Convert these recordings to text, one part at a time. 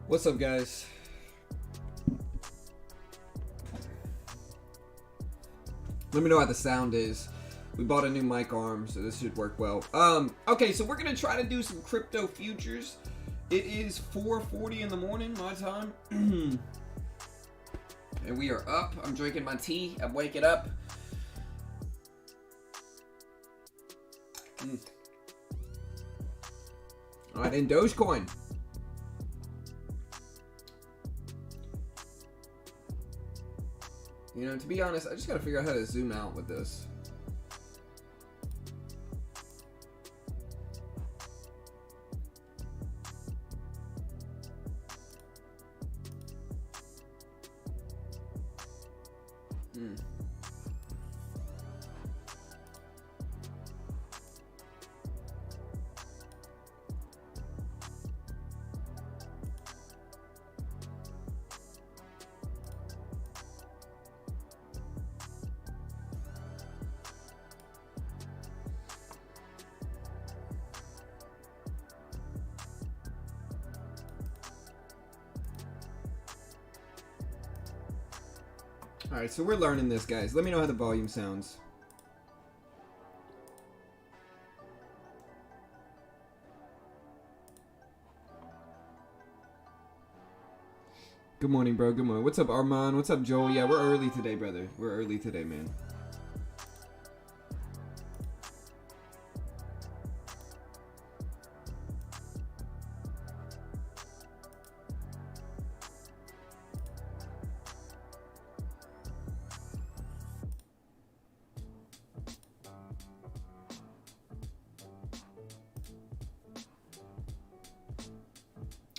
What's up, guys? Let me know how the sound is. We bought a new mic arm, so this should work well. Okay, so we're gonna try to do some crypto futures. It is 4:40 in the morning, my time. And we are up. I'm drinking my tea. I'm waking up. Alright, in Dogecoin. You know, to be honest, I just gotta figure out how to zoom out with this. Alright, so we're learning this, guys. Let me know how the volume sounds. Good morning, bro. Good morning. What's up, Armand? What's up, Joel? Yeah, we're early today, brother. We're early today, man.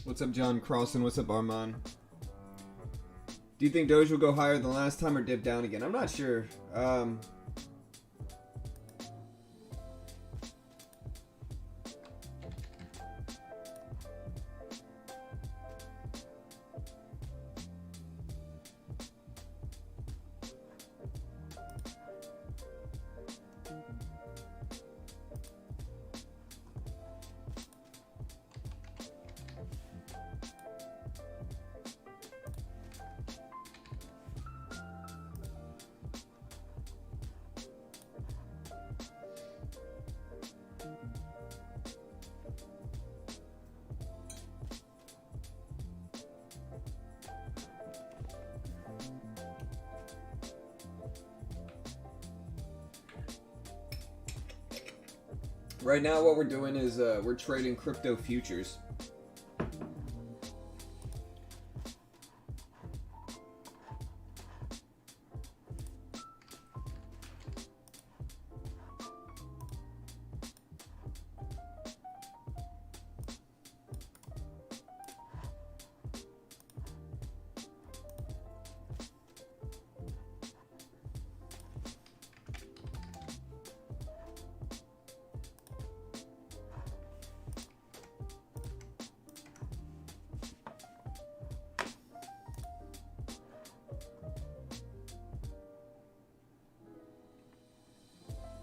What's up, John Crossan? What's up, Armand? Do you think Doge will go higher than last time or dip down again? I'm not sure. Right now, what we're doing is we're trading crypto futures.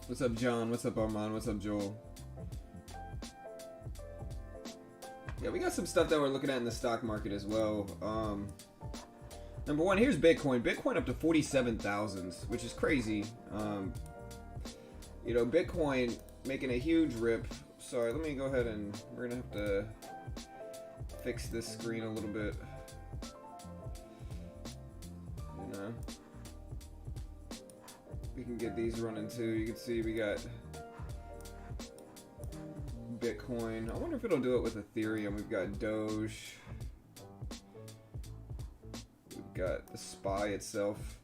What's up, John? What's up, Armand? What's up, Joel? Yeah, we got some stuff that we're looking at in the stock market as well. Number one, here's Bitcoin. Bitcoin up to 47,000, which is crazy. You know, Bitcoin making a huge rip. Sorry, let me go ahead and we're gonna have to fix this screen a little bit. You know. We can get these running too. You can see we got Bitcoin. I wonder if it'll do it with Ethereum. We've got Doge. We've got the SPY itself.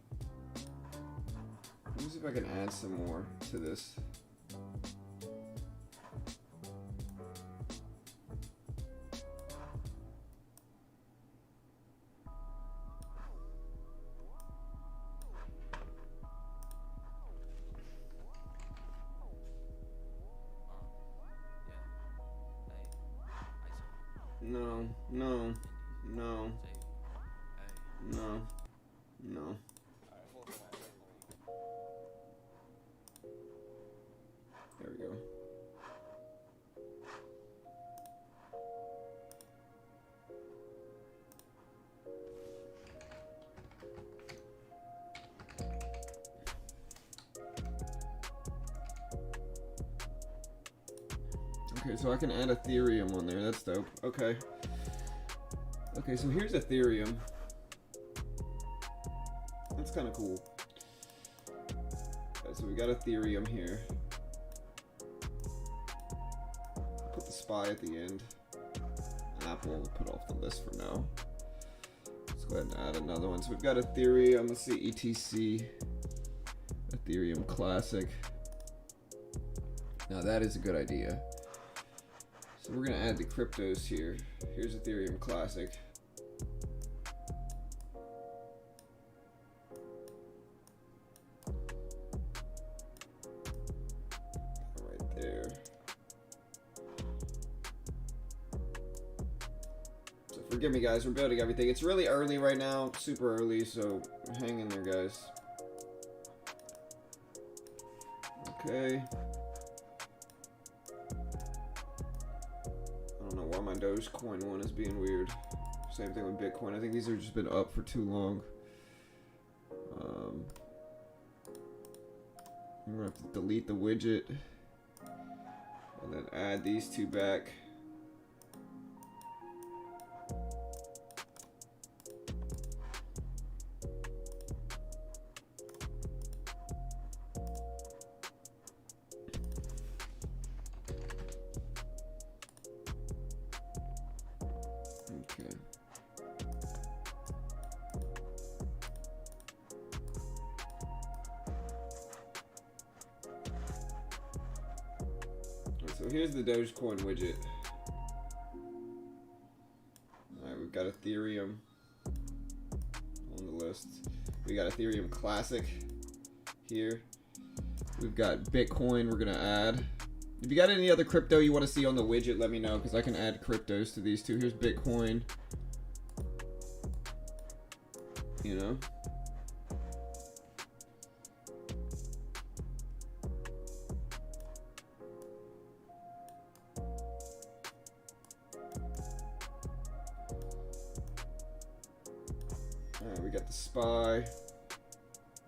Let me see if I can add some more to this. No, no, no, no, no. There we go. Okay, so I can add Ethereum on there. That's dope. Okay. Okay, so here's Ethereum. That's kind of cool. Okay, so we got Ethereum here. Put the SPY at the end. Apple, we'll put off the list for now. Let's go ahead and add another one. So we've got Ethereum. Let's see, ETC. Ethereum Classic. Now that is a good idea. So we're going to add the cryptos here. Here's Ethereum Classic. Right there. So forgive me guys, we're building everything. It's really early right now, super early, so hang in there guys. Okay. I don't know why my Dogecoin one is being weird. Same thing with Bitcoin. I think these have just been up for too long. I'm gonna have to delete the widget and then add these two back. Okay. So here's the Dogecoin widget. Alright, we've got Ethereum on the list. We got Ethereum Classic here. We've got Bitcoin we're gonna add. If you got any other crypto you want to see on the widget, let me know, because I can add cryptos to these two. Here's Bitcoin. You know? Alright, we got the SPY.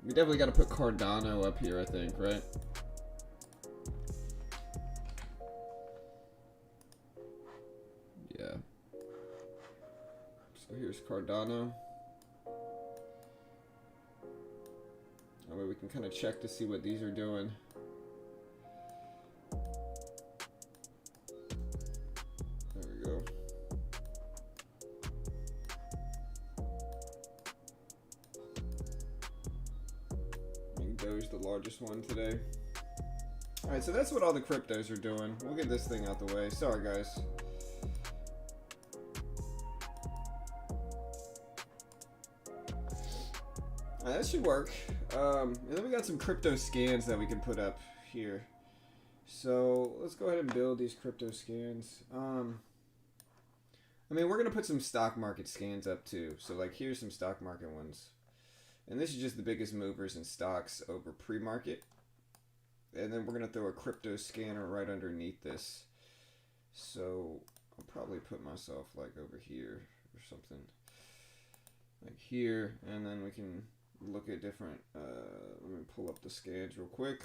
We definitely got to put Cardano up here, I think, right? Yeah. So here's Cardano. That way we can kind of check to see what these are doing. There we go. Make Doge the largest one today. Alright, so that's what all the cryptos are doing. We'll get this thing out the way. Sorry, guys. That should work. And then we got some crypto scans that we can put up here. So let's go ahead and build these crypto scans. I mean, we're going to put some stock market scans up too. So like here's some stock market ones. And this is just the biggest movers in stocks over pre-market. And then we're going to throw a crypto scanner right underneath this. So I'll probably put myself like over here or something. Like here. And then we can look at different, let me pull up the scans real quick.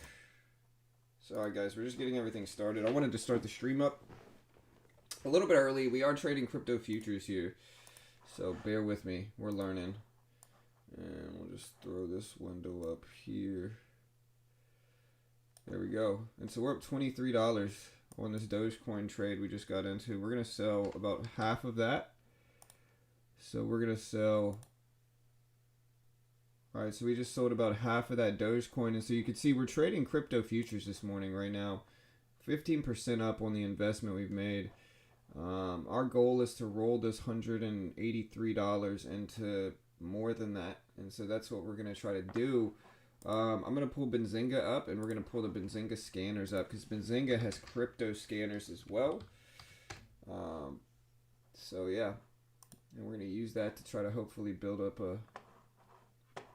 Sorry guys, we're just getting everything started. I wanted to start the stream up a little bit early. We are trading crypto futures here, so bear with me, we're learning. And we'll just throw this window up here. There we go. And so we're up $23 on this Dogecoin trade we just got into. We're gonna sell about half of that. So we're gonna sell. Alright, so we just sold about half of that Dogecoin, and so you can see we're trading crypto futures this morning right now. 15% up on the investment we've made. Our goal is to roll this $183 into more than that, and so that's what we're going to try to do. I'm going to pull Benzinga up, and we're going to pull the Benzinga scanners up, because Benzinga has crypto scanners as well. So yeah, and we're going to use that to try to hopefully build up a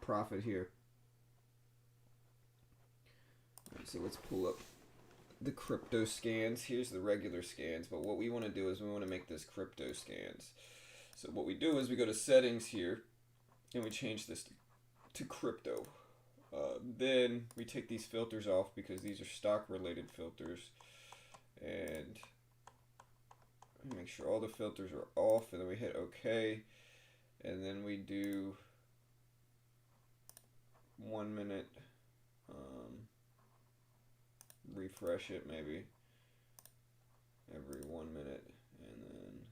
profit here. Right, so let's pull up the crypto scans. Here's the regular scans, but what we want to do is we want to make this crypto scans. So what we do is we go to settings here and we change this to crypto. Then we take these filters off because these are stock related filters, and Make sure all the filters are off, and then we hit OK, and then we do 1 minute. Refresh it maybe every 1 minute, and then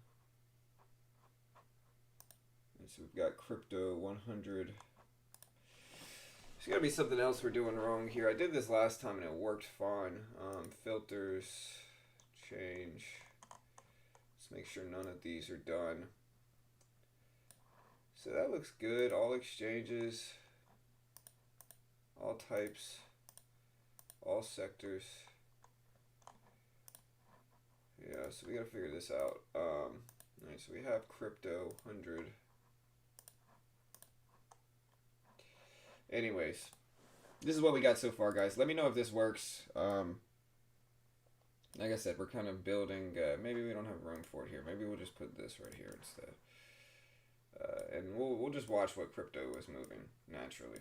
so we've got crypto 100. There's got to be something else we're doing wrong here. I did this last time and it worked fine. Filters, change. Let's make sure none of these are done. So that looks good. All exchanges, all types, all sectors. Yeah, so we got to figure this out. Alright, so we have crypto 100. Anyways, this is what we got so far, guys. Let me know if this works. Like I said, we're kind of building. Maybe we don't have room for it here. Maybe we'll just put this right here instead. And we'll just watch what crypto is moving naturally.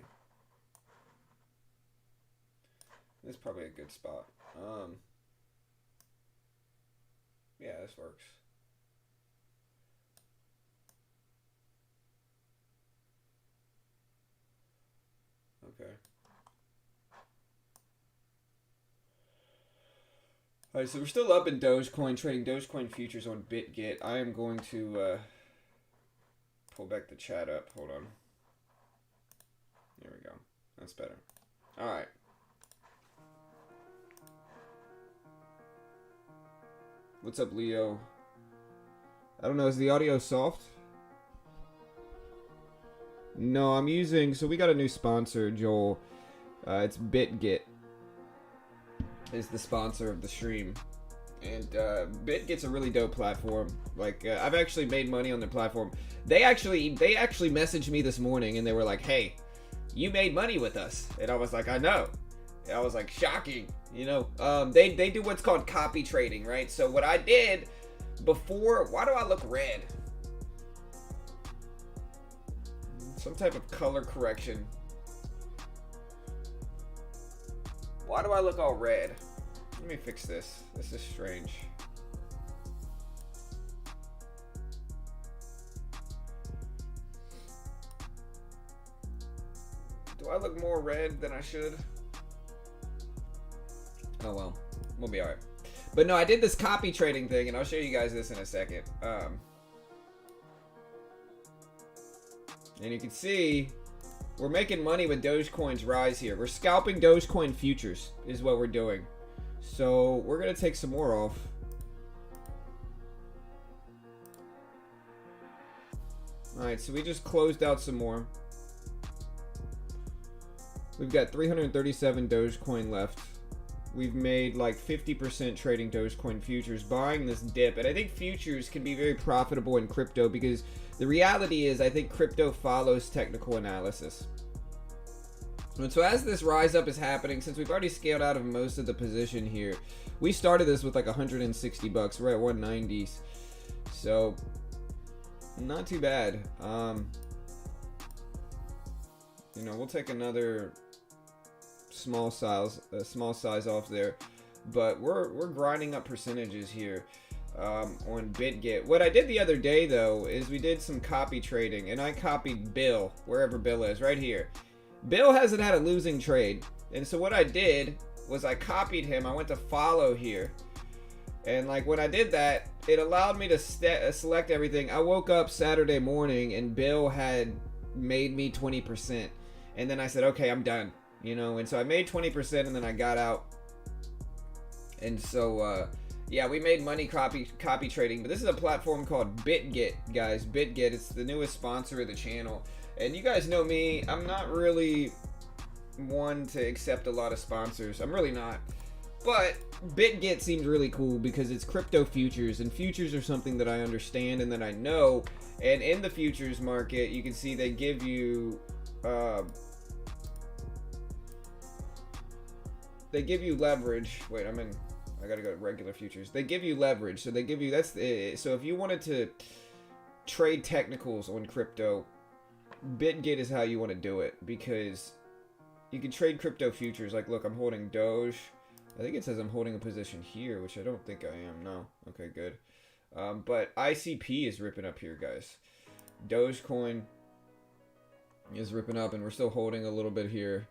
This is probably a good spot. Yeah, this works. Okay. Alright, so we're still up in Dogecoin, trading Dogecoin futures on BitGet. I am going to pull back the chat up. Hold on. There we go. That's better. Alright. What's up, Leo? I don't know, is the audio soft? No, I'm using, so we got a new sponsor, Joel. It's BitGet is the sponsor of the stream. And BitGet's a really dope platform. Like, I've actually made money on their platform. They actually messaged me this morning and they were like, hey, you made money with us. And I was like, I know. And I was like, shocking. You know, they do what's called copy trading, right? So what I did before, why do I look red? Some type of color correction. Why do I look all red? Let me fix this. This is strange. Do I look more red than I should? Oh well, we'll be alright. But no, I did this copy trading thing, and I'll show you guys this in a second. And you can see we're making money with Dogecoin's rise here. We're scalping Dogecoin futures is what we're doing. So we're going to take some more off. Alright, so we just closed out some more. We've got 337 Dogecoin left. We've made like 50% trading Dogecoin futures, buying this dip. And I think futures can be very profitable in crypto because the reality is I think crypto follows technical analysis. And so as this rise up is happening, since we've already scaled out of most of the position here, we started this with like 160 bucks. We're at 190s. So not too bad. You know, we'll take another small size off there, but we're grinding up percentages here on BitGet. What I did the other day though is we did some copy trading, and I copied Bill wherever Bill is, right here. Bill hasn't had a losing trade, and so what I did was I copied him. I went to follow here, and like when I did that, it allowed me to select everything. I woke up Saturday morning and Bill had made me 20%, and then I said, okay, I'm done. You know, and so I made 20% and then I got out. And so, yeah, we made money copy trading. But this is a platform called BitGet, guys. BitGet, it's the newest sponsor of the channel. And you guys know me, I'm not really one to accept a lot of sponsors. I'm really not. But BitGet seems really cool because it's crypto futures. And futures are something that I understand and that I know. And in the futures market, you can see they give you... they give you leverage. Wait, I gotta go to regular futures. They give you leverage. So they give you, so if you wanted to trade technicals on crypto, BitGet is how you want to do it, because you can trade crypto futures. Like, look, I'm holding Doge. I think it says I'm holding a position here, which I don't think I am. No. Okay, good. But ICP is ripping up here, guys. Dogecoin is ripping up, and we're still holding a little bit here.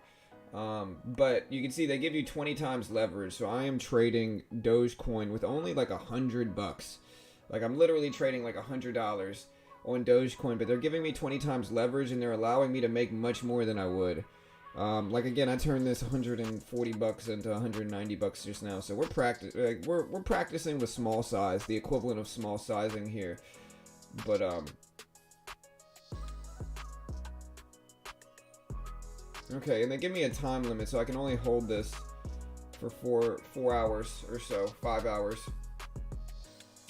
But you can see they give you 20 times leverage. So I am trading Dogecoin with only like $100. Like I'm literally trading like $100 on Dogecoin, but they're giving me 20 times leverage, and they're allowing me to make much more than I would. Like again, I turned this $140 into $190 just now. So we're practicing with small size, the equivalent of small sizing here. But okay, and they give me a time limit, so I can only hold this for 4 hours or so, 5 hours.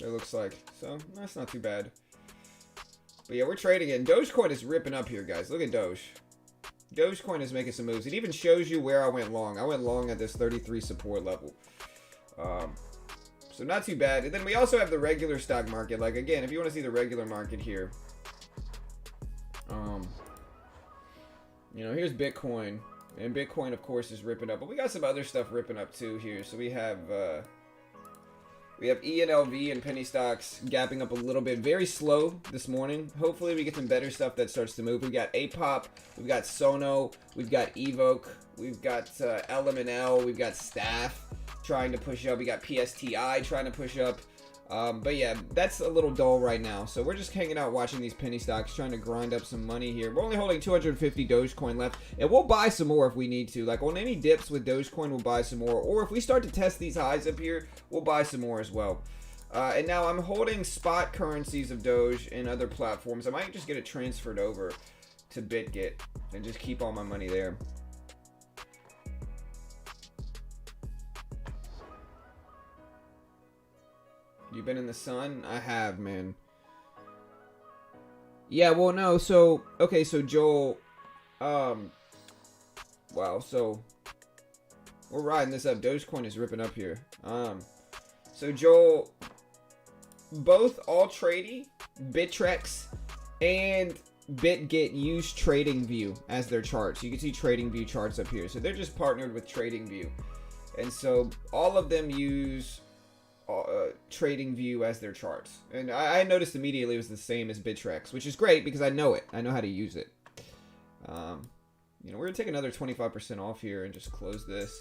It looks like. So that's not too bad. But yeah, we're trading it. And Dogecoin is ripping up here, guys. Look at Doge. Dogecoin is making some moves. It even shows you where I went long. I went long at this 33 support level. So not too bad. And then we also have the regular stock market. Like again, if you want to see the regular market here, you know, here's Bitcoin, and Bitcoin of course is ripping up, but we got some other stuff ripping up too here. So we have ENLV and penny stocks gapping up a little bit, very slow this morning. Hopefully we get some better stuff that starts to move. We've got APOP, we've got Sono, we've got Evoke, we've got LMNL, we've got Staff trying to push up, we got PSTI trying to push up. But yeah, that's a little dull right now. So we're just hanging out watching these penny stocks, trying to grind up some money here. We're only holding 250 Dogecoin left, and we'll buy some more if we need to. Like on any dips with Dogecoin, we'll buy some more. Or if we start to test these highs up here, we'll buy some more as well. And now I'm holding spot currencies of Doge and other platforms. I might just get it transferred over to BitGet and just keep all my money there. You been in the sun? I have, man. Yeah, well, no, so, okay, so Joel, wow, so, we're riding this up. Dogecoin is ripping up here. So Joel, both AllTrading, Bittrex, and BitGet use TradingView as their charts. You can see TradingView charts up here. So they're just partnered with TradingView. And so all of them use TradingView as their charts, and I noticed immediately it was the same as Bittrex, which is great because I know it. I know how to use it. You know, we're gonna take another 25% off here and just close this,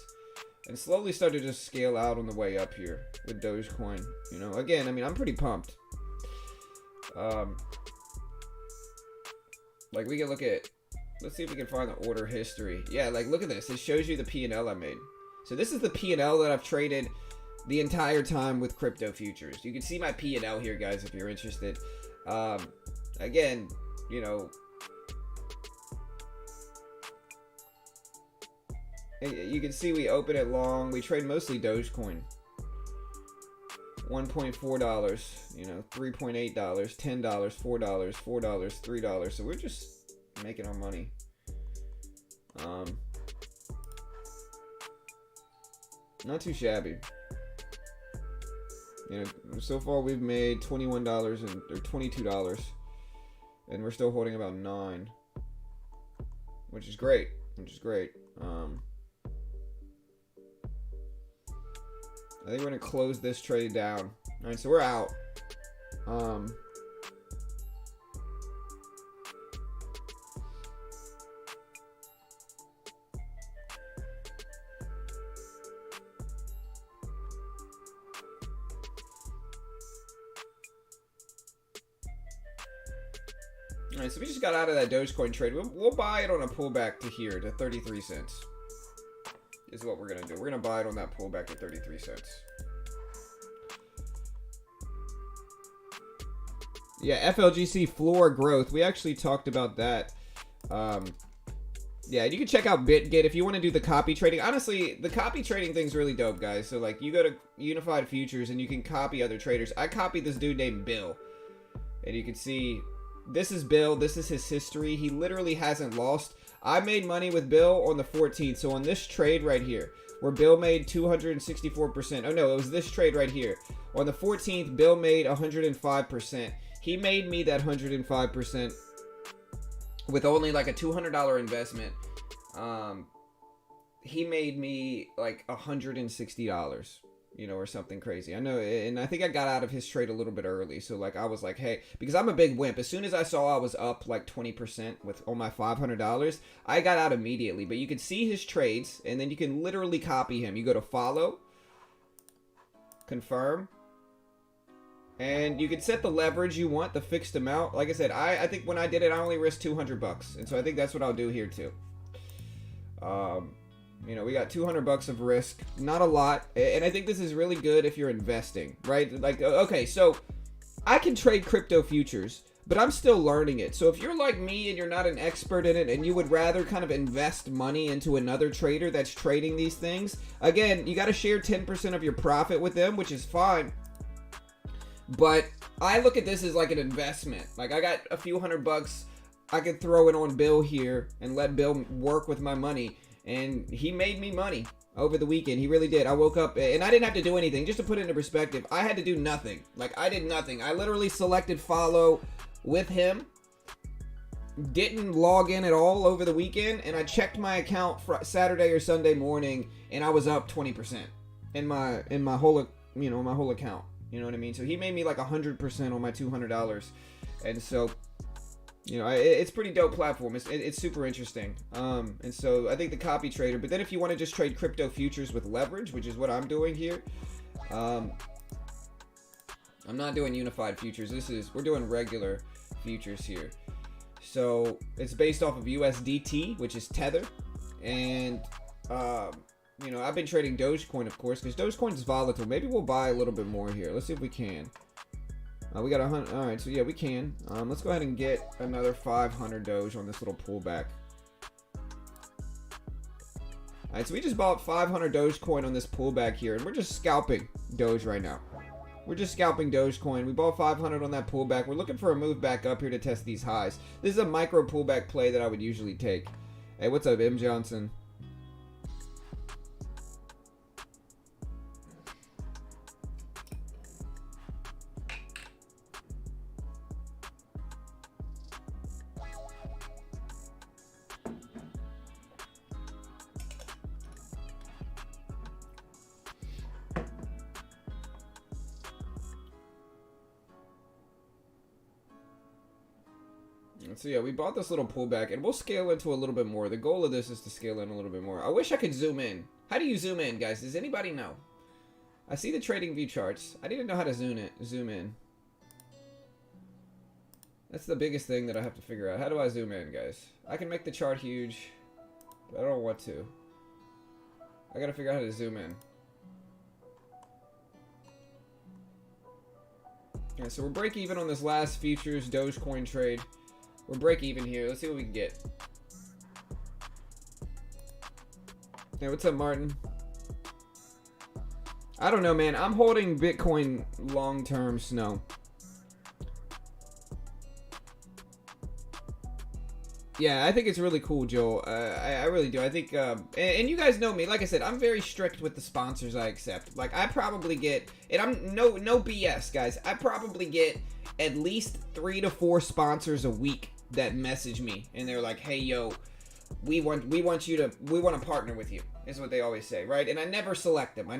and slowly start to just scale out on the way up here with Dogecoin. You know, again, I mean, I'm pretty pumped. Like we can look at, let's see if we can find the order history. Yeah, like look at this. It shows you the P&L I made. So this is the P&L that I've traded the entire time with crypto futures. You can see my P&L here, guys, if you're interested. Again, you know, you can see we open it long. We trade mostly Dogecoin. $1.4, you know, $3.8, $10, $4, $4, $3. So we're just making our money. Not too shabby. You know, so far we've made $21 or $22, and we're still holding about 9, which is great. I think we're gonna close this trade down. All right, so we're out. Alright, so we just got out of that Dogecoin trade. We'll buy it on a pullback to here, to 33 cents. Is what we're going to do. We're going to buy it on that pullback to 33 cents. Yeah, FLGC floor growth. We actually talked about that. Yeah, you can check out BitGet if you want to do the copy trading. Honestly, the copy trading thing's really dope, guys. So, like, you go to Unified Futures and you can copy other traders. I copied this dude named Bill. And you can see... This is Bill. This is his history. He literally hasn't lost. I made money with Bill on the 14th. So on this trade right here, where Bill made 264%. Oh, no, it was this trade right here. On the 14th, Bill made 105%. He made me that 105% with only like a $200 investment. He made me like $160. you know, or something crazy. I know, and I think I got out of his trade a little bit early. So like I was like, hey, because I'm a big wimp. As soon as I saw I was up like 20% with on my $500, I got out immediately. But you can see his trades, and then you can literally copy him. You go to follow, confirm, and you can set the leverage you want, the fixed amount. Like I said, I think when I did it, I only risked $200, and so I think that's what I'll do here too. You know, we got $200 of risk, not a lot, and I think this is really good if you're investing, right? Like, okay, so I can trade crypto futures, but I'm still learning it. So if you're like me and you're not an expert in it and you would rather kind of invest money into another trader that's trading these things, again, you got to share 10% of your profit with them, which is fine. But I look at this as like an investment. Like I got a few $100, I could throw it on Bill here and let Bill work with my money. And he made me money over the weekend. He really did. I woke up and I didn't have to do anything. Just to put it into perspective, I had to do nothing. Like I did nothing. I literally selected follow with him. Didn't log in at all over the weekend. And I checked my account for Saturday or Sunday morning and I was up 20% in my whole, you know, my whole account. You know what I mean? So he made me like 100% on my $200. And so, you know, it's pretty dope platform. It's super interesting. And so I think the copy trader, but then if you want to just trade crypto futures with leverage, which is what I'm doing here. I'm not doing unified futures. We're doing regular futures here. So it's based off of USDT, which is Tether. And, you know, I've been trading Dogecoin, of course, because Dogecoin is volatile. Maybe we'll buy a little bit more here. Let's see if we can. We got 100. All right, so yeah, we can. Let's go ahead and get another 500 Doge on this little pullback. All right, so we just bought 500 Dogecoin on this pullback here, and we're just scalping Doge right now. We're just scalping Dogecoin. We bought 500 on that pullback. We're looking for a move back up here to test these highs. This is a micro pullback play that I would usually take. Hey, what's up, M. Johnson? So yeah, we bought this little pullback, and we'll scale into a little bit more. The goal of this is to scale in a little bit more. I wish I could zoom in. How do you zoom in, guys? Does anybody know? I see the trading view charts. I didn't know how to zoom in. That's the biggest thing that I have to figure out. How do I zoom in, guys? I can make the chart huge, but I don't know what to. I gotta figure out how to zoom in. Okay, so we're break even on this last futures Dogecoin trade. We're break even here. Let's see what we can get. Hey, what's up, Martin? I don't know, man. I'm holding Bitcoin long-term snow. Yeah, I think it's really cool, Joel. I really do. I think, and you guys know me. Like I said, I'm very strict with the sponsors I accept. Like, I probably get, and I'm no BS, guys. I probably get at least 3 to 4 sponsors a week that message me, and they're like, "Hey, yo, we want to partner with you." Is what they always say, right? And I never select them.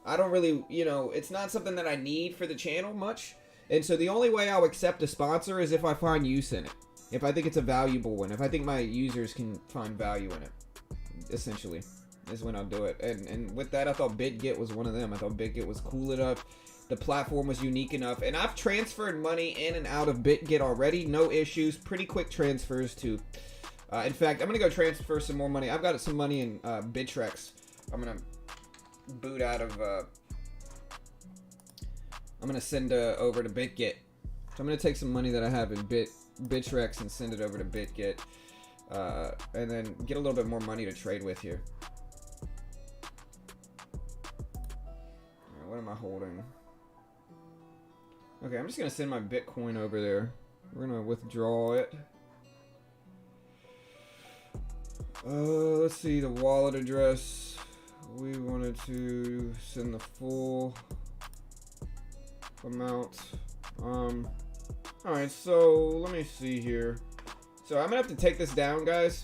I don't really, you know, it's not something that I need for the channel much. And so the only way I'll accept a sponsor is if I find use in it. If I think it's a valuable one. If I think my users can find value in it. Essentially. Is when I'll do it. And with that, I thought BitGet was one of them. I thought BitGet was cool enough. The platform was unique enough. And I've transferred money in and out of BitGet already. No issues. Pretty quick transfers too. In fact, I'm going to go transfer some more money. I've got some money in Bittrex. I'm going to boot out of... I'm going to send over to BitGet. So I'm going to take some money that I have in Bittrex and send it over to BitGet. And then get a little bit more money to trade with here. Alright, what am I holding? Okay, I'm just going to send my Bitcoin over there. We're going to withdraw it. Let's see, the wallet address. We wanted to send the full amount. Alright, so let me see here. So I'm gonna have to take this down, guys,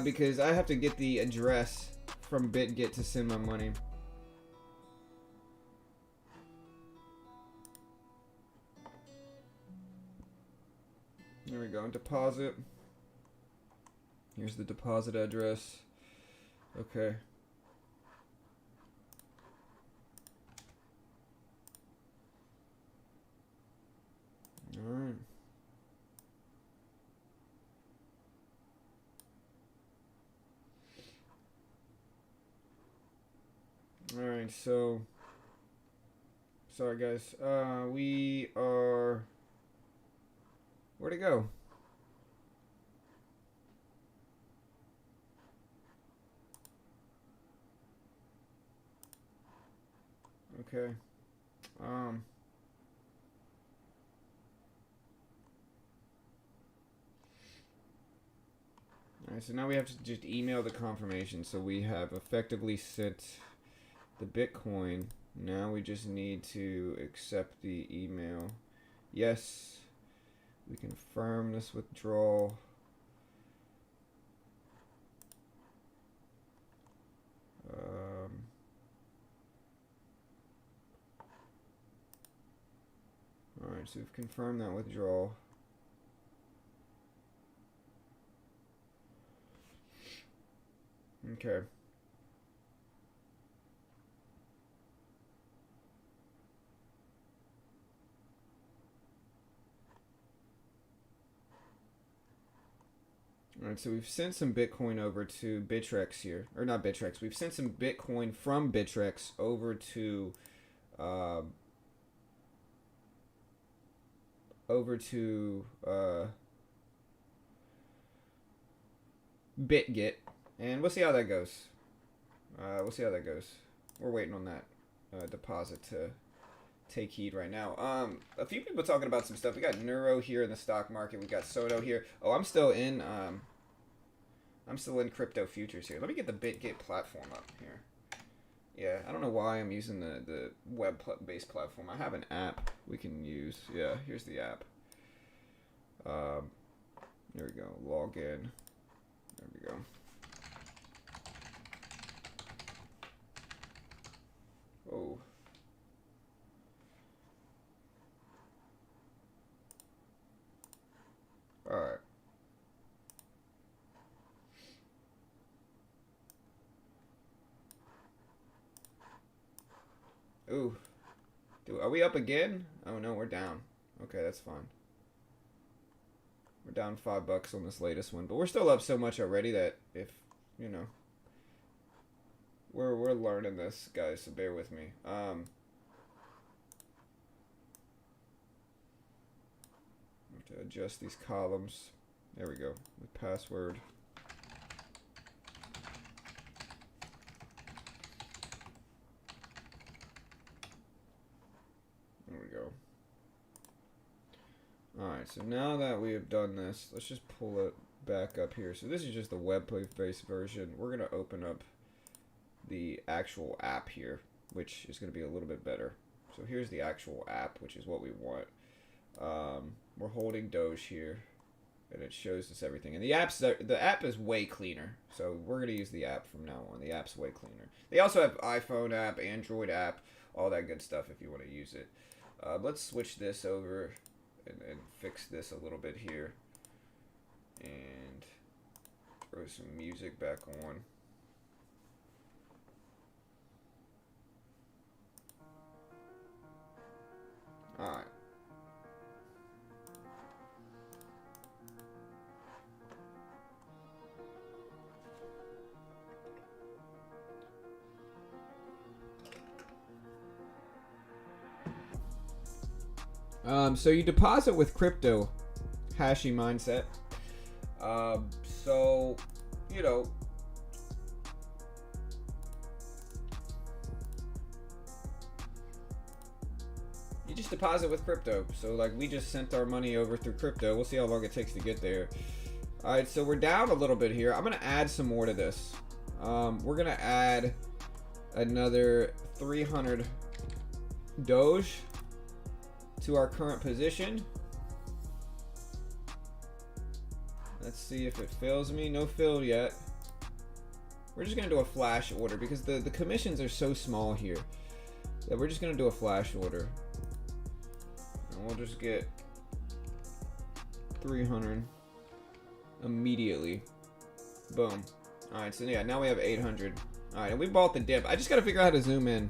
because I have to get the address from BitGet to send my money. There we go. Deposit. Here's the deposit address. Okay. All right. All right. So, sorry guys. We are. Where'd it go? Okay. Alright, so now we have to just email the confirmation. So we have effectively sent the Bitcoin. Now we just need to accept the email. Yes. We confirm this withdrawal. Alright, so we've confirmed that withdrawal. Okay. Alright, so we've sent some Bitcoin over to Bittrex here. Or not Bittrex. We've sent some Bitcoin from Bittrex over to BitGet. And we'll see how that goes. We're waiting on that deposit to take heed right now. A few people talking about some stuff. We got Neuro here in the stock market. We got Soto here. Oh, I'm still in crypto futures here. Let me get the BitGet platform up here. Yeah, I don't know why I'm using the web-based platform. I have an app we can use. Yeah, here's the app. There we go. Log in. There we go. Oh. Alright. Ooh. Are we up again? Oh no, we're down. Okay, that's fine. We're down $5 on this latest one, but we're still up so much already that if, you know, we're learning this, guys, so bear with me. Have to adjust these columns. There we go. With password. There we go. Alright, so now that we have done this, let's just pull it back up here. So this is just the web-based version. We're going to open up the actual app here, which is going to be a little bit better. So here's the actual app, which is what we want. We're holding Doge here, and it shows us everything. And the app is way cleaner, so we're going to use the app from now on. The app's way cleaner. They also have iPhone app, Android app, all that good stuff if you want to use it. Let's switch this over and fix this a little bit here. And throw some music back on. Alright. So you deposit with crypto, Hashi mindset. So, you know, you just deposit with crypto. So like we just sent our money over through crypto. We'll see how long it takes to get there. All right, so we're down a little bit here. I'm gonna add some more to this. We're gonna add another 300 Doge to our current position. Let's see if it fills me. No fill yet. We're just gonna do a flash order because the commissions are so small here that we're just gonna do a flash order. And we'll just get 300 immediately. Boom. All right, so yeah, now we have 800. All right, and we bought the dip. I just got to figure out how to zoom in.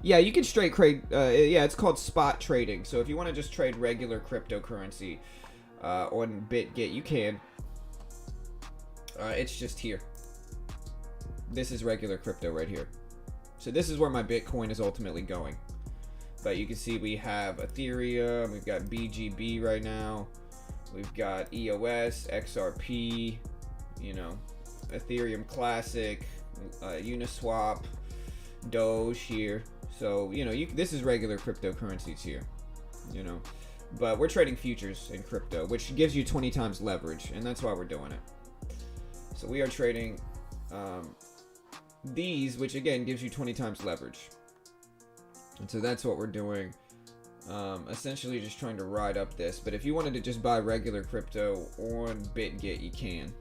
Yeah, you can straight trade. Yeah, it's called spot trading. So if you want to just trade regular cryptocurrency on BitGet, you can. It's just here. This is regular crypto right here. So this is where my Bitcoin is ultimately going. But you can see we have Ethereum, we've got BGB right now, we've got EOS, XRP, you know, Ethereum Classic, Uniswap, Doge here. So, you know, this is regular cryptocurrencies here, you know. But we're trading futures in crypto, which gives you 20 times leverage, and that's why we're doing it. So we are trading these, which again gives you 20 times leverage. And so that's what we're doing. Essentially just trying to ride up this. But if you wanted to just buy regular crypto on BitGet, you can.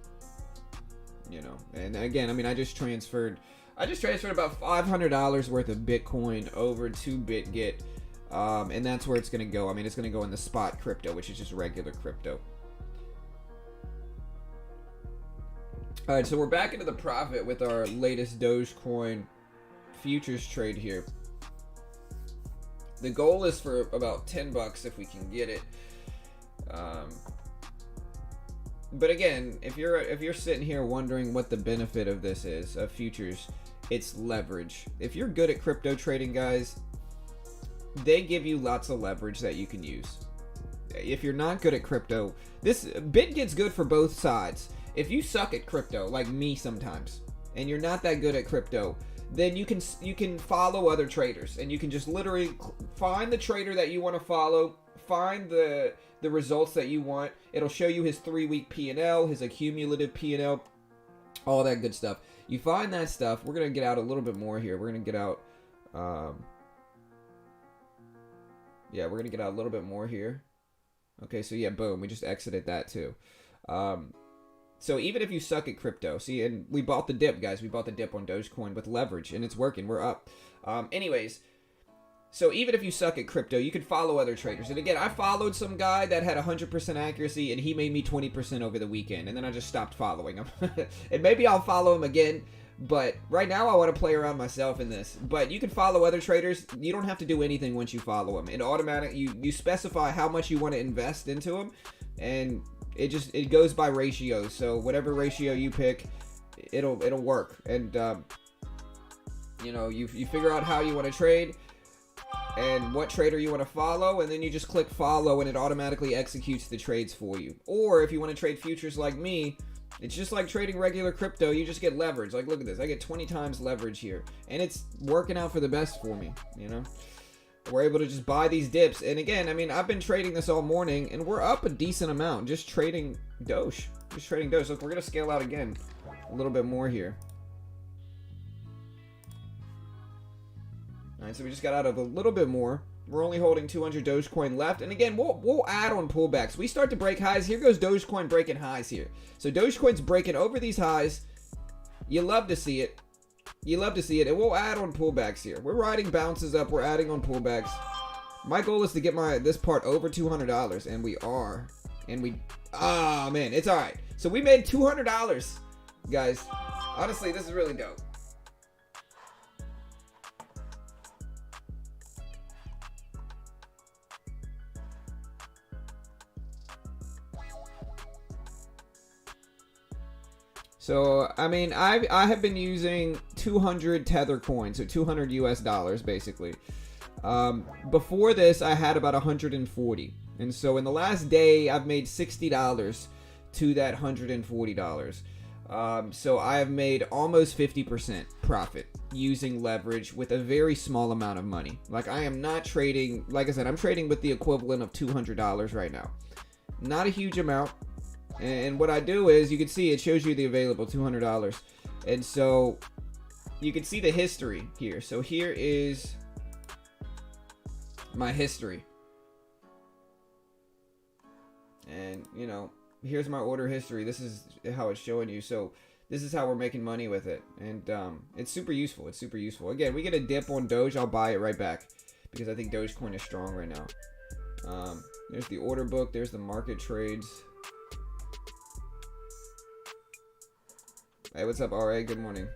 You know, and again, I mean, I just transferred about $500 worth of Bitcoin over to BitGet. And that's where it's going to go. I mean, it's going to go in the spot crypto, which is just regular crypto. All right, so we're back into the profit with our latest Dogecoin futures trade here. The goal is for about 10 bucks if we can get it. But again, if you're sitting here wondering what the benefit of this is, of futures, it's leverage. If you're good at crypto trading, guys, they give you lots of leverage that you can use. If you're not good at crypto, this BitGet's good for both sides. If you suck at crypto, like me sometimes, and you're not that good at crypto, then you can follow other traders, and you can just literally find the trader that you want to follow, find the results that you want. It'll show you his 3-week P&L, his accumulative P&L, all that good stuff. You find that stuff. We're gonna get out a little bit more here. We're gonna get out, yeah, we're gonna get out a little bit more here. Okay, so yeah, boom, we just exited that too. So even if you suck at crypto, see, and we bought the dip, guys. We bought the dip on Dogecoin with leverage, and it's working. We're up. Anyways, so even if you suck at crypto, you can follow other traders. And again, I followed some guy that had 100% accuracy, and he made me 20% over the weekend. And then I just stopped following him. And maybe I'll follow him again. But right now, I want to play around myself in this. But you can follow other traders. You don't have to do anything once you follow them. It automatic. You specify how much you want to invest into them, and it goes by ratio. So whatever ratio you pick, it'll work. And you know, you figure out how you want to trade and what trader you want to follow, and then you just click follow, and it automatically executes the trades for you. Or if you want to trade futures like me, it's just like trading regular crypto. You just get leverage. Like, look at this. I get 20 times leverage here, and it's working out for the best for me, you know. We're able to just buy these dips. And again, I mean, I've been trading this all morning, and we're up a decent amount just trading Doge. Just trading Doge. Look, we're going to scale out again a little bit more here. All right, so we just got out of a little bit more. We're only holding 200 Dogecoin left. And again, we'll add on pullbacks. We start to break highs. Here goes Dogecoin breaking highs here. So Dogecoin's breaking over these highs. You love to see it. You love to see it. And we'll add on pullbacks here. We're riding bounces up. We're adding on pullbacks. My goal is to get this part over $200. And we are. And oh man, it's all right. So we made $200, guys. Honestly, this is really dope. So, I mean, I have been using 200 Tether coins, so 200 US dollars, basically. Before this, I had about 140. And so, in the last day, I've made $60 to that $140. So, I have made almost 50% profit using leverage with a very small amount of money. Like, I am not trading, like I said, I'm trading with the equivalent of $200 right now. Not a huge amount. And what I do is, you can see it shows you the available $200. And so you can see the history here. So here is my history. And, you know, here's my order history. This is how it's showing you. So this is how we're making money with it. And it's super useful. It's super useful. Again, we get a dip on Doge. I'll buy it right back because I think Dogecoin is strong right now. There's the order book. There's the market trades. Hey, what's up, RA? Good morning.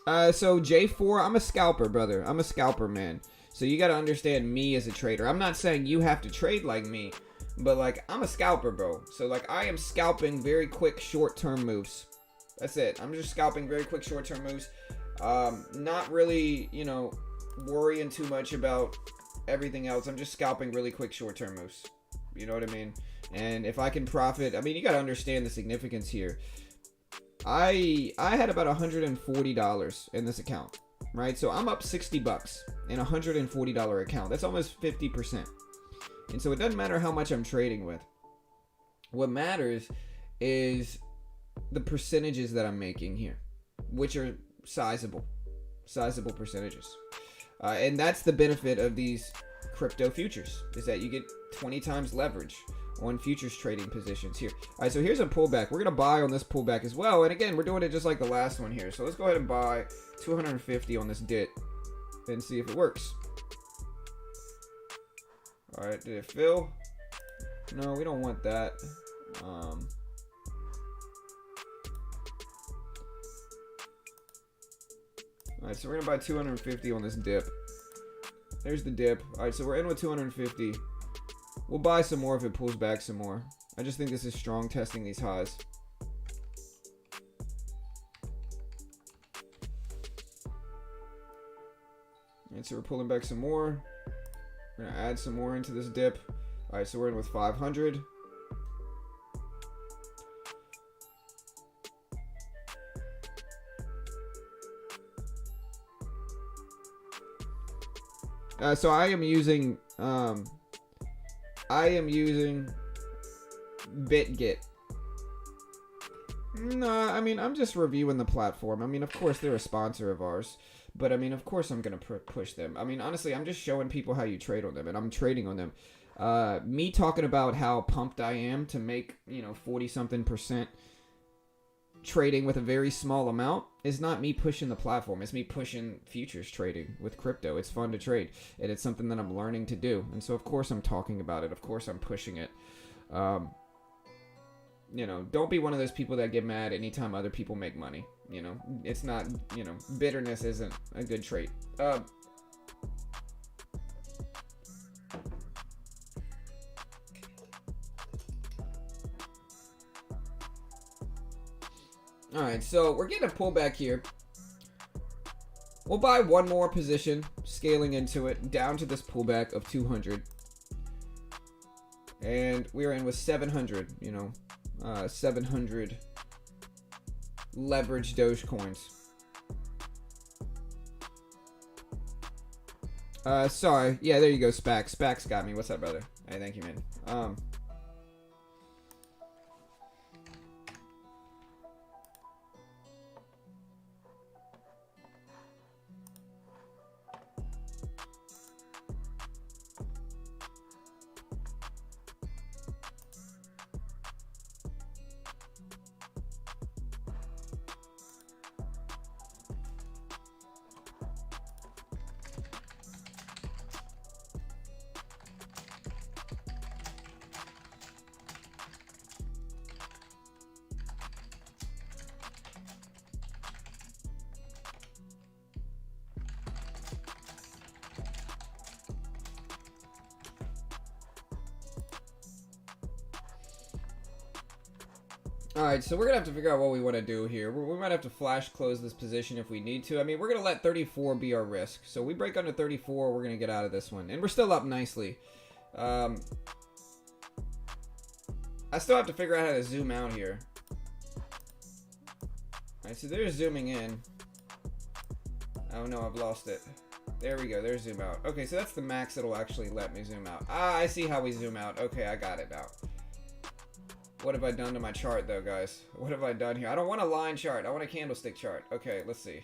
So J4, I'm a scalper, brother. I'm a scalper, man. So you got to understand me as a trader. I'm not saying you have to trade like me, but like I'm a scalper, bro. So like I am scalping very quick short-term moves. That's it. I'm just scalping very quick short-term moves. Not really, you know, worrying too much about everything else. I'm just scalping really quick short-term moves. You know what I mean? And if I can profit, I mean, you got to understand the significance here. I had about $140 in this account, right? So I'm up $60 in a $140 account. That's almost 50%. And so it doesn't matter how much I'm trading with. What matters is the percentages that I'm making here, which are sizable percentages. And that's the benefit of these crypto futures, is that you get 20 times leverage on futures trading positions here. All right, so here's a pullback. We're going to buy on this pullback as well. And again, we're doing it just like the last one here. So let's go ahead and buy 250 on this DIT and see if it works. All right, did it fill? No, we don't want that. All right, so we're going to buy 250 on this dip. There's the dip. All right, so we're in with 250. We'll buy some more if it pulls back some more. I just think this is strong, testing these highs. And so we're pulling back some more. We're going to add some more into this dip. All right, so we're in with 500. So I am using BitGet. No, I mean, I'm just reviewing the platform. I mean, of course, they're a sponsor of ours. But, I mean, of course I'm going to push them. I mean, honestly, I'm just showing people how you trade on them. And I'm trading on them. Me talking about how pumped I am to make, you know, 40-something% trading with a very small amount is not me pushing the platform. It's me pushing futures trading with crypto. It's fun to trade, and it's something that I'm learning to do. And so of course I'm talking about it. Of course I'm pushing it. You know, don't be one of those people that get mad anytime other people make money. You know, it's not, you know, bitterness isn't a good trait. Alright, so we're getting a pullback here. We'll buy one more position, scaling into it, down to this pullback of 200. And we're in with 700, you know, 700 leverage Dogecoins. Sorry. Yeah, there you go, Spax. Spax got me. What's up, brother? Hey, thank you, man. Alright, so we're going to have to figure out what we want to do here. We might have to flash close this position if we need to. I mean, we're going to let 34 be our risk. So we break under 34, we're going to get out of this one. And we're still up nicely. I still have to figure out how to zoom out here. Alright, so there's zooming in. Oh no, I've lost it. There we go, there's zoom out. Okay, so that's the max it'll actually let me zoom out. Ah, I see how we zoom out. Okay, I got it now. What have I done to my chart, though, guys? What have I done here? I don't want a line chart. I want a candlestick chart. Okay, let's see.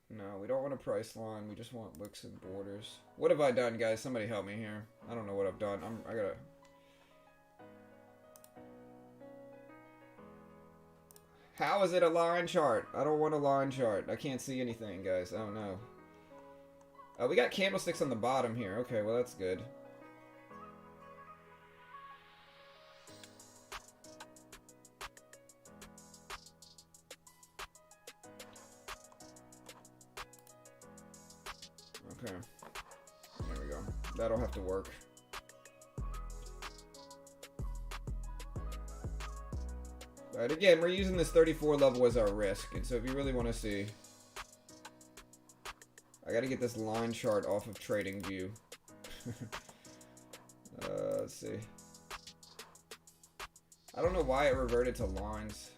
No, we don't want a price line. We just want wicks and borders. What have I done, guys? Somebody help me here. I don't know what I've done. I gotta... How is it a line chart? I don't want a line chart. I can't see anything, guys. Oh, no. Oh, we got candlesticks on the bottom here. Okay, well, that's good. Okay. There we go. That'll have to work. Alright, again, we're using this 34 level as our risk. And so if you really want to see... I gotta get this line chart off of trading view. Let's see. I don't know why it reverted to lines.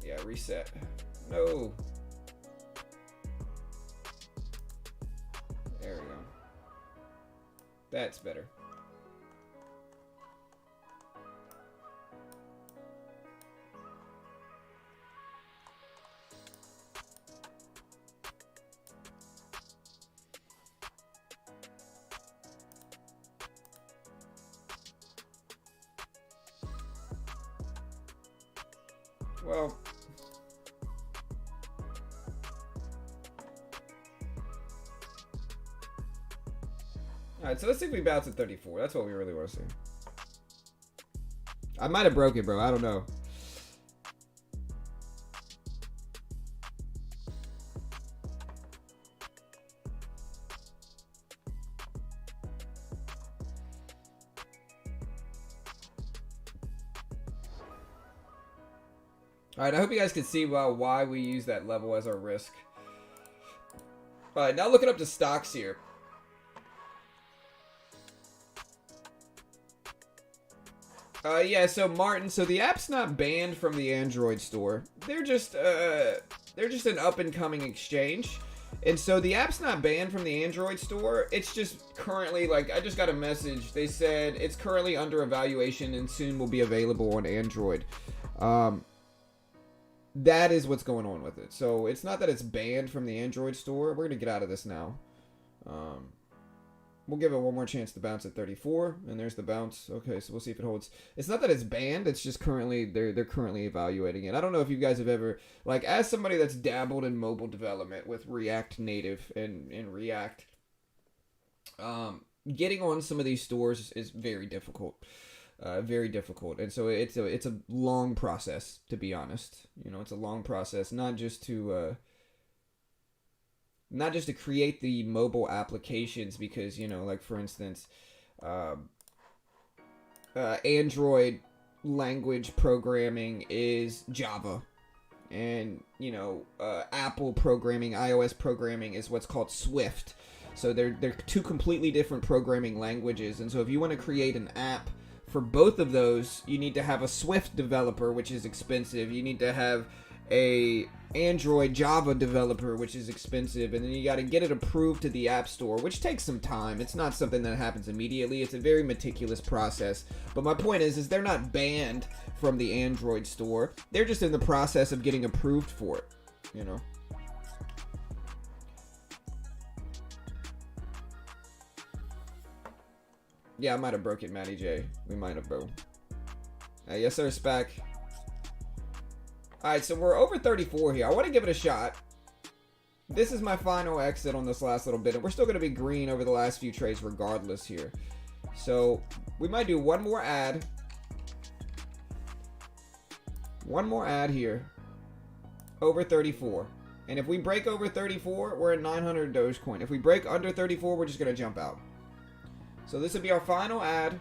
Yeah, reset. No. There we go. That's better. Well, alright, so let's see if we bounce at 34. That's what we really want to see. I might have broke it, bro. I don't know. Alright, I hope you guys can see why we use that level as our risk. Alright, now looking up the stocks here. Yeah, so Martin, so the app's not banned from the Android store. They're just an up-and-coming exchange. And so the app's not banned from the Android store. It's just currently, like, I just got a message. They said it's currently under evaluation and soon will be available on Android. That is what's going on with it. So it's not that it's banned from the Android store. We're going to get out of this now. We'll give it one more chance to bounce at 34. And there's the bounce. Okay, so we'll see if it holds. It's not that it's banned. It's just currently, they're currently evaluating it. I don't know if you guys have ever, like, as somebody that's dabbled in mobile development with React Native and React, getting on some of these stores is very difficult. Very difficult, and so it's a long process, to be honest. You know, it's a long process, not just to create the mobile applications, because, you know, like, for instance, Android language programming is Java, and, you know, Apple programming, iOS programming is what's called Swift. So they're two completely different programming languages, and so if you want to create an app for both of those, you need to have a Swift developer, which is expensive. You need to have a Android Java developer, which is expensive. And then you got to get it approved to the App Store, which takes some time. It's not something that happens immediately. It's a very meticulous process. But my point is they're not banned from the Android store. They're just in the process of getting approved for it, you know. Yeah, I might have broke it, Matty J. We might have, bro. Yes, sir, Spec. Alright, so we're over 34 here. I want to give it a shot. This is my final exit on this last little bit. And we're still going to be green over the last few trades regardless here. So, we might do one more ad. One more ad here. Over 34. And if we break over 34, we're at 900 Dogecoin. If we break under 34, we're just going to jump out. So this will be our final ad.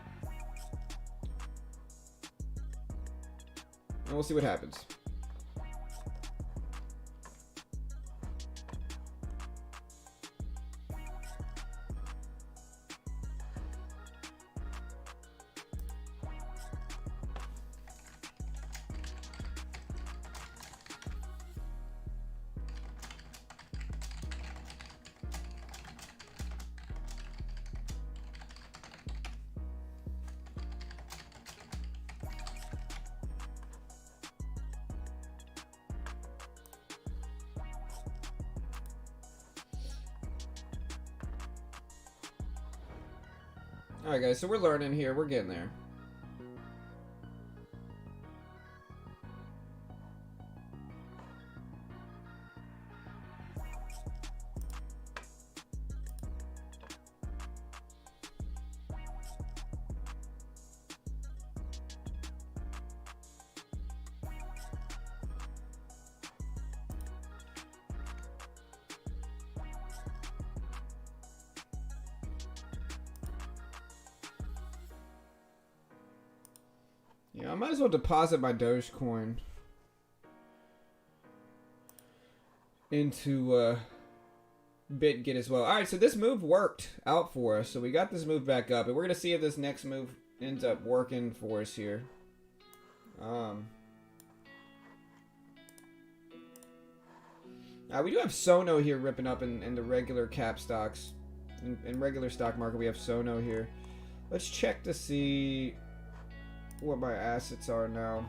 And we'll see what happens. Alright guys, so we're learning here. We're getting there. I might as well deposit my Dogecoin into BitGet as well. Alright, so this move worked out for us. So we got this move back up. And we're going to see if this next move ends up working for us here. We do have Sono here ripping up in the regular cap stocks. In regular stock market, we have Sono here. Let's check to see what my assets are now.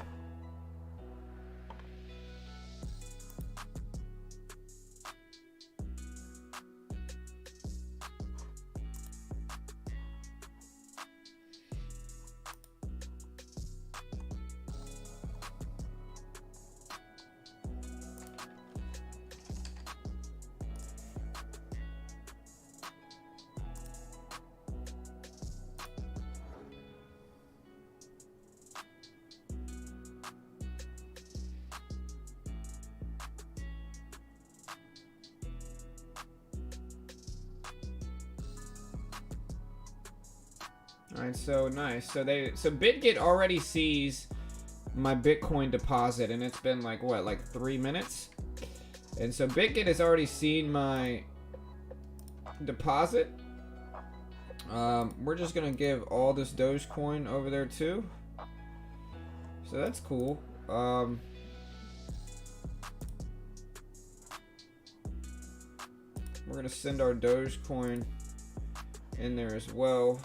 Alright, so nice. So BitGet already sees my Bitcoin deposit, and it's been like what, like 3 minutes? And so BitGet has already seen my deposit. We're just gonna give all this Dogecoin over there too. So that's cool. We're gonna send our Dogecoin in there as well.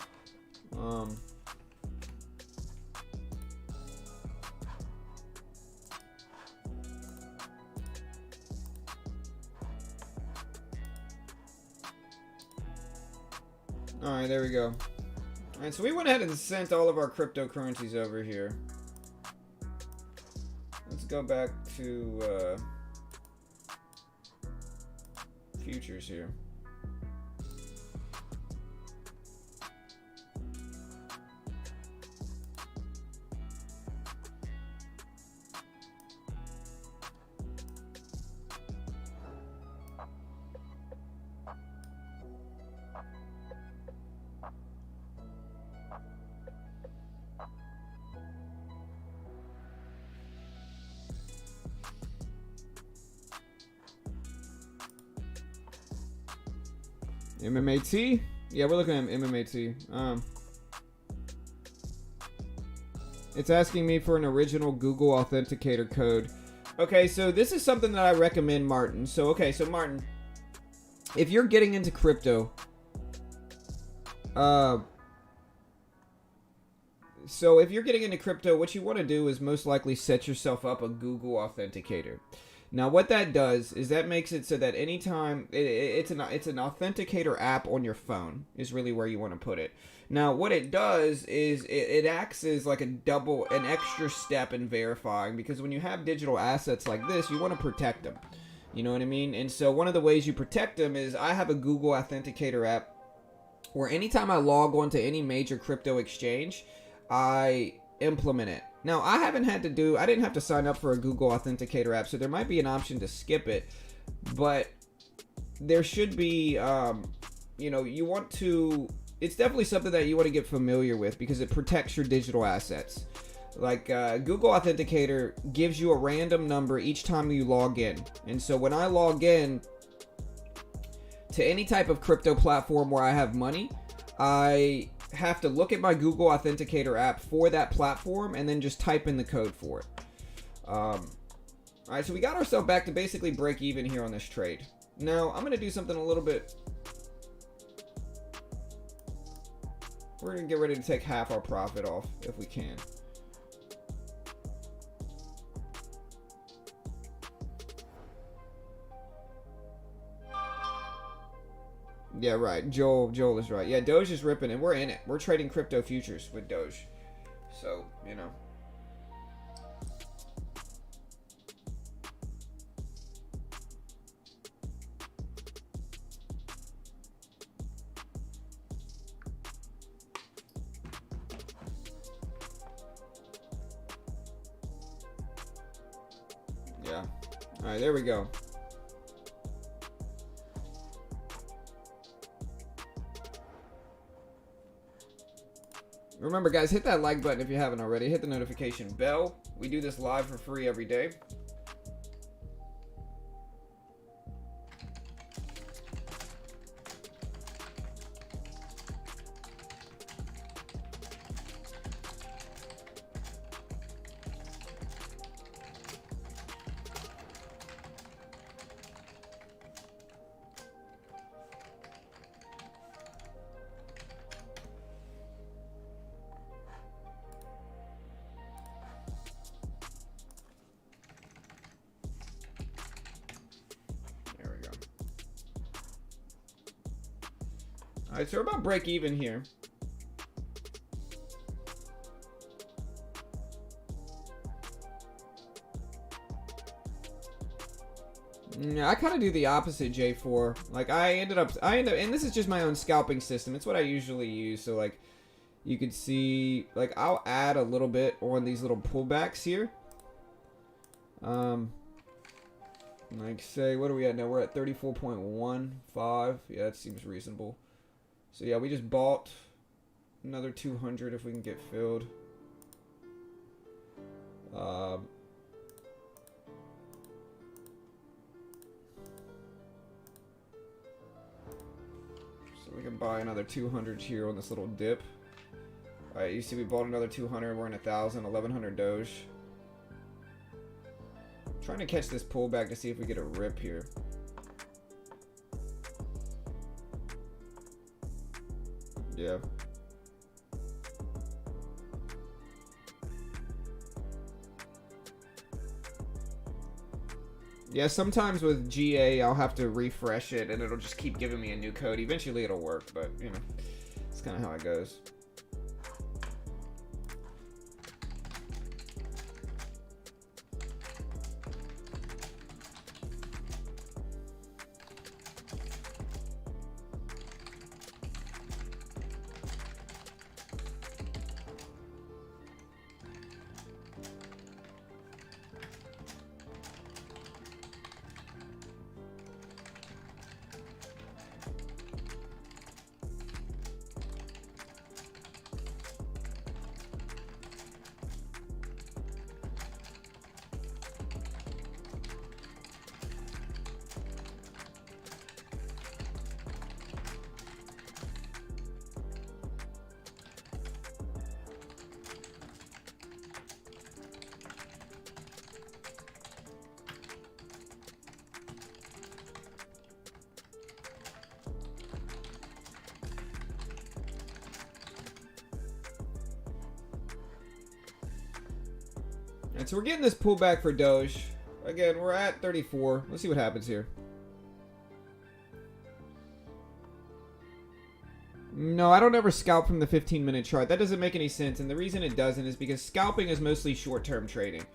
Alright, there we go. Alright, so we went ahead and sent all of our cryptocurrencies over here. Let's go back to futures here. MMAT? Yeah, we're looking at MMAT. It's asking me for an original Google Authenticator code. Okay, so this is something that I recommend, Martin. So, okay, so Martin, if you're getting into crypto, what you want to do is most likely set yourself up a Google Authenticator. Now, what that does is that makes it so that anytime it's an authenticator app on your phone is really where you want to put it. Now, what it does is it acts as like an extra step in verifying, because when you have digital assets like this, you want to protect them. You know what I mean? And so one of the ways you protect them is I have a Google Authenticator app where anytime I log on to any major crypto exchange, I implement it. Now, I didn't have to sign up for a Google Authenticator app, so there might be an option to skip it, but there should be, it's definitely something that you want to get familiar with because it protects your digital assets. Like, Google Authenticator gives you a random number each time you log in. And so when I log in to any type of crypto platform where I have money, I have to look at my Google Authenticator app for that platform and then just type in the code for it. Alright, so we got ourselves back to basically break even here on this trade. Now, I'm going to do something a little bit... We're going to get ready to take half our profit off if we can. Yeah, right. Joel is right. Yeah, Doge is ripping, and we're in it. We're trading crypto futures with Doge. So, you know. Yeah. All right, there we go. Remember, guys, hit that like button if you haven't already. Hit the notification bell. We do this live for free every day. Alright, so we're about break even here. Yeah, I kind of do the opposite, J4. Like, I end up, and this is just my own scalping system. It's what I usually use. So, like, you can see, like, I'll add a little bit on these little pullbacks here. Like, say, what are we at now? We're at 34.15. Yeah, that seems reasonable. So yeah, we just bought another 200 if we can get filled. So we can buy another 200 here on this little dip. Alright, you see we bought another 200. We're in 1,000, 1,100 Doge. Trying to catch this pullback to see if we get a rip here. Yeah. Yeah, sometimes with GA, I'll have to refresh it, and it'll just keep giving me a new code. Eventually, it'll work, but, you know, it's kind of how it goes. Alright, so we're getting this pullback for Doge. Again, we're at 34. Let's see what happens here. No, I don't ever scalp from the 15-minute chart. That doesn't make any sense, and the reason it doesn't is because scalping is mostly short-term trading.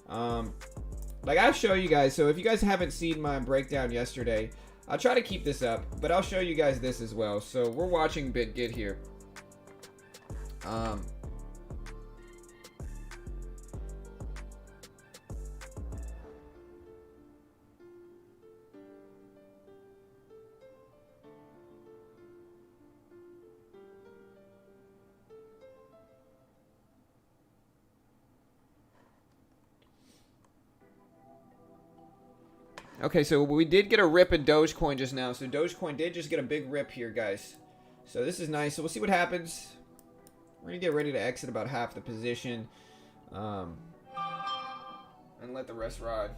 Like I'll show you guys, so if you guys haven't seen my breakdown yesterday, I'll try to keep this up, but I'll show you guys this as well. So we're watching BitGet here. Okay, so we did get a rip in Dogecoin just now. So Dogecoin did just get a big rip here, guys. So this is nice. So we'll see what happens. We're going to get ready to exit about half the position. And let the rest ride.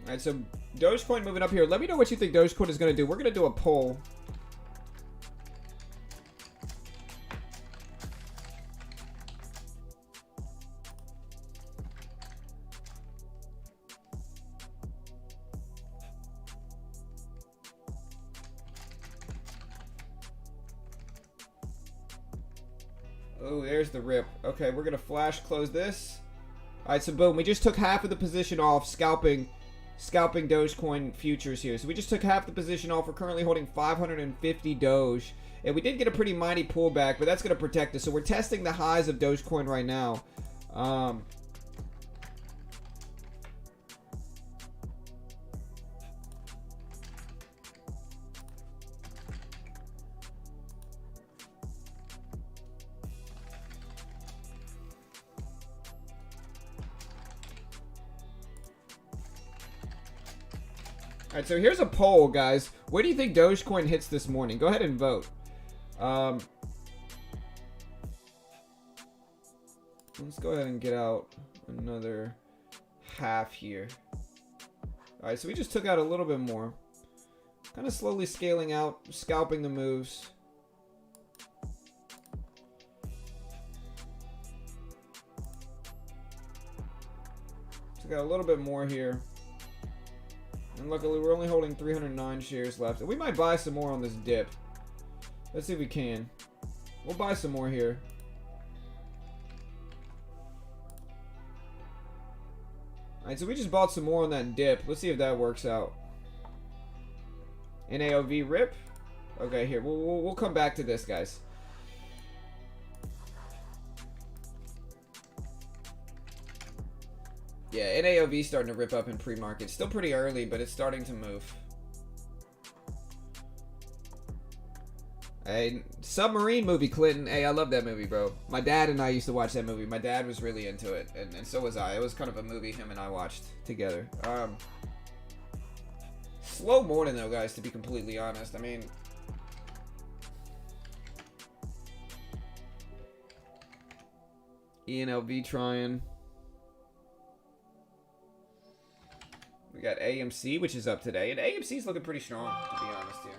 Alright, so Dogecoin moving up here. Let me know what you think Dogecoin is going to do. We're going to do a poll. Oh, there's the rip. Okay, we're gonna flash close this. All right, so boom, we just took half of the position off scalping Dogecoin futures here. So we just took half the position off. We're currently holding 550 Doge. And we did get a pretty mighty pullback, but that's going to protect us. So we're testing the highs of Dogecoin right now. All right, so here's a poll, guys. Where do you think Dogecoin hits this morning? Go ahead and vote. Let's go ahead and get out another half here. All right, so we just took out a little bit more. Kind of slowly scaling out, scalping the moves. Took out a little bit more here. And luckily, we're only holding 309 shares left. And we might buy some more on this dip. Let's see if we can. We'll buy some more here. Alright, so we just bought some more on that dip. Let's see if that works out. NAOV rip. Okay, here. We'll come back to this, guys. Yeah, NAOV starting to rip up in pre-market. Still pretty early, but it's starting to move. Hey, Submarine movie, Clinton. Hey, I love that movie, bro. My dad and I used to watch that movie. My dad was really into it, and so was I. It was kind of a movie him and I watched together. Slow morning, though, guys, to be completely honest. I mean... ENLV trying... We got AMC, which is up today. And AMC's looking pretty strong, to be honest here.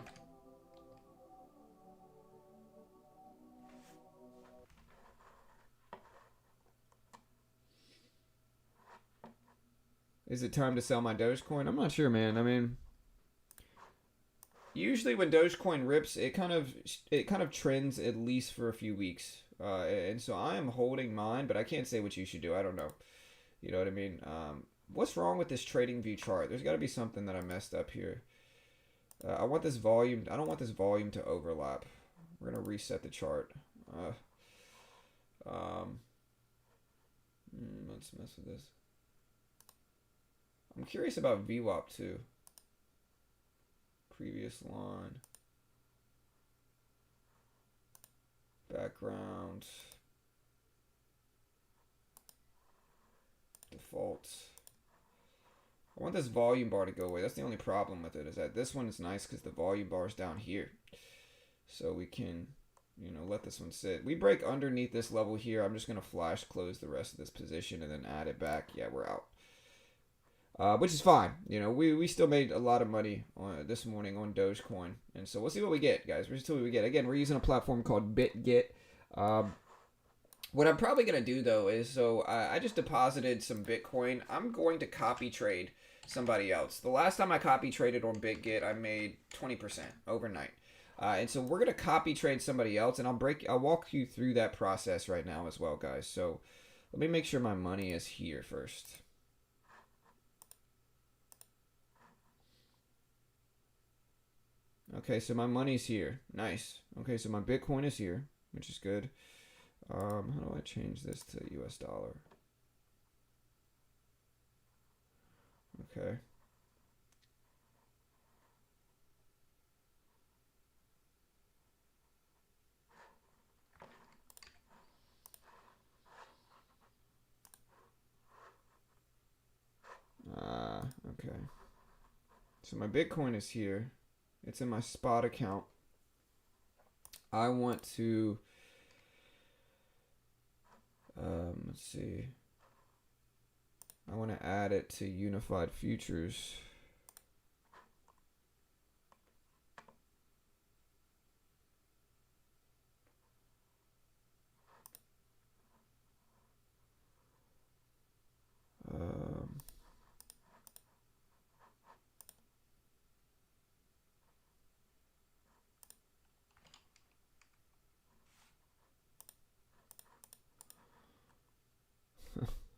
Is it time to sell my Dogecoin? I'm not sure, man. I mean, usually when Dogecoin rips, it kind of trends at least for a few weeks. And so I am holding mine, but I can't say what you should do. I don't know. You know what I mean? What's wrong with this trading view chart? There's got to be something that I messed up here. I want this volume. I don't want this volume to overlap. We're going to reset the chart. Let's mess with this. I'm curious about VWAP too. Previous line. Background. Default. I want this volume bar to go away. That's the only problem with it, is that this one is nice because the volume bar is down here. So we can, you know, let this one sit. We break underneath this level here. I'm just going to flash close the rest of this position and then add it back. Yeah, we're out. Which is fine. You know, we still made a lot of money this morning on Dogecoin. And so we'll see what we get, guys. We'll see what we get. Again, we're using a platform called BitGet. What I'm probably going to do, though, is so I just deposited some Bitcoin. I'm going to copy trade somebody else. The last time I copy traded on BitGet, I made 20% overnight. And so we're going to copy trade somebody else, and I'll walk you through that process right now as well, guys. So let me make sure my money is here first. Okay, so my money's here. Nice. Okay, so my Bitcoin is here, which is good. How do I change this to US dollar? Okay. Okay. So my Bitcoin is here. It's in my spot account. I want to, let's see. I want to add it to Unified Futures.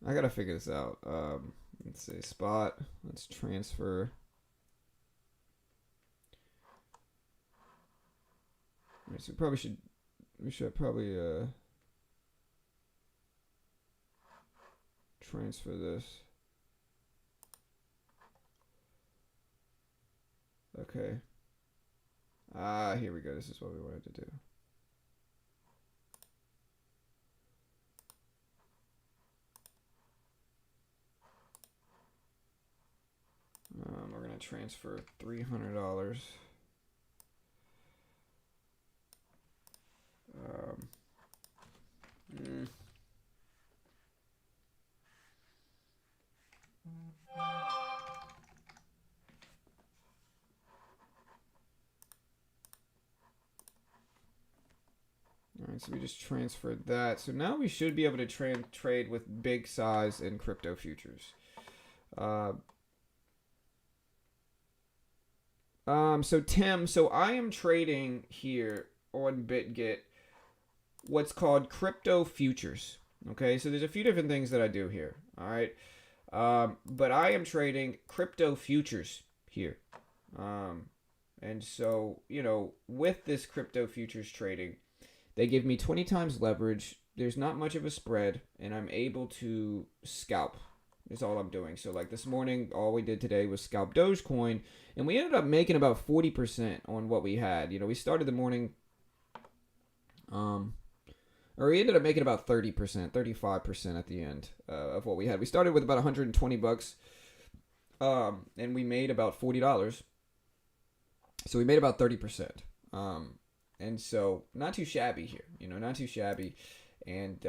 I gotta figure this out. Let's see, spot. Let's transfer. Right, so we should probably transfer this. Okay. Here we go. This is what we wanted to do. We're gonna transfer $300. Alright, so we just transferred that. So now we should be able to trade with big size in crypto futures. So Tim, I am trading here on BitGet what's called crypto futures. Okay, so there's a few different things that I do here. All right, but I am trading crypto futures here. And so, you know, with this crypto futures trading, they give me 20 times leverage. There's not much of a spread, and I'm able to scalp. Is all I'm doing. So like this morning, all we did today was scalp Dogecoin, and we ended up making about 40% on what we had. You know, we started the morning, or we ended up making about 30%, 35% at the end of what we had. We started with about $120, and we made about $40. So we made about 30%. And so not too shabby here, you know, not too shabby. And,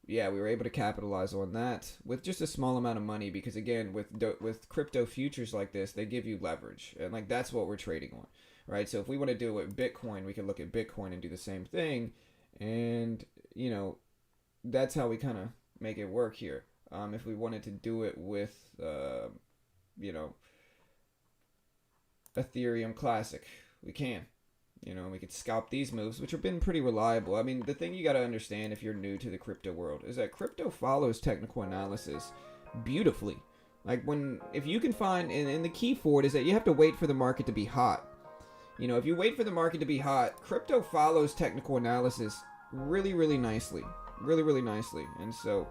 yeah, we were able to capitalize on that with just a small amount of money because, again, with crypto futures like this, they give you leverage. And, like, that's what we're trading on, right? So if we want to do it with Bitcoin, we can look at Bitcoin and do the same thing. And, you know, that's how we kind of make it work here. If we wanted to do it with, you know, Ethereum Classic, we can. You know, we could scalp these moves, which have been pretty reliable. I mean, the thing you got to understand if you're new to the crypto world is that crypto follows technical analysis beautifully. Like if you can find, and the key for it is that you have to wait for the market to be hot. You know, if you wait for the market to be hot, crypto follows technical analysis really, really nicely. Really, really nicely. And so,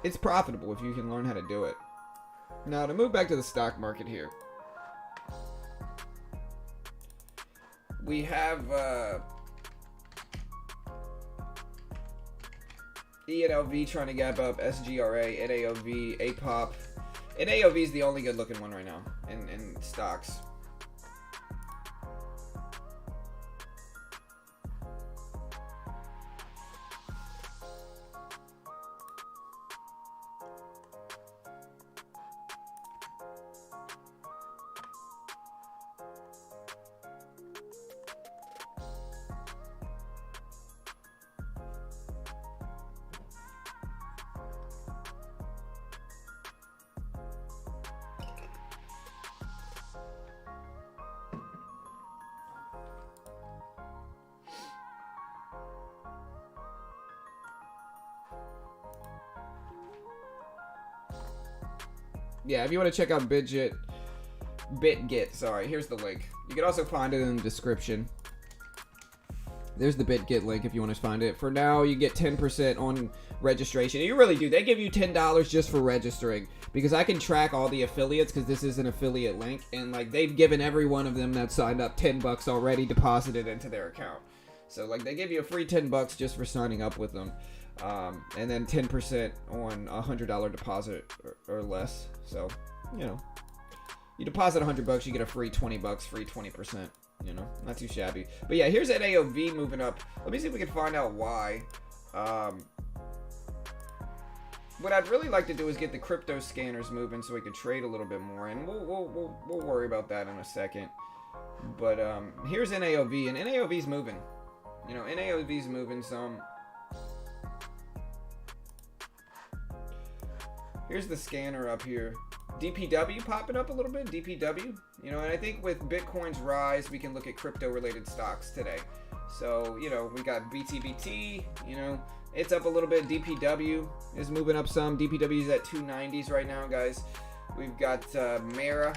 it's profitable if you can learn how to do it. Now, to move back to the stock market here. We have ENLV trying to gap up, SGRA, NAOV, APOP. NAOV is the only good looking one right now in stocks. Yeah, if you want to check out BitGet, sorry, here's the link. You can also find it in the description. There's the BitGet link if you want to find it. For now, you get 10% on registration. You really do. They give you $10 just for registering because I can track all the affiliates because this is an affiliate link. And, like, they've given every one of them that signed up $10 already deposited into their account. So, like, they give you a free $10 just for signing up with them. And then 10% on a $100 deposit or less. So, you know, you deposit $100, you get a free $20, free 20%. You know, not too shabby. But yeah, here's NAOV moving up. Let me see if we can find out why. What I'd really like to do is get the crypto scanners moving so we can trade a little bit more, and we'll worry about that in a second. But here's NAOV, and NAOV's moving. You know, NAOV's moving some. Here's the scanner up here. DPW popping up a little bit. DPW, you know, and I think with Bitcoin's rise, we can look at crypto-related stocks today. So, you know, we got BTBT, you know, It's up a little bit. DPW is moving up some. DPW is at 290s right now, guys. We've got Mara,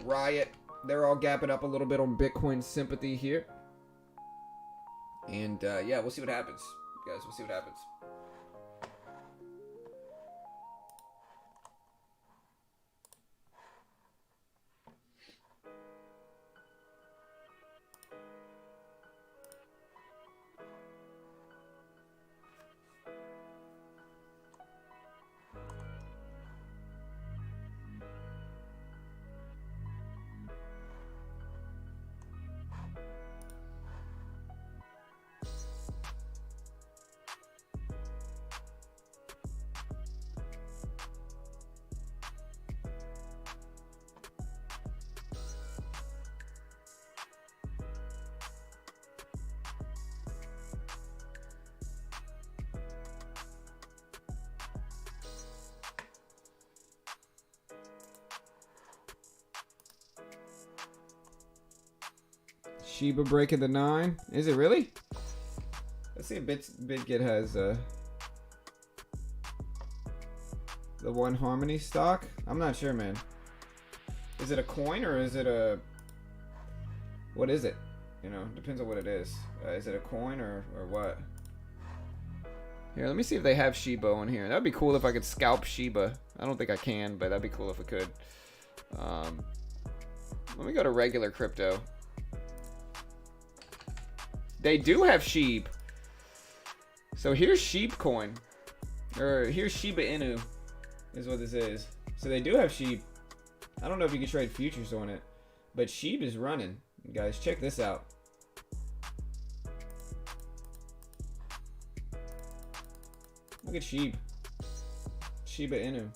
Riot. They're all gapping up a little bit on Bitcoin sympathy here. And yeah, we'll see what happens, guys. We'll see what happens. Shiba breaking the 9. Is it really? Let's see if BitGet has the One Harmony stock. I'm not sure, man. Is it a coin or is it a... What is it? You know, depends on what it is. Is it a coin or what? Here, let me see if they have Shiba on here. That'd be cool if I could scalp Shiba. I don't think I can, but that'd be cool if I could. Let me go to regular crypto. They do have Sheep. So here's Sheep coin. Or here's Shiba Inu is what this is. So they do have Sheep. I don't know if you can trade futures on it. But Sheep is running. Guys, check this out. Look at Sheep. Shiba Inu.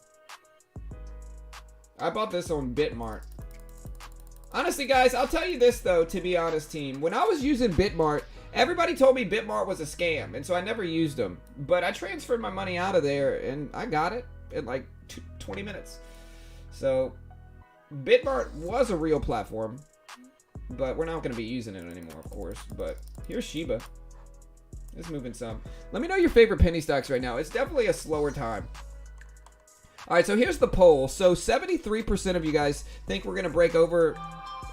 I bought this on Bitmart. Honestly, guys, I'll tell you this, though, to be honest, team. When I was using Bitmart, everybody told me Bitmart was a scam, and so I never used them. But I transferred my money out of there, and I got it in like 20 minutes. So, Bitmart was a real platform, but we're not going to be using it anymore, of course. But here's Shiba. It's moving some. Let me know your favorite penny stocks right now. It's definitely a slower time. All right, so here's the poll. So 73% of you guys think we're going to break over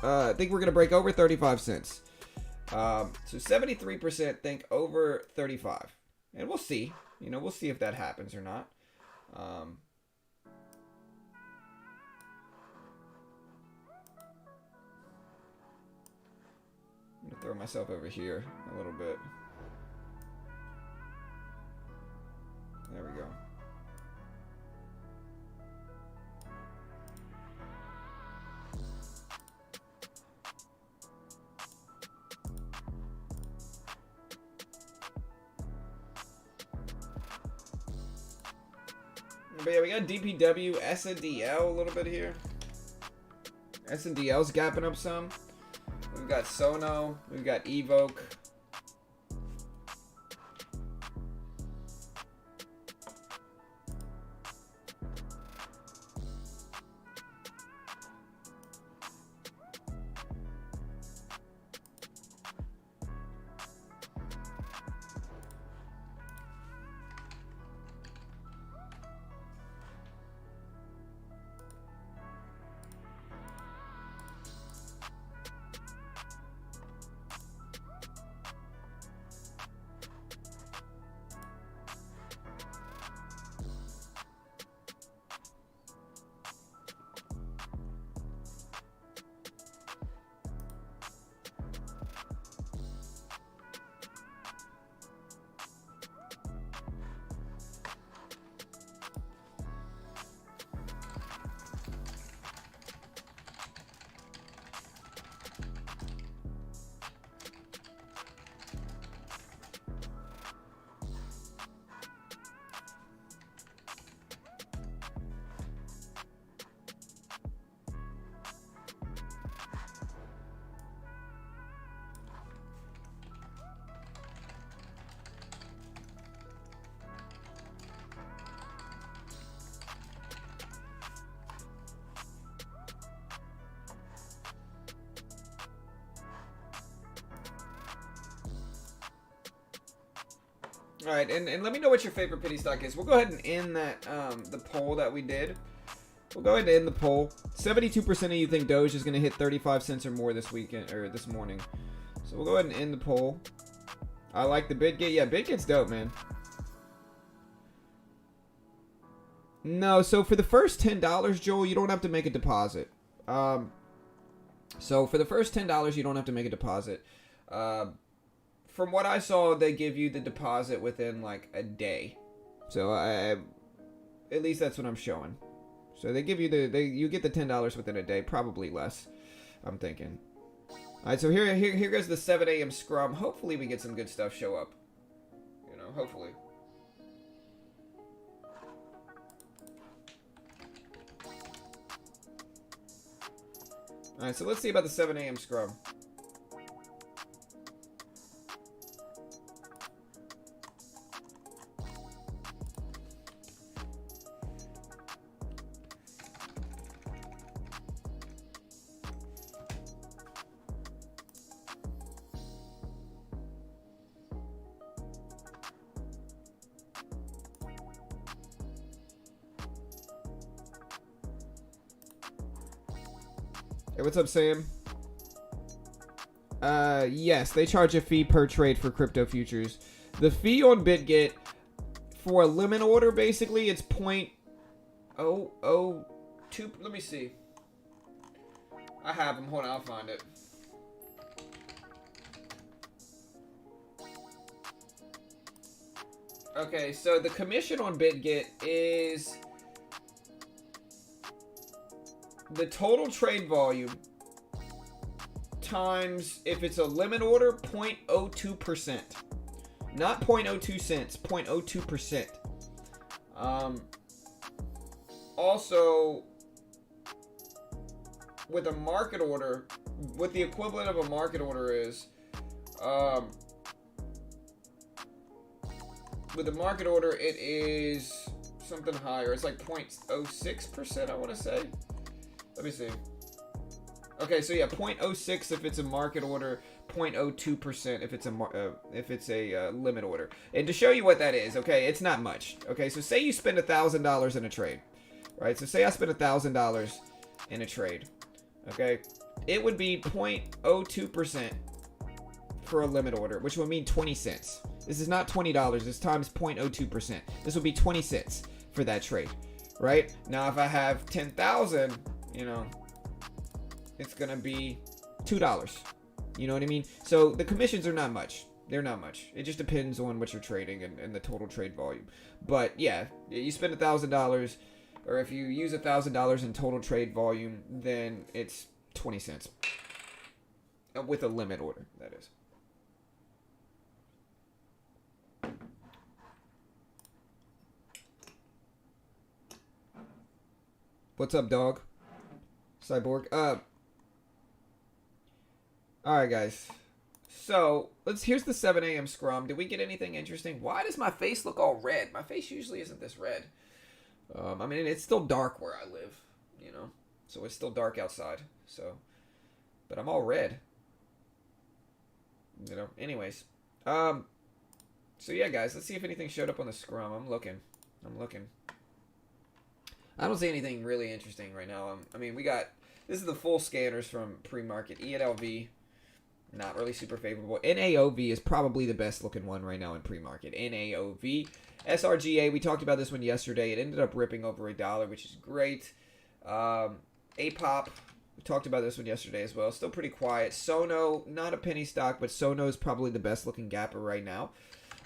35 cents. So 73% think over 35. And we'll see. You know, we'll see if that happens or not. I'm going to throw myself over here a little bit. There we go. But yeah, we got DPW, SNDL a little bit here. SNDL's gapping up some. We've got Sono. We've got Evoke. All right, and let me know what your favorite penny stock is. We'll go ahead and end that the poll that we did. We'll go ahead and end the poll. 72% of you think Doge is going to hit 35 cents or more this weekend or this morning. So we'll go ahead and end the poll. I like the BitGet. Yeah, BitGet's dope, man. No, so for the first $10, Joel, you don't have to make a deposit. So for the first $10, you don't have to make a deposit. From what I saw, they give you the deposit within like a day. So at least that's what I'm showing. So they give you you get the $10 within a day, probably less. I'm thinking. All right, so here goes the 7 a.m. scrum. Hopefully we get some good stuff show up. You know, hopefully. All right, so let's see about the 7 a.m. scrum. Hey, what's up, Sam? Yes, they charge a fee per trade for crypto futures. The fee on BitGet for a limit order, basically, it's 0.002. Let me see. I have them. Hold on, I'll find it. Okay, so the commission on BitGet is the total trade volume times, if it's a limit order, 0.02%. Not 0.02 cents, 0.02%. Also, with a market order, what the equivalent of a market order is, with a market order, it is something higher. It's like 0.06%, I want to say. Let me see. Okay, so yeah, 0.06 if it's a market order, 0.02% if it's a limit order. And to show you what that is, okay, it's not much. Okay, so say you spend $1,000 in a trade, right? So say I spend $1,000 in a trade, okay? It would be 0.02% for a limit order, which would mean 20 cents. This is not $20. This times 0.02%. This would be 20 cents for that trade, right? Now, if I have 10,000, you know, it's gonna be $2. You know what I mean? So the commissions are not much. They're not much. It just depends on what you're trading and the total trade volume. But yeah, you spend $1,000, or if you use $1,000 in total trade volume, then it's 20 cents with a limit order. That is. What's up, dog? Cyborg. Alright, guys. So, here's the 7 a.m. scrum. Did we get anything interesting? Why does my face look all red? My face usually isn't this red. I mean, it's still dark where I live, you know. So, it's still dark outside. So, but I'm all red. You know, anyways. So, yeah, guys. Let's see if anything showed up on the scrum. I'm looking. I don't see anything really interesting right now. I mean, this is the full scanners from pre-market. ENLV, not really super favorable. NAOV is probably the best looking one right now in pre-market. NAOV. SRGA, we talked about this one yesterday. It ended up ripping over $1, which is great. APOP, we talked about this one yesterday as well. Still pretty quiet. Sono, not a penny stock, but Sono is probably the best looking gapper right now.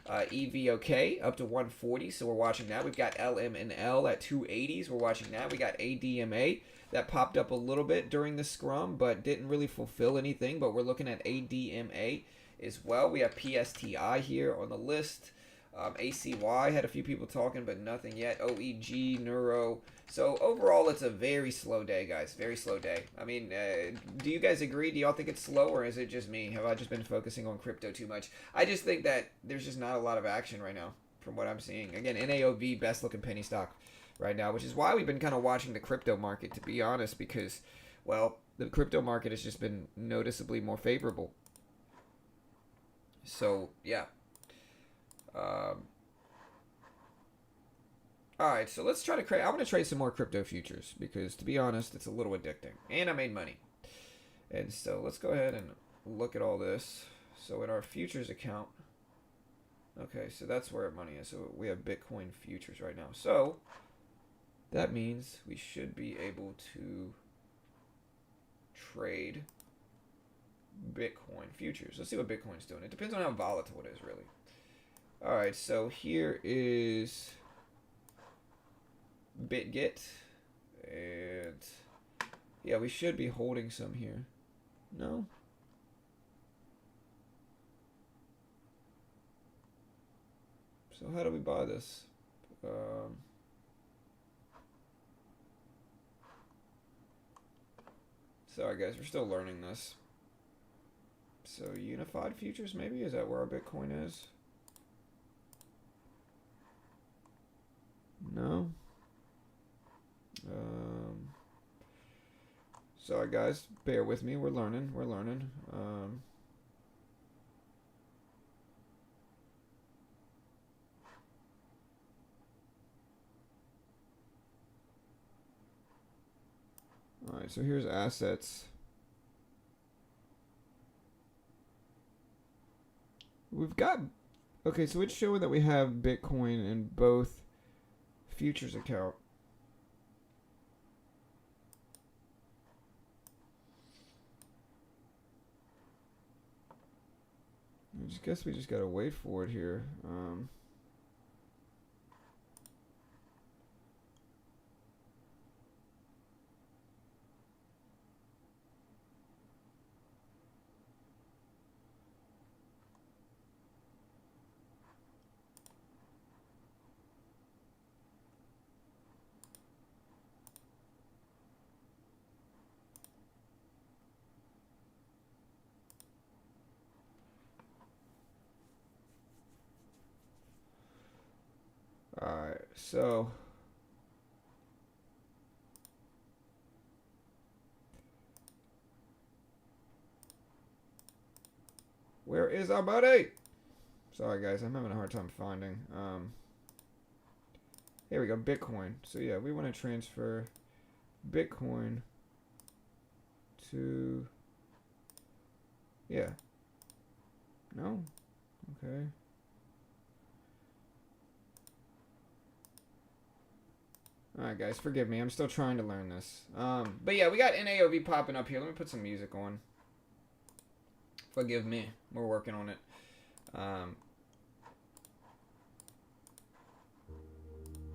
EVOK up to 140, so we're watching that. We've got LMNL at 280s. We're watching that. We got ADMA that popped up a little bit during the scrum, but didn't really fulfill anything. But we're looking at ADMA as well. We have PSTI here on the list. ACY had a few people talking, but nothing yet. OEG, Neuro. So overall, it's a very slow day, guys. Very slow day. I mean, do you guys agree? Do y'all think it's slow, or is it just me? Have I just been focusing on crypto too much? I just think that there's just not a lot of action right now from what I'm seeing. Again, NAOV, best looking penny stock right now, which is why we've been kind of watching the crypto market, to be honest, because, well, the crypto market has just been noticeably more favorable. So, yeah. All right, so let's try to create. I want to trade some more crypto futures because, to be honest, it's a little addicting, and I made money. And so let's go ahead and look at all this. So in our futures account, okay, so that's where our money is. So we have Bitcoin futures right now. So that means we should be able to trade Bitcoin futures. Let's see what Bitcoin's doing. It depends on how volatile it is, really. All right, so here is BitGet, and yeah, we should be holding some here. No? So how do we buy this? Sorry guys, we're still learning this. So unified futures, maybe? Is that where our Bitcoin is? No? Sorry guys, bear with me, we're learning. Alright, so here's assets. We've got, okay, so it's showing that we have Bitcoin in both futures account. I just guess we just gotta wait for it here. Alright, so where is our money? Sorry guys, I'm having a hard time finding. Here we go, Bitcoin. So yeah, we want to transfer Bitcoin to, yeah. No? Okay. Alright guys, forgive me. I'm still trying to learn this. But yeah, we got NAOV popping up here. Let me put some music on. Forgive me. We're working on it.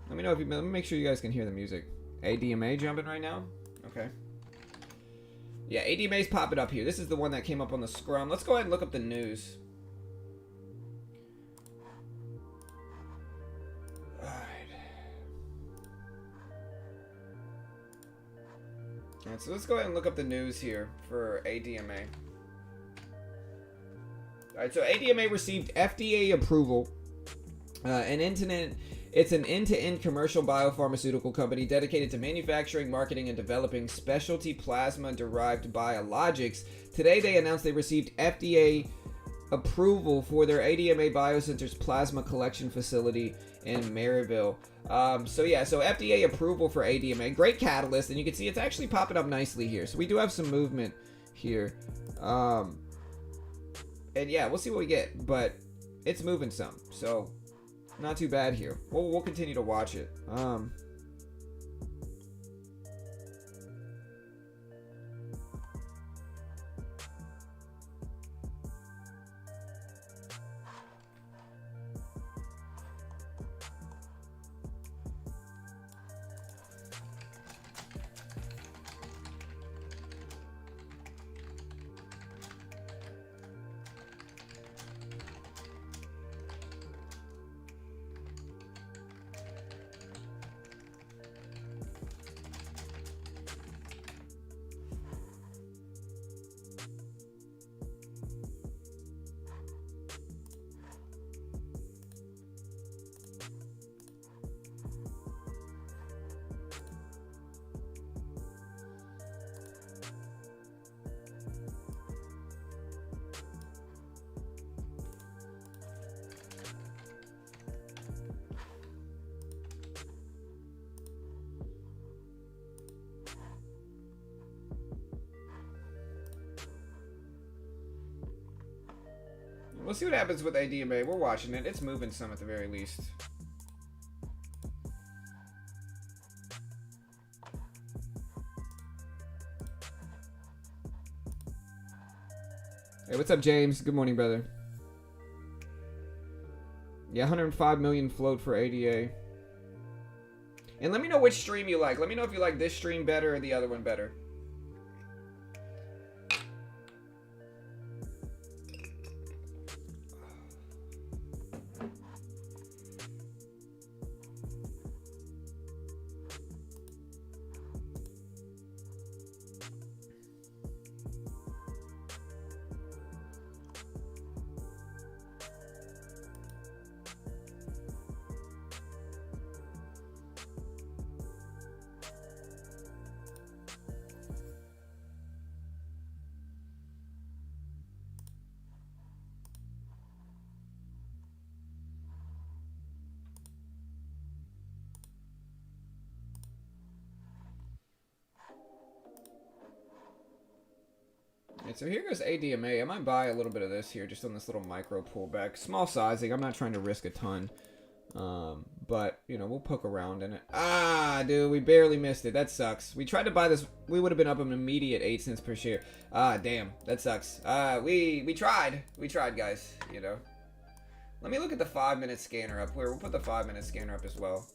Let me know if you, let me make sure you guys can hear the music. ADMA jumping right now? Okay. Yeah, ADMA's popping up here. This is the one that came up on the scrum. Let's go ahead and look up the news. Alright, so let's go ahead and look up the news here for ADMA. Alright, so ADMA received FDA approval. It's an end-to-end commercial biopharmaceutical company dedicated to manufacturing, marketing, and developing specialty plasma-derived biologics. Today, they announced they received FDA approval for their ADMA Biocenter's plasma collection facility in Maryville. So FDA approval for ADMA. Great catalyst, and you can see it's actually popping up nicely here. So we do have some movement here. And yeah, we'll see what we get, but it's moving some. So not too bad here. We'll continue to watch it. We'll see what happens with ADMA. We're watching it. It's moving some at the very least. Hey, what's up, James? Good morning, brother. Yeah, 105 million float for ADA. And let me know which stream you like. Let me know if you like this stream better or the other one better. Alright, so here goes ADMA. I might buy a little bit of this here, just on this little micro pullback. Small sizing. I'm not trying to risk a ton. But, you know, we'll poke around in it. Ah, dude, we barely missed it. That sucks. We tried to buy this. We would have been up an immediate 8 cents per share. Ah, damn. That sucks. We tried. We tried, guys. You know. Let me look at the 5-minute scanner up. We'll put the 5-minute scanner up as well.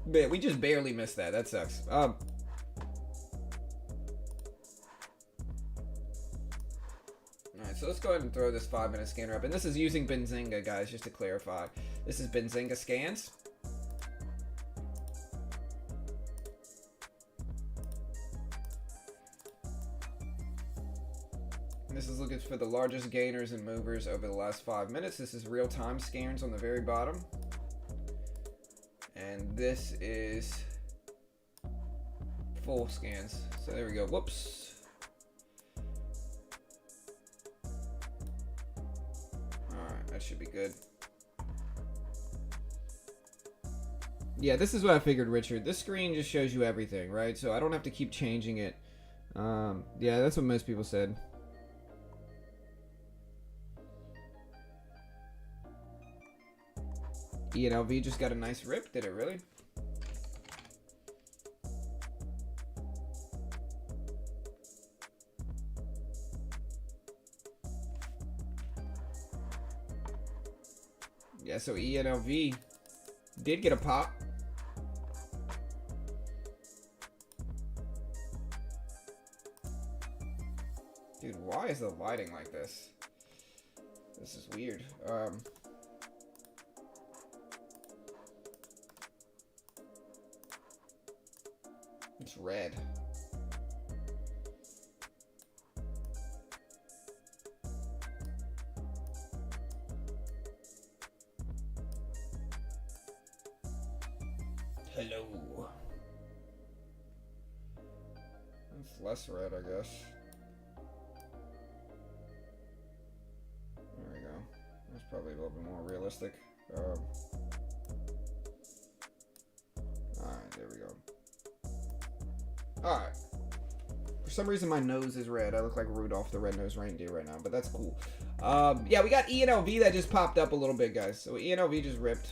But we just barely missed that. That sucks. Alright, so let's go ahead and throw this 5-minute scanner up. And this is using Benzinga, guys, just to clarify. This is Benzinga scans. And this is looking for the largest gainers and movers over the last 5 minutes. This is real-time scans on the very bottom. And this is full scans. So there we go. Whoops. That should be good. Yeah, this is what I figured, Richard. This screen just shows you everything, right? So I don't have to keep changing it. Yeah, that's what most people said. ENLV just got a nice rip, did it really? Yeah, so ENLV did get a pop. Dude, why is the lighting like this? This is weird. It's red. Hello. It's less red, I guess. There we go. That's probably a little bit more realistic. Alright, there we go. Alright. For some reason my nose is red. I look like Rudolph the Red-Nosed Reindeer right now, but that's cool. Yeah, we got ENLV that just popped up a little bit, guys. So ENLV just ripped.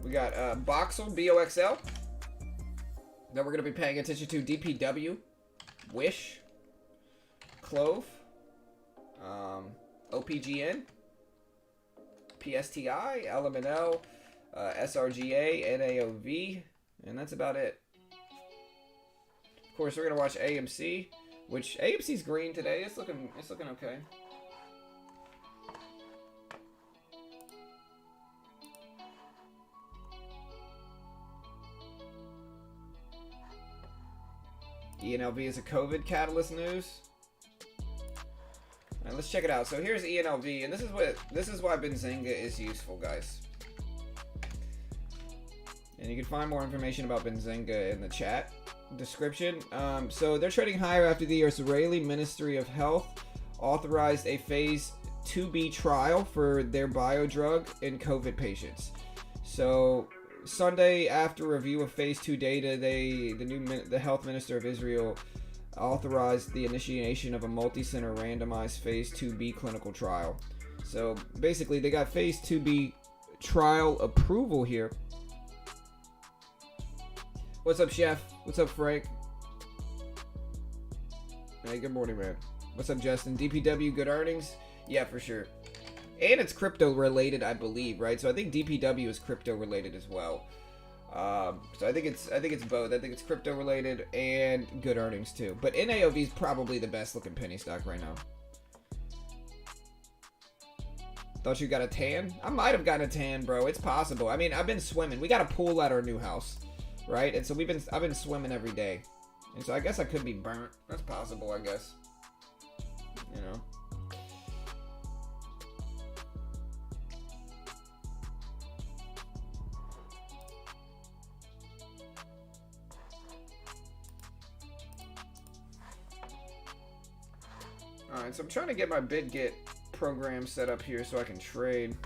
We got Boxel, BOXL, that we're going to be paying attention to. DPW, Wish, Clove, OPGN, PSTI, LMNL, SRGA, NAOV, and that's about it. Of course, we're going to watch AMC, which AMC's green today. It's looking okay. ENLV is a COVID catalyst news. All right, let's check it out. So here's ENLV, and this is why Benzinga is useful, guys. And you can find more information about Benzinga in the chat description. So they're trading higher after the Israeli Ministry of Health authorized a phase 2B trial for their biodrug in COVID patients. So Sunday, after review of phase 2 data, the health minister of Israel authorized the initiation of a multi-center randomized phase 2B clinical trial. So basically they got phase 2B trial approval here. What's up, Chef? What's up, Frank? Hey, good morning, man. What's up, Justin? DPW, good earnings? Yeah, for sure. And it's crypto related, I believe, right? So I think DPW is crypto related as well. So I think it's both. I think it's crypto related and good earnings too. But NAOV is probably the best looking penny stock right now. Thought you got a tan? I might have gotten a tan, bro. It's possible. I mean, I've been swimming. We got a pool at our new house, right? And so I've been swimming every day. And so I guess I could be burnt. That's possible, I guess. You know. Alright, so I'm trying to get my BitGet program set up here so I can trade.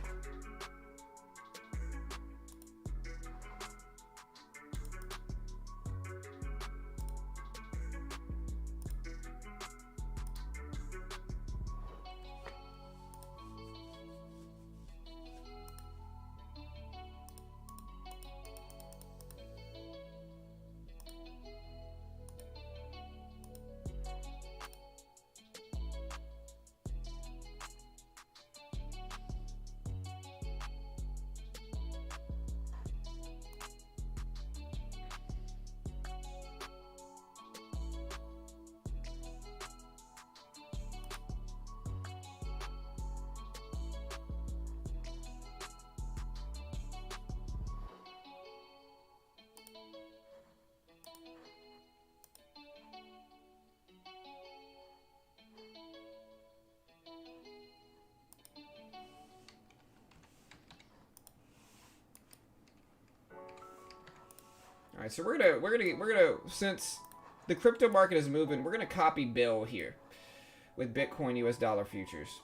Alright, so we're gonna since the crypto market is moving, we're gonna copy Bill here with Bitcoin US dollar futures.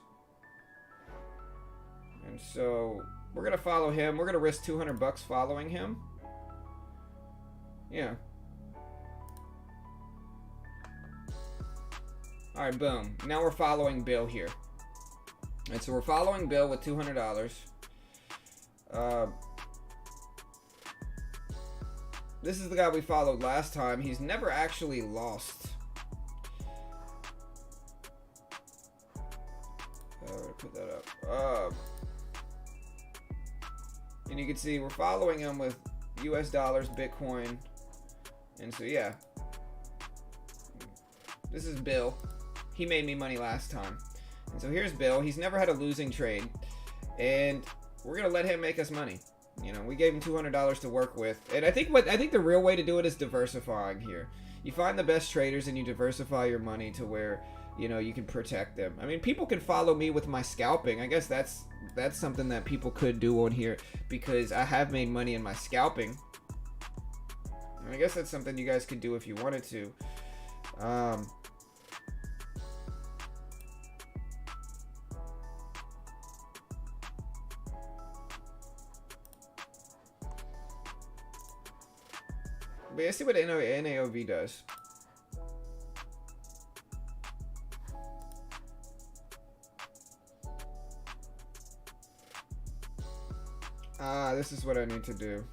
And so we're gonna follow him. We're gonna risk $200 following him. Yeah. Alright, boom. Now we're following Bill here. And so we're following Bill with $200. This is the guy we followed last time. He's never actually lost. Put that up. And you can see we're following him with US dollars, Bitcoin. And so, yeah. This is Bill. He made me money last time. And so here's Bill. He's never had a losing trade. And we're going to let him make us money. You know, we gave him $200 to work with. And I think the real way to do it is diversifying here. You find the best traders and you diversify your money to where, you know, you can protect them. I mean, people can follow me with my scalping. I guess that's something that people could do on here because I have made money in my scalping. And I guess that's something you guys could do if you wanted to. But let's see what NAOV does. This is what I need to do.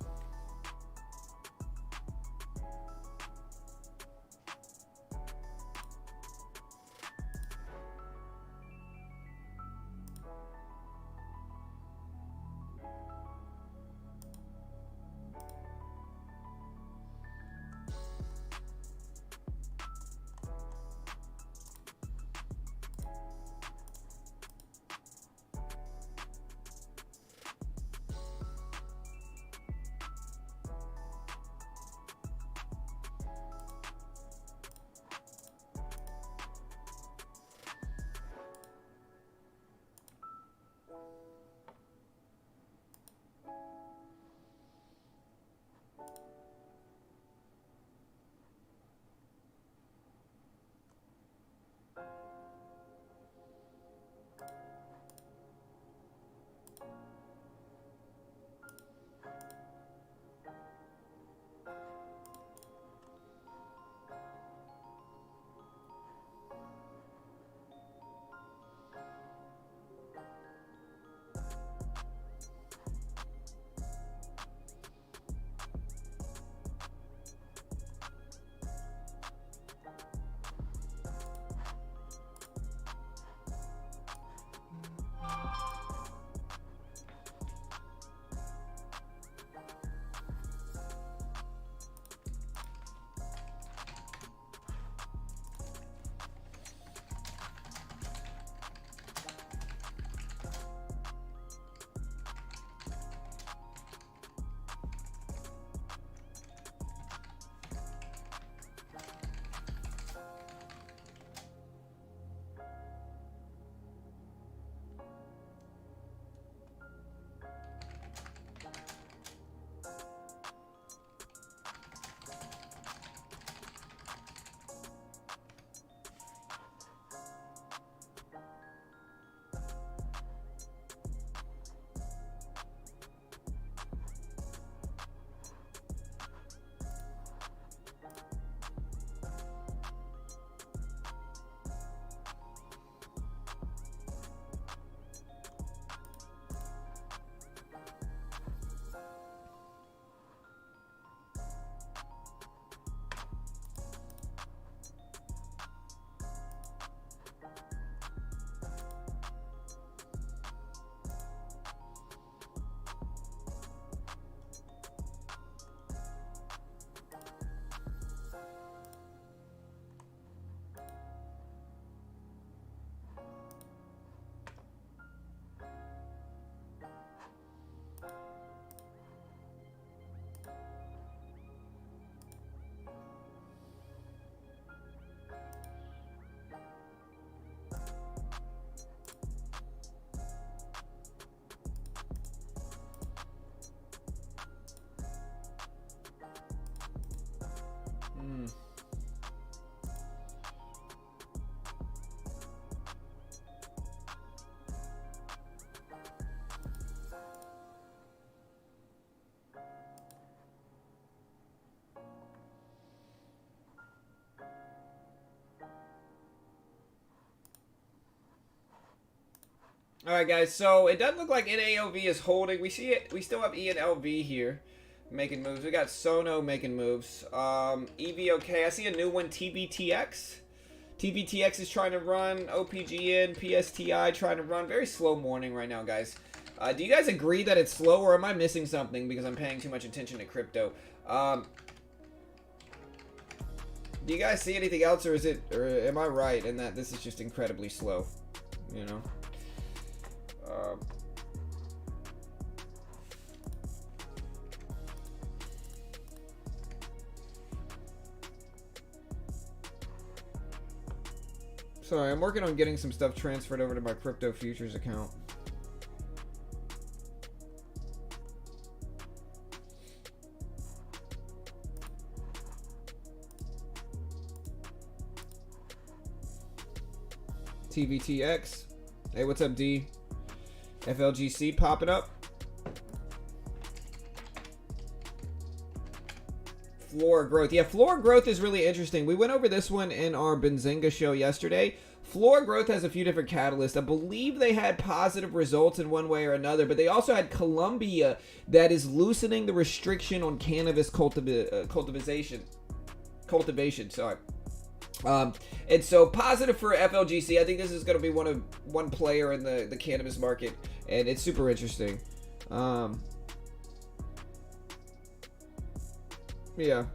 All right, guys. So it doesn't look like NAOV is holding. We see it. We still have ENLV here making moves. We got Sono making moves. EVOK. I see a new one. TBTX. TBTX is trying to run. OPGN. PSTI trying to run. Very slow morning right now, guys. Do you guys agree that it's slow, or am I missing something because I'm paying too much attention to crypto? Do you guys see anything else, or am I right in that this is just incredibly slow? You know. Sorry, I'm working on getting some stuff transferred over to my crypto futures account. TVTX. Hey, what's up, D? FLGC popping up. Floor growth. Yeah, floor growth is really interesting. We went over this one in our Benzinga show yesterday. Floor growth has a few different catalysts. I believe they had positive results in one way or another, but they also had Colombia that is loosening the restriction on cannabis cultivation. Sorry. And so positive for FLGC. I think this is going to be one player in the cannabis market, and it's super interesting. Yeah,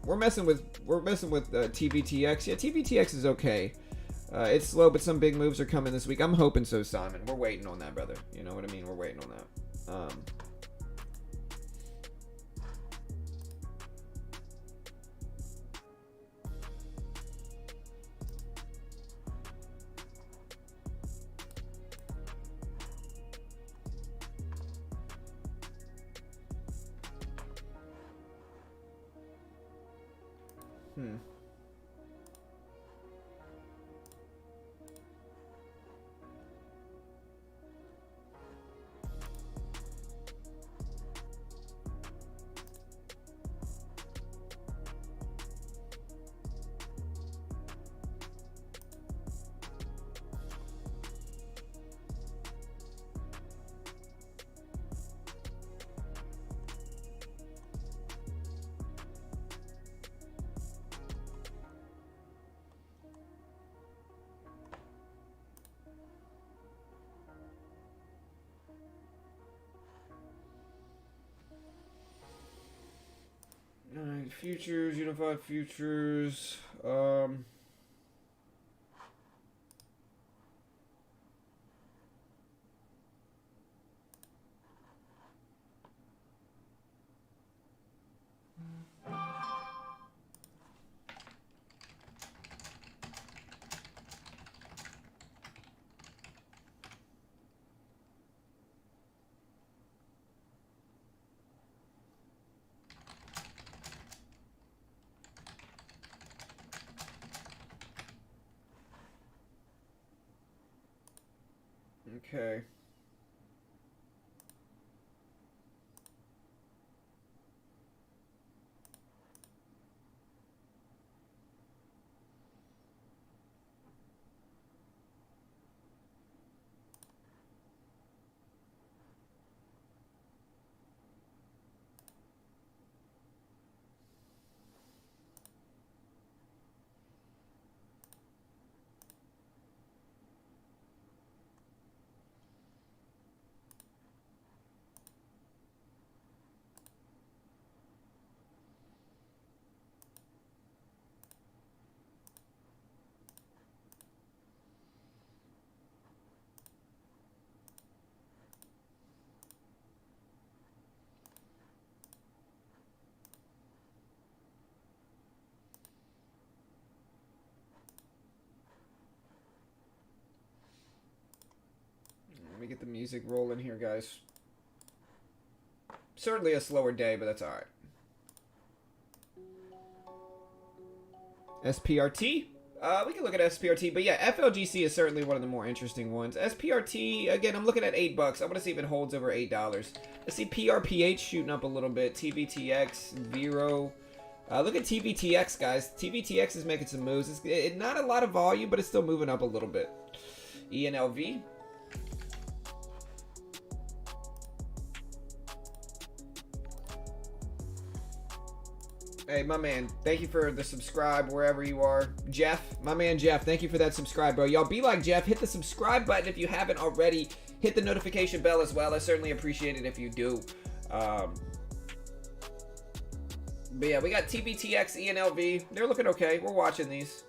we're messing with TVTX. Yeah, TVTX is okay. It's slow, but some big moves are coming this week. I'm hoping so, Simon. We're waiting on that, brother. You know what I mean? We're waiting on that. Alright, futures, unified futures. Okay. Let me get the music rolling here, guys. Certainly a slower day, but that's alright. SPRT? We can look at SPRT, but yeah, FLGC is certainly one of the more interesting ones. SPRT, again, I'm looking at $8. I want to see if it holds over $8. I see PRPH shooting up a little bit. TBTX, Vero. Look at TBTX, guys. TBTX is making some moves. It's not a lot of volume, but it's still moving up a little bit. ENLV. Hey, my man, thank you for the subscribe wherever you are. Jeff, my man Jeff, thank you for that subscribe, bro. Y'all be like Jeff. Hit the subscribe button if you haven't already. Hit the notification bell as well. I certainly appreciate it if you do. But yeah, we got TBTX, ENLV. They're looking okay. We're watching these.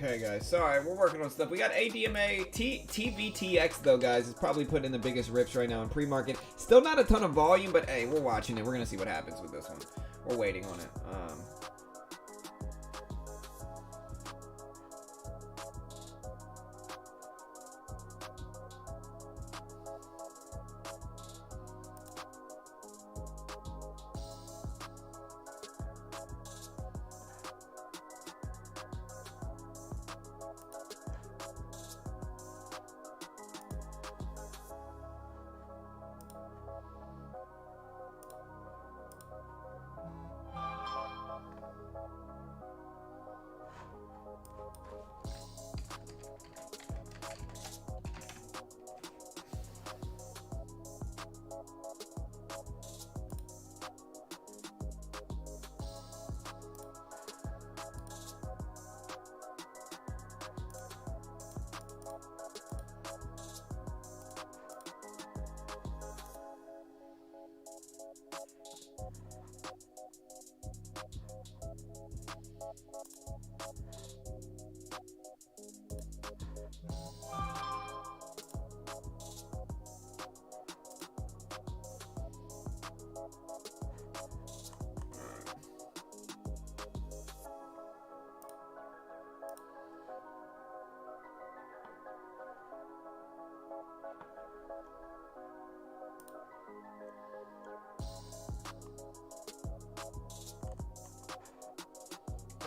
Okay, guys. Sorry, we're working on stuff. We got ADMA. TVTX, though, guys, is probably putting in the biggest rips right now in pre-market. Still not a ton of volume, but, hey, we're watching it. We're going to see what happens with this one. We're waiting on it.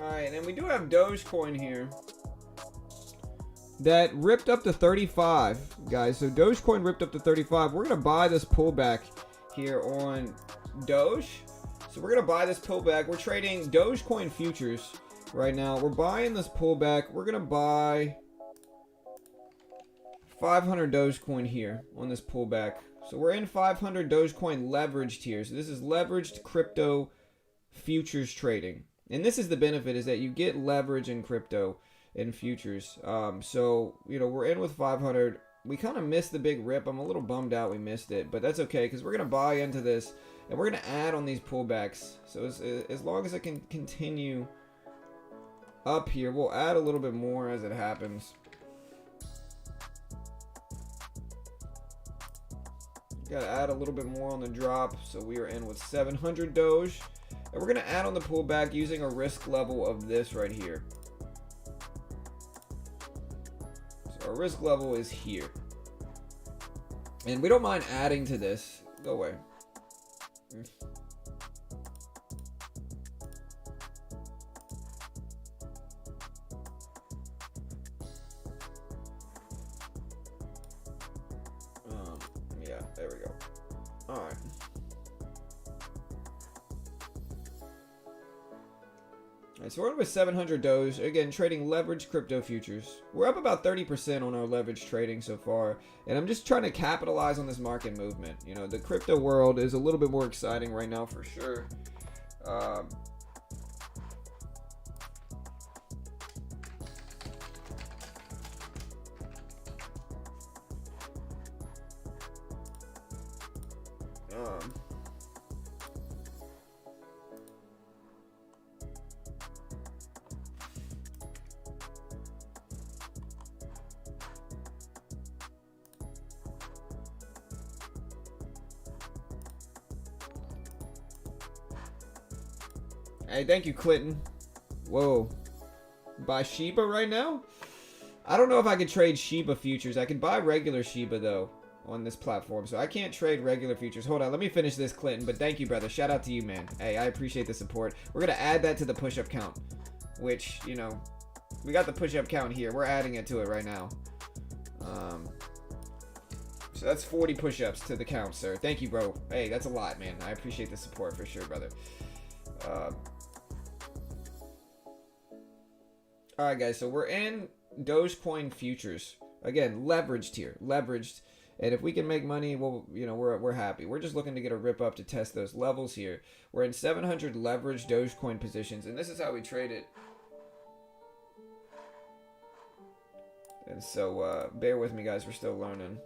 Alright, and we do have Dogecoin here that ripped up to 35, guys. So Dogecoin ripped up to 35. We're going to buy this pullback here on Doge. So we're going to buy this pullback. We're trading Dogecoin futures right now. We're buying this pullback. We're going to buy 500 Dogecoin here on this pullback. So we're in 500 Dogecoin leveraged here. So this is leveraged crypto futures trading. And this is the benefit, is that you get leverage in crypto in futures. So, you know, we're in with 500. We kind of missed the big rip. I'm a little bummed out we missed it, but that's okay, because we're going to buy into this and we're going to add on these pullbacks. So as long as it can continue up here, we'll add a little bit more as it happens. Got to add a little bit more on the drop. So we are in with 700 Doge. And we're going to add on the pullback using a risk level of this right here. So our risk level is here. And we don't mind adding to this. Go away. Yeah, there we go. All right. Alright, so we're in with 700 Doge. Again, trading leveraged crypto futures. We're up about 30% on our leverage trading so far. And I'm just trying to capitalize on this market movement. You know, the crypto world is a little bit more exciting right now for sure. Hey, thank you, Clinton. Whoa. Buy Shiba right now? I don't know if I can trade Shiba futures. I can buy regular Shiba, though, on this platform. So I can't trade regular futures. Hold on, let me finish this, Clinton. But thank you, brother. Shout out to you, man. Hey, I appreciate the support. We're going to add that to the push-up count. Which, you know, we got the push-up count here. We're adding it to it right now. So that's 40 push-ups to the count, sir. Thank you, bro. Hey, that's a lot, man. I appreciate the support for sure, brother. Alright, guys, so we're in Dogecoin futures. Again, leveraged here. Leveraged. And if we can make money, well, you know, we're happy. We're just looking to get a rip up to test those levels here. We're in 700 leveraged Dogecoin positions, and this is how we trade it. And so, bear with me, guys. We're still learning.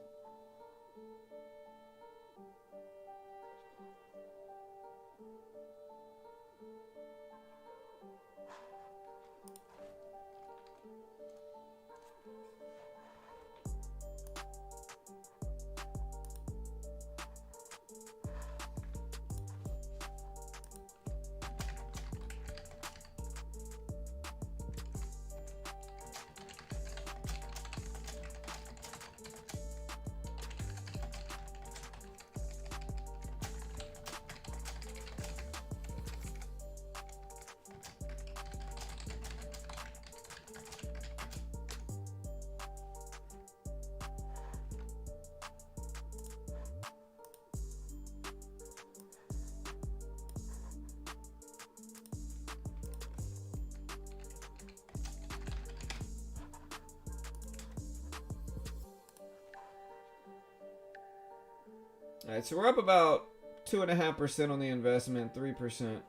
Alright, so we're up about 2.5% on the investment, 3%.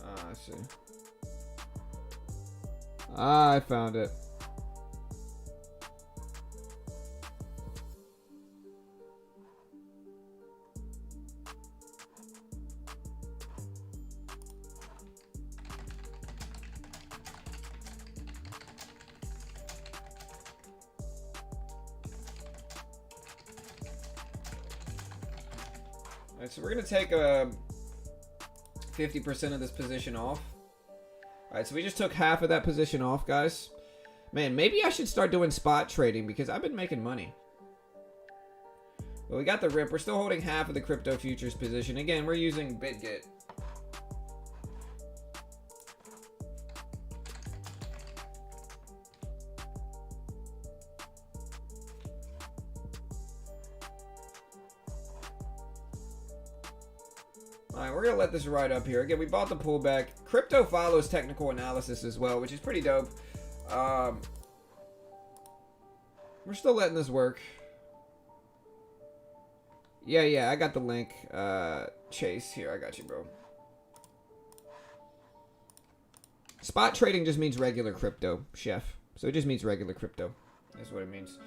I see. I found it. Alright, so we're going to take 50% of this position off. Alright, so we just took half of that position off, guys. Man, maybe I should start doing spot trading because I've been making money. But we got the rip. We're still holding half of the crypto futures position. Again, we're using BitGet. Alright, we're going to let this ride up here. Again, we bought the pullback. Crypto follows technical analysis as well, which is pretty dope. We're still letting this work. Yeah, I got the link. Chase, here, I got you, bro. Spot trading just means regular crypto, chef. So it just means regular crypto. That's what it means.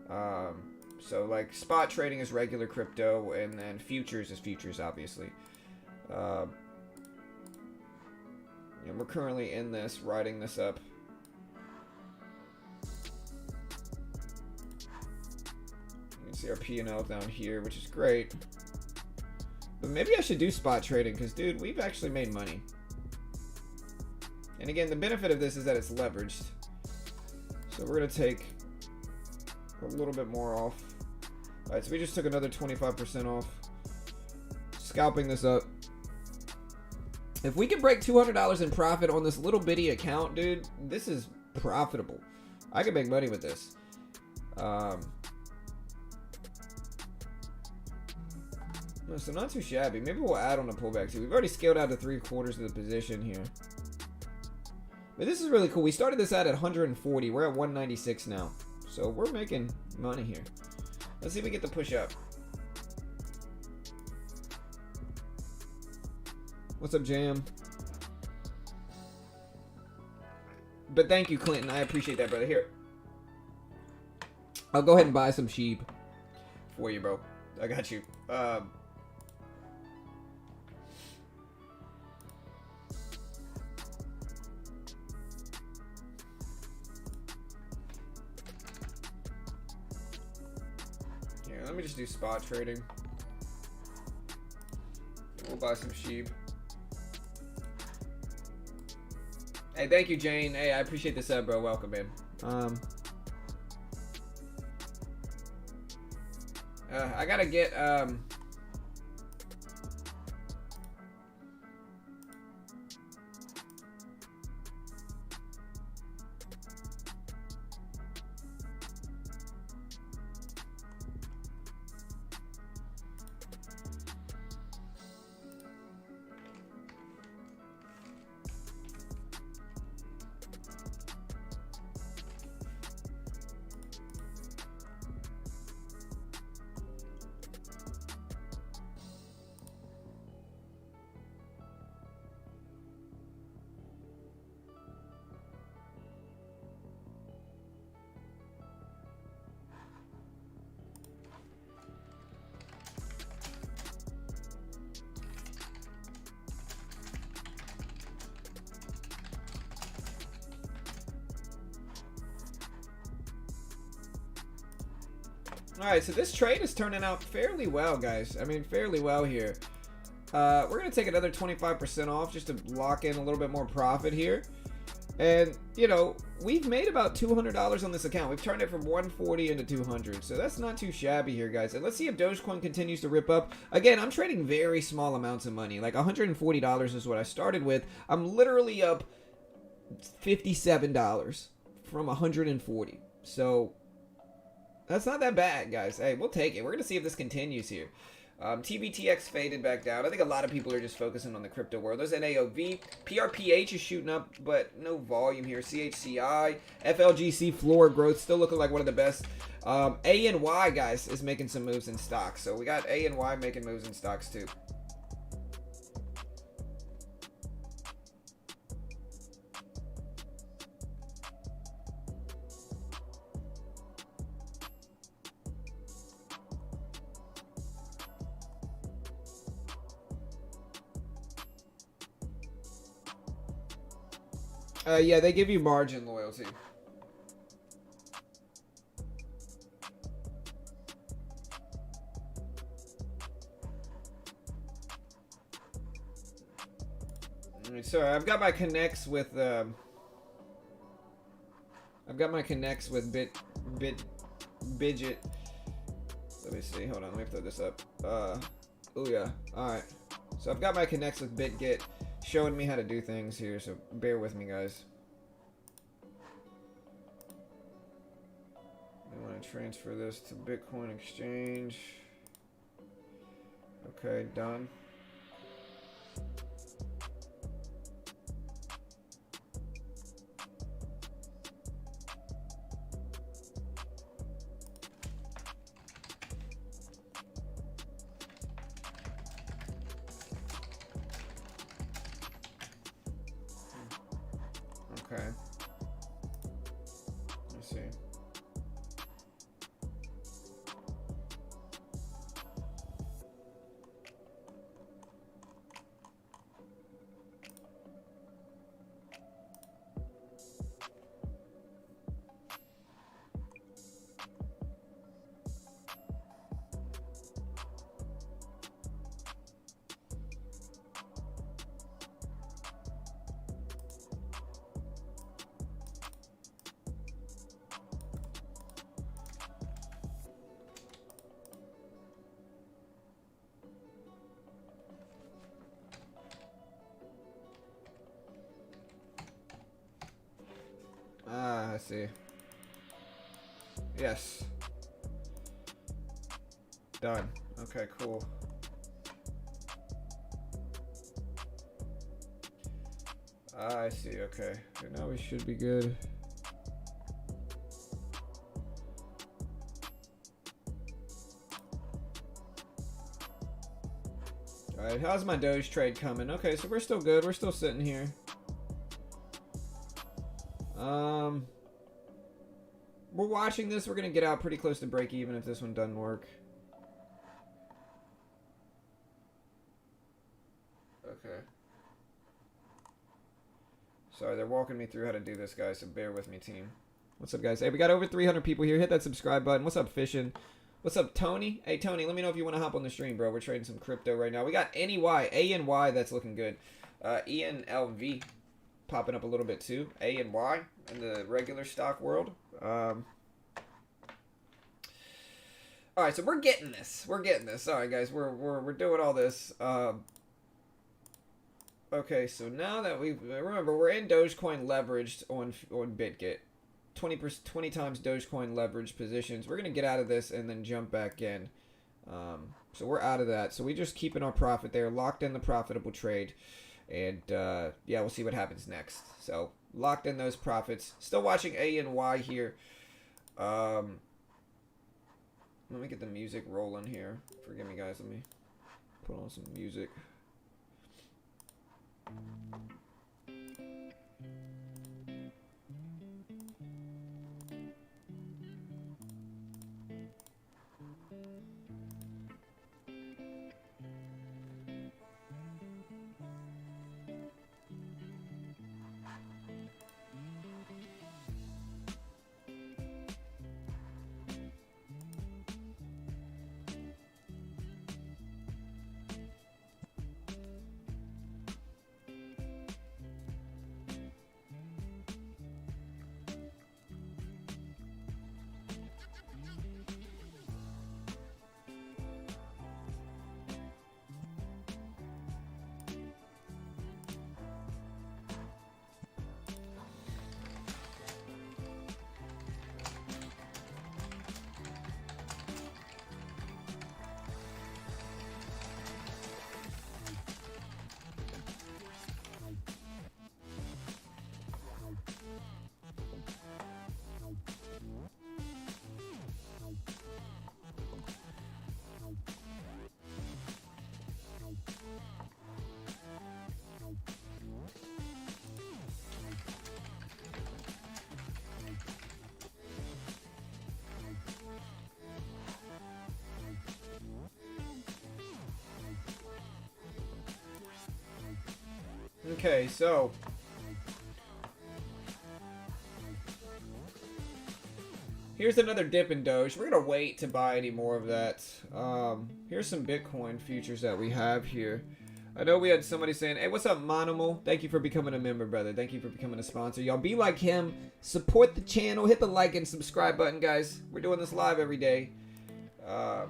So, like, spot trading is regular crypto, and then futures is futures, obviously. And we're currently in this, riding this up. You can see our P&L down here, which is great. But maybe I should do spot trading, because, dude, we've actually made money. And again, the benefit of this is that it's leveraged. So we're going to take a little bit more off. Alright, so we just took another 25% off. Scalping this up. If we can break $200 in profit on this little bitty account, dude, this is profitable. I can make money with this. So not too shabby. Maybe we'll add on a pullback too. We've already scaled out to 3/4 of the position here. But this is really cool. We started this out at 140. We're at 196 now. So we're making money here. Let's see if we get the push up. What's up, Jam? But thank you, Clinton. I appreciate that, brother. Here. I'll go ahead and buy some sheep for you, bro. I got you. Here, let me just do spot trading. We'll buy some sheep. Hey, thank you, Jane. Hey, I appreciate the sub, bro. Welcome, man. I gotta get, Alright, so this trade is turning out fairly well, guys. I mean, fairly well here. We're going to take another 25% off just to lock in a little bit more profit here. And, you know, we've made about $200 on this account. We've turned it from 140 into 200. So that's not too shabby here, guys. And let's see if Dogecoin continues to rip up. Again, I'm trading very small amounts of money. Like $140 is what I started with. I'm literally up $57 from 140. So that's not that bad, guys. Hey, we'll take it. We're going to see if this continues here. TBTX faded back down. I think a lot of people are just focusing on the crypto world. There's NAOV. PRPH is shooting up, but no volume here. CHCI, FLGC, floor growth, still looking like one of the best. ANY, guys, is making some moves in stocks. So we got ANY making moves in stocks, too. Yeah, they give you margin loyalty. Sorry, I've got my connects with Bidget. Let me see. Hold on. Let me throw this up. Oh yeah. All right. So I've got my connects with BitGet showing me how to do things here. So bear with me, guys. I want to transfer this to Bitcoin Exchange. Okay, done. Okay. Let's see. Ah, I see. Yes. Done. Okay, cool. Ah, I see. Okay. Now we should be good. Alright, how's my Doge trade coming? Okay, so we're still good. We're still sitting here. We're watching this. We're going to get out pretty close to break even if this one doesn't work. Okay. Sorry, they're walking me through how to do this, guys, so bear with me, team. What's up, guys? Hey, we got over 300 people here. Hit that subscribe button. What's up, Fishin'? What's up, Tony? Hey, Tony, let me know if you want to hop on the stream, bro. We're trading some crypto right now. We got NEY, ANY, that's looking good. ENLV popping up a little bit, too. ANY in the regular stock world. All right, so we're getting this. We're getting this. All right, guys, we're doing all this. Okay, so now that we remember, we're in Dogecoin leveraged on BitGet, 20 times Dogecoin leveraged positions. We're gonna get out of this and then jump back in. So we're out of that. So we just keeping our profit there, locked in the profitable trade, and yeah, we'll see what happens next. So locked in those profits. Still watching A and Y here. Let me get the music rolling here. Forgive me, guys. Let me put on some music. Okay, so here's another dip in Doge. We're gonna wait to buy any more of that. Here's some Bitcoin futures that we have here. I know we had somebody saying, hey, what's up, Monimal? Thank you for becoming a member, brother. Thank you for becoming a sponsor. Y'all be like him. Support the channel. Hit the like and subscribe button, guys. We're doing this live every day. All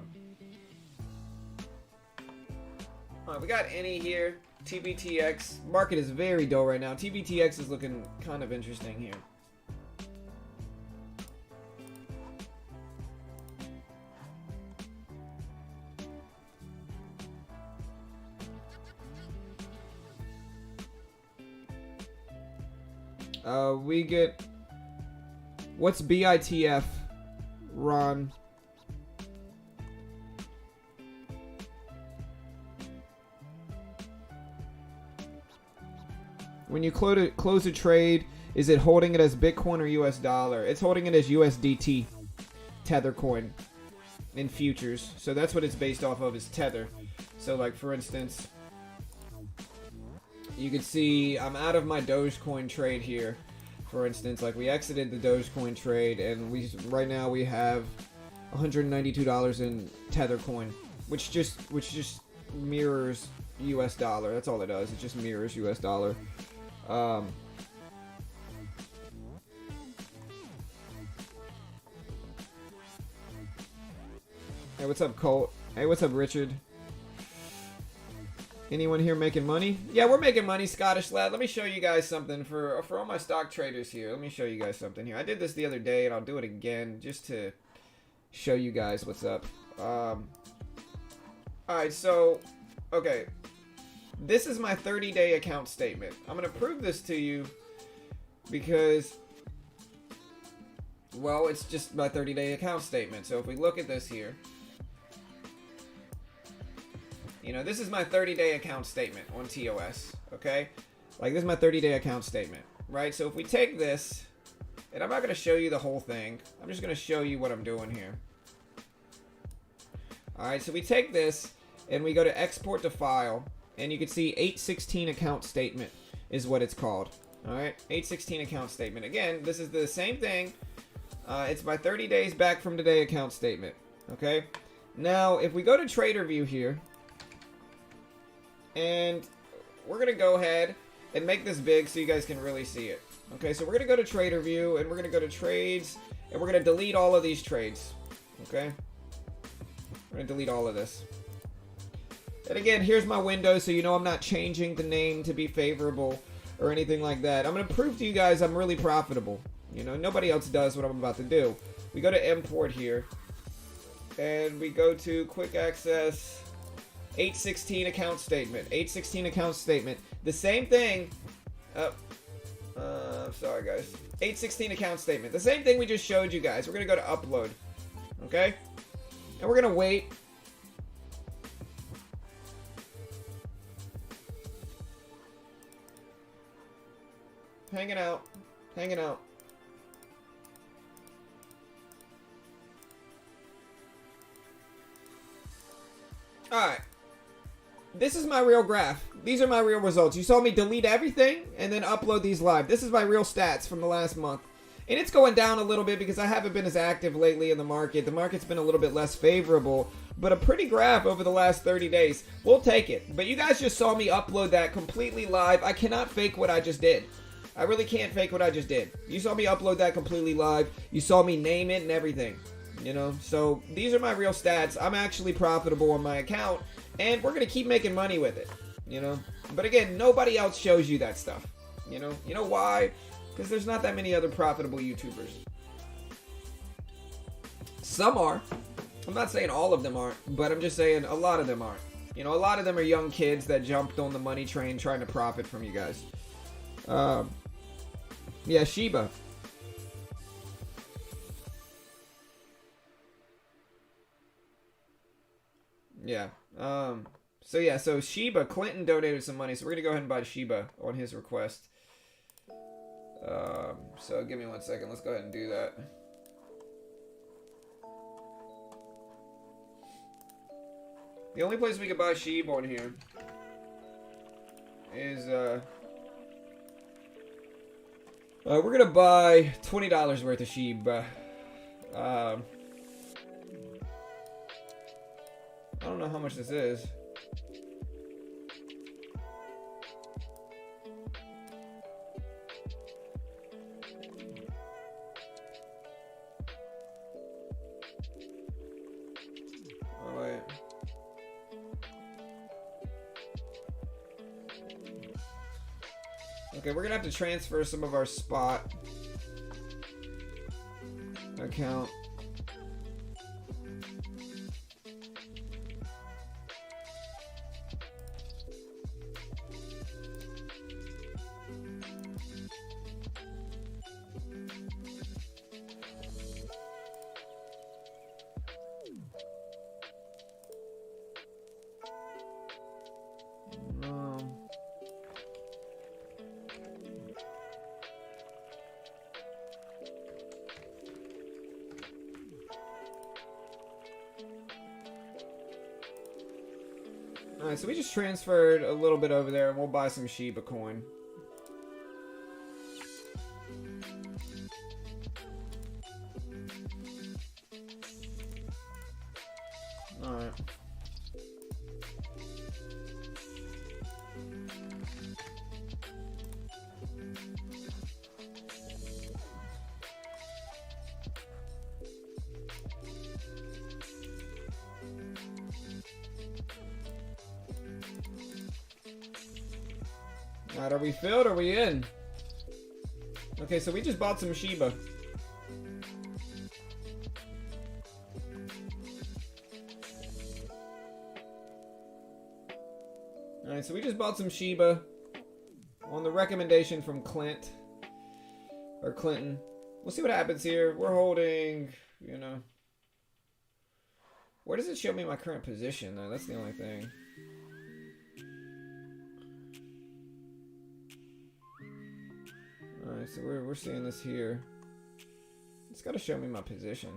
right, we got any here. TBTX. Market is very dull right now. TBTX is looking kind of interesting here. We get... What's BITF, Ron? When you close a trade is it holding it as Bitcoin or US dollar? It's holding it as USDT, Tether coin, in futures. So that's what it's based off of, is Tether. So like for instance, you can see I'm out of my Dogecoin trade here. For instance, like we exited the Dogecoin trade, and right now we have $192 in Tether coin, which just mirrors US dollar. That's all it does. It just mirrors US dollar. Hey, what's up, Colt? Hey, what's up, Richard? Anyone here making money? Yeah, we're making money, Scottish lad. Let me show you guys something for all my stock traders here. Let me show you guys something here. I did this the other day, and I'll do it again just to show you guys what's up. Alright, so, okay. This is my 30-day account statement. I'm going to prove this to you because, well, it's just my 30-day account statement. So if we look at this here, you know, this is my 30-day account statement on TOS, okay? Like, this is my 30-day account statement, right? So if we take this, and I'm not going to show you the whole thing. I'm just going to show you what I'm doing here. All right, so we take this, and we go to export to file, and you can see 816 account statement is what it's called. All right, 816 account statement. Again, this is the same thing. It's my 30 days back from today account statement, okay? Now, if we go to Trader View here, and we're going to go ahead and make this big so you guys can really see it. Okay, so we're going to go to Trader View, and we're going to go to Trades, and we're going to delete all of these trades. Okay? We're going to delete all of this. And again, here's my window, so you know I'm not changing the name to be favorable or anything like that. I'm going to prove to you guys I'm really profitable. You know, nobody else does what I'm about to do. We go to Import here, and we go to Quick Access 816 account statement. 816 account statement. The same thing. Sorry guys. 816 account statement. The same thing we just showed you guys. We're going to go to upload. Okay? And we're going to wait. Hanging out. Hanging out. Alright. This is my real graph. These are my real results. You saw me delete everything and then upload these live. This is my real stats from the last month. And it's going down a little bit because I haven't been as active lately in the market. The market's been a little bit less favorable, but a pretty graph over the last 30 days. We'll take it. But you guys just saw me upload that completely live. I cannot fake what I just did. I really can't fake what I just did. You saw me upload that completely live. You saw me name it and everything. You know, so these are my real stats. I'm actually profitable on my account, and we're going to keep making money with it, you know. But again, nobody else shows you that stuff, you know. You know why? Because there's not that many other profitable YouTubers. Some are. I'm not saying all of them aren't, but I'm just saying a lot of them aren't. You know, a lot of them are young kids that jumped on the money train trying to profit from you guys. Yeah, Shiba. Yeah. So Shiba, Clinton donated some money, so we're gonna go ahead and buy Shiba on his request. So give me 1 second. Let's go ahead and do that. The only place we can buy Shiba on here is we're gonna buy $20 worth of Shiba. I don't know how much this is. Oh, wait. Okay, we're gonna have to transfer some of our spot account. Alright, so we just transferred a little bit over there, and we'll buy some Shiba coin. Alright. Alright, are we filled or are we in? Okay, so we just bought some Shiba. Alright, so we just bought some Shiba on the recommendation from Clint. Or Clinton. We'll see what happens here. We're holding, you know. Where does it show me my current position though? That's the only thing. Alright, so we're seeing this here. It's got to show me my position.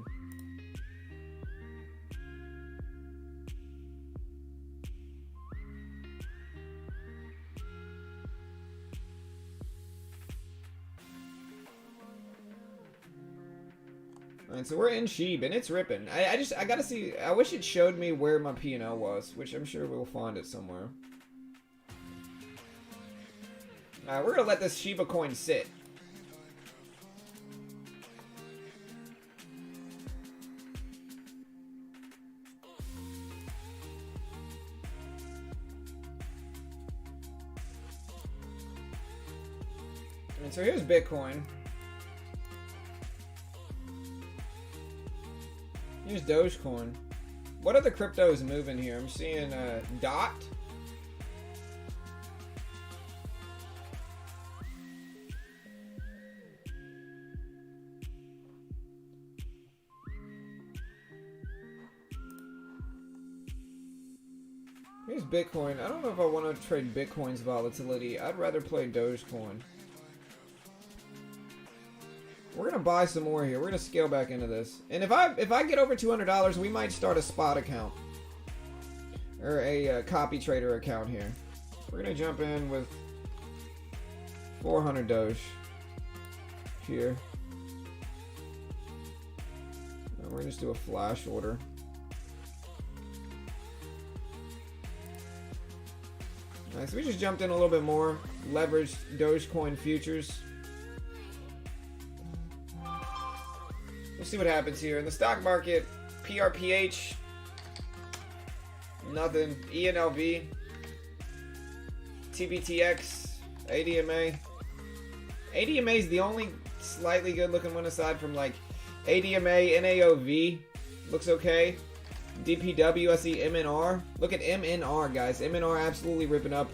Alright, so we're in Sheeb and it's ripping. I gotta see. I wish it showed me where my P&L was, which I'm sure we'll find it somewhere. Alright, we're gonna let this Shiba coin sit. And so here's Bitcoin. Here's Dogecoin. What other crypto is moving here? I'm seeing DOT. Here's Bitcoin. I don't know if I want to trade Bitcoin's volatility. I'd rather play Dogecoin. We're gonna buy some more here. We're gonna scale back into this. And if I get over $200, we might start a spot account or a copy trader account here. We're gonna jump in with 400 Doge here. And we're gonna just do a flash order. Alright, so we just jumped in a little bit more, leveraged Dogecoin futures. We'll see what happens here. In the stock market, PRPH, nothing. ENLV, TBTX, ADMA. ADMA is the only slightly good looking one aside from like ADMA, NAOV. Looks okay. DPW, I see MNR. Look at MNR, guys. MNR absolutely ripping up.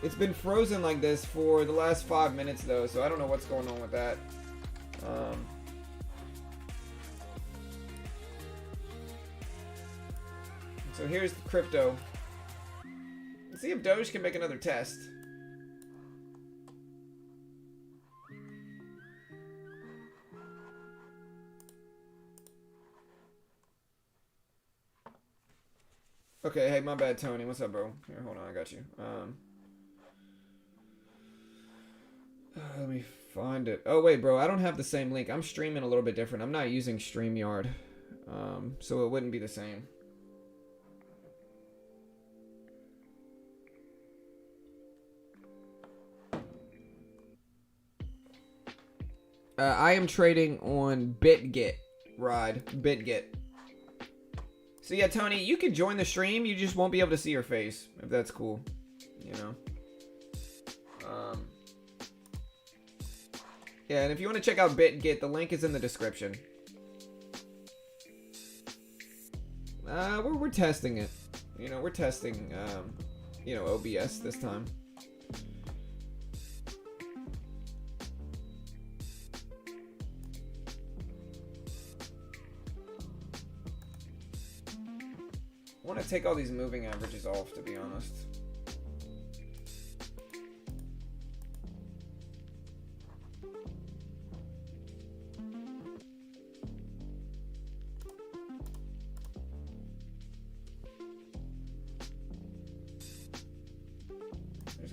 It's been frozen like this for the last 5 minutes though, so I don't know what's going on with that. So here's the crypto. Let's see if Doge can make another test. Okay, hey, my bad, Tony. What's up, bro? Here, hold on, I got you. Let me find it. Oh, wait, bro, I don't have the same link. I'm streaming a little bit different. I'm not using StreamYard, so it wouldn't be the same. I am trading on BitGet, BitGet. So yeah, Tony, you can join the stream. You just won't be able to see your face, if that's cool. You know. Yeah, and if you want to check out BitGet, the link is in the description. We're testing it. You know, we're testing, you know, OBS this time. I want to take all these moving averages off, to be honest.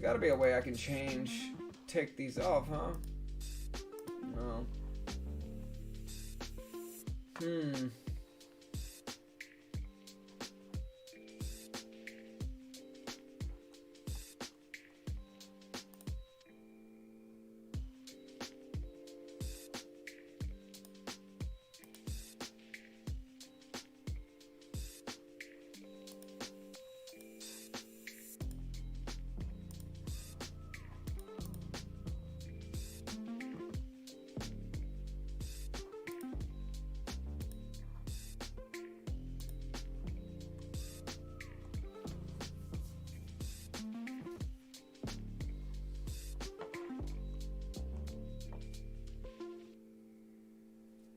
got to be a way I can take these off, huh? No.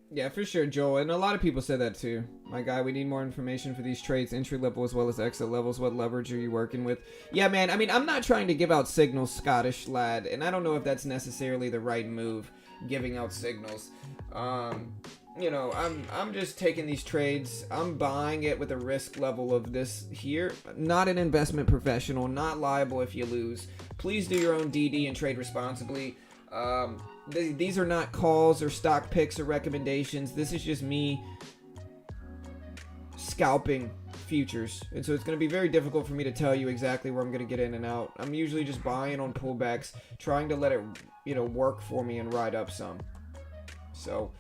Yeah, for sure, Joel. And a lot of people said that too. My guy, we need more information for these trades, entry level as well as exit levels. What leverage are you working with? Yeah, man, I mean, I'm not trying to give out signals, Scottish lad, and I don't know if that's necessarily the right move, giving out signals. You know, I'm just taking these trades. I'm buying it with a risk level of this here. Not an investment professional, not liable if you lose. Please do your own DD and trade responsibly. These are not calls or stock picks or recommendations. This is just me scalping futures. And so it's going to be very difficult for me to tell you exactly where I'm going to get in and out. I'm usually just buying on pullbacks, trying to let it, you know, work for me and ride up some. So,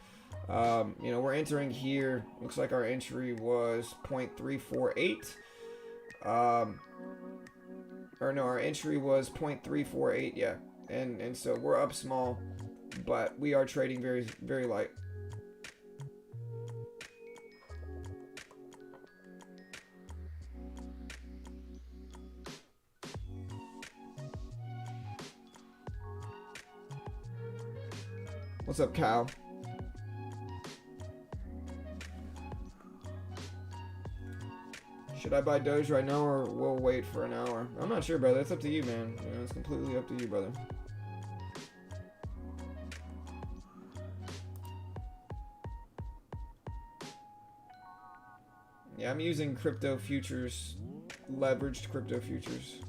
you know, we're entering here. Looks like our entry was 0.348. Or no, our entry was 0.348, yeah. And so we're up small, but we are trading very, very light. What's up, Cal? Should I buy Doge right now or we'll wait for an hour? I'm not sure, brother. It's up to you, man. You know, it's completely up to you, brother. Yeah, I'm using crypto futures, leveraged crypto futures.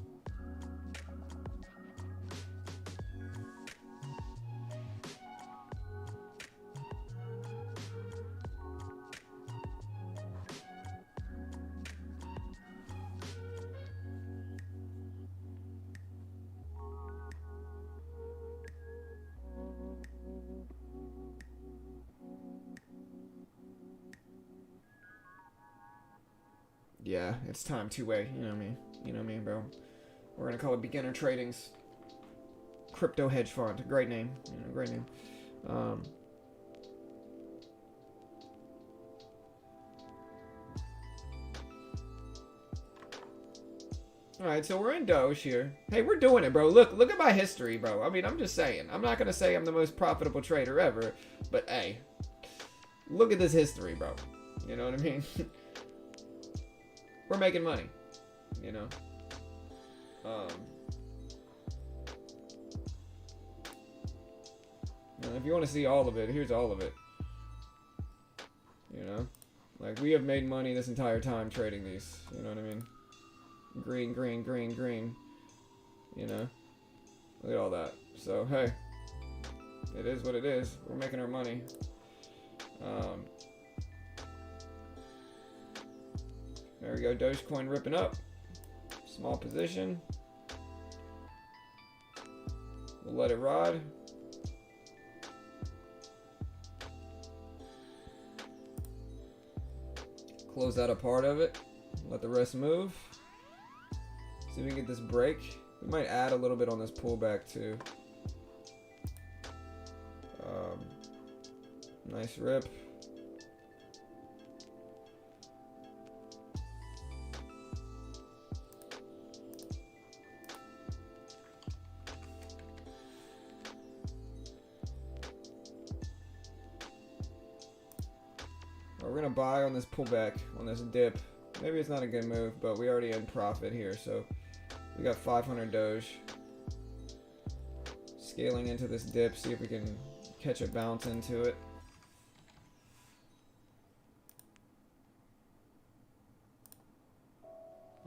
Yeah, it's time two-way. You know me. You know me, bro. We're gonna call it beginner tradings. Crypto hedge fund. Great name. You know, great name. Alright, so we're in Doge here. Hey, we're doing it, bro. Look at my history, bro. I mean, I'm just saying. I'm not gonna say I'm the most profitable trader ever, but hey, look at this history, bro. You know what I mean? We're making money, you know. And if you want to see all of it, here's all of it. You know, like we have made money this entire time trading these. You know what I mean? Green, green, green, green. You know, look at all that. So hey, it is what it is. We're making our money. There we go, Dogecoin ripping up. Small position. We'll let it ride. Close out a part of it. Let the rest move. See if we can get this break. We might add a little bit on this pullback too. Nice rip. We're gonna buy on this pullback, on this dip. Maybe it's not a good move, but we already in profit here, so we got 500 Doge. Scaling into this dip, see if we can catch a bounce into it.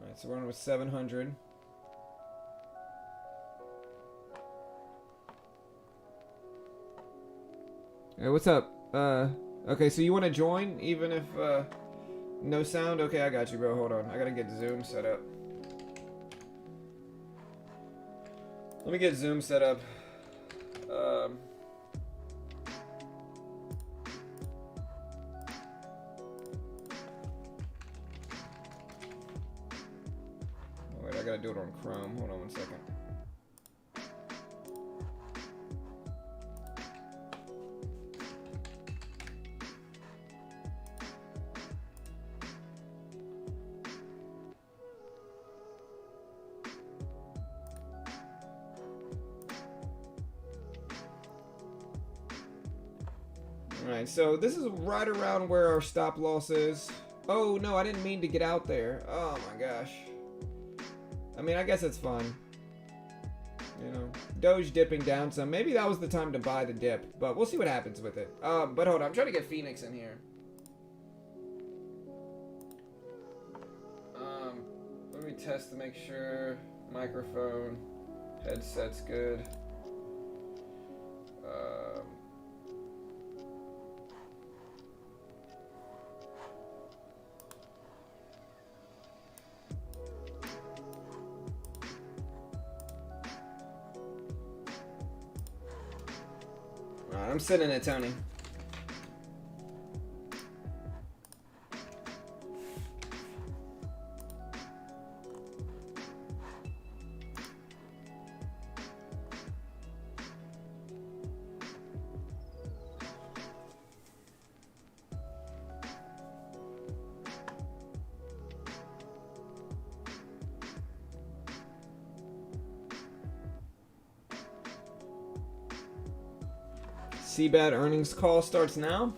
Alright, so we're on with 700. Hey, what's up? Okay, so you want to join even if no sound? Okay, I got you, bro. Hold on. I gotta get Zoom set up. Let me get Zoom set up. Wait, I gotta do it on Chrome. Hold on 1 second. Alright, so this is right around where our stop loss is. Oh, no, I didn't mean to get out there. Oh, my gosh. I mean, I guess it's fine. You know, Doge dipping down some. Maybe that was the time to buy the dip, but we'll see what happens with it. But hold on, I'm trying to get Phoenix in here. Let me test to make sure. Microphone, headset's good. Alright, I'm sitting it, Tony. CBAT earnings call starts now.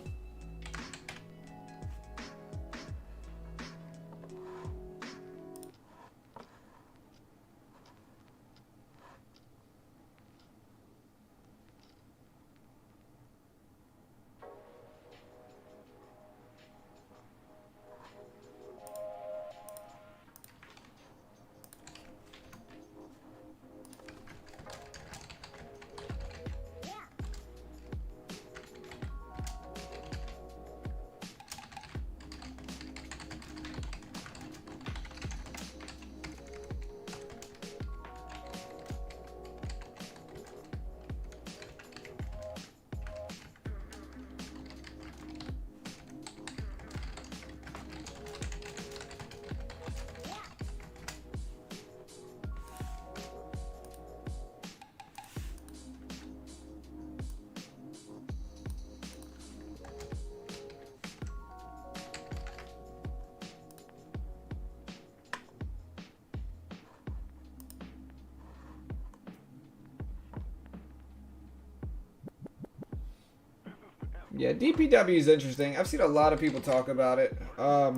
Yeah, DPW is interesting. I've seen a lot of people talk about it. But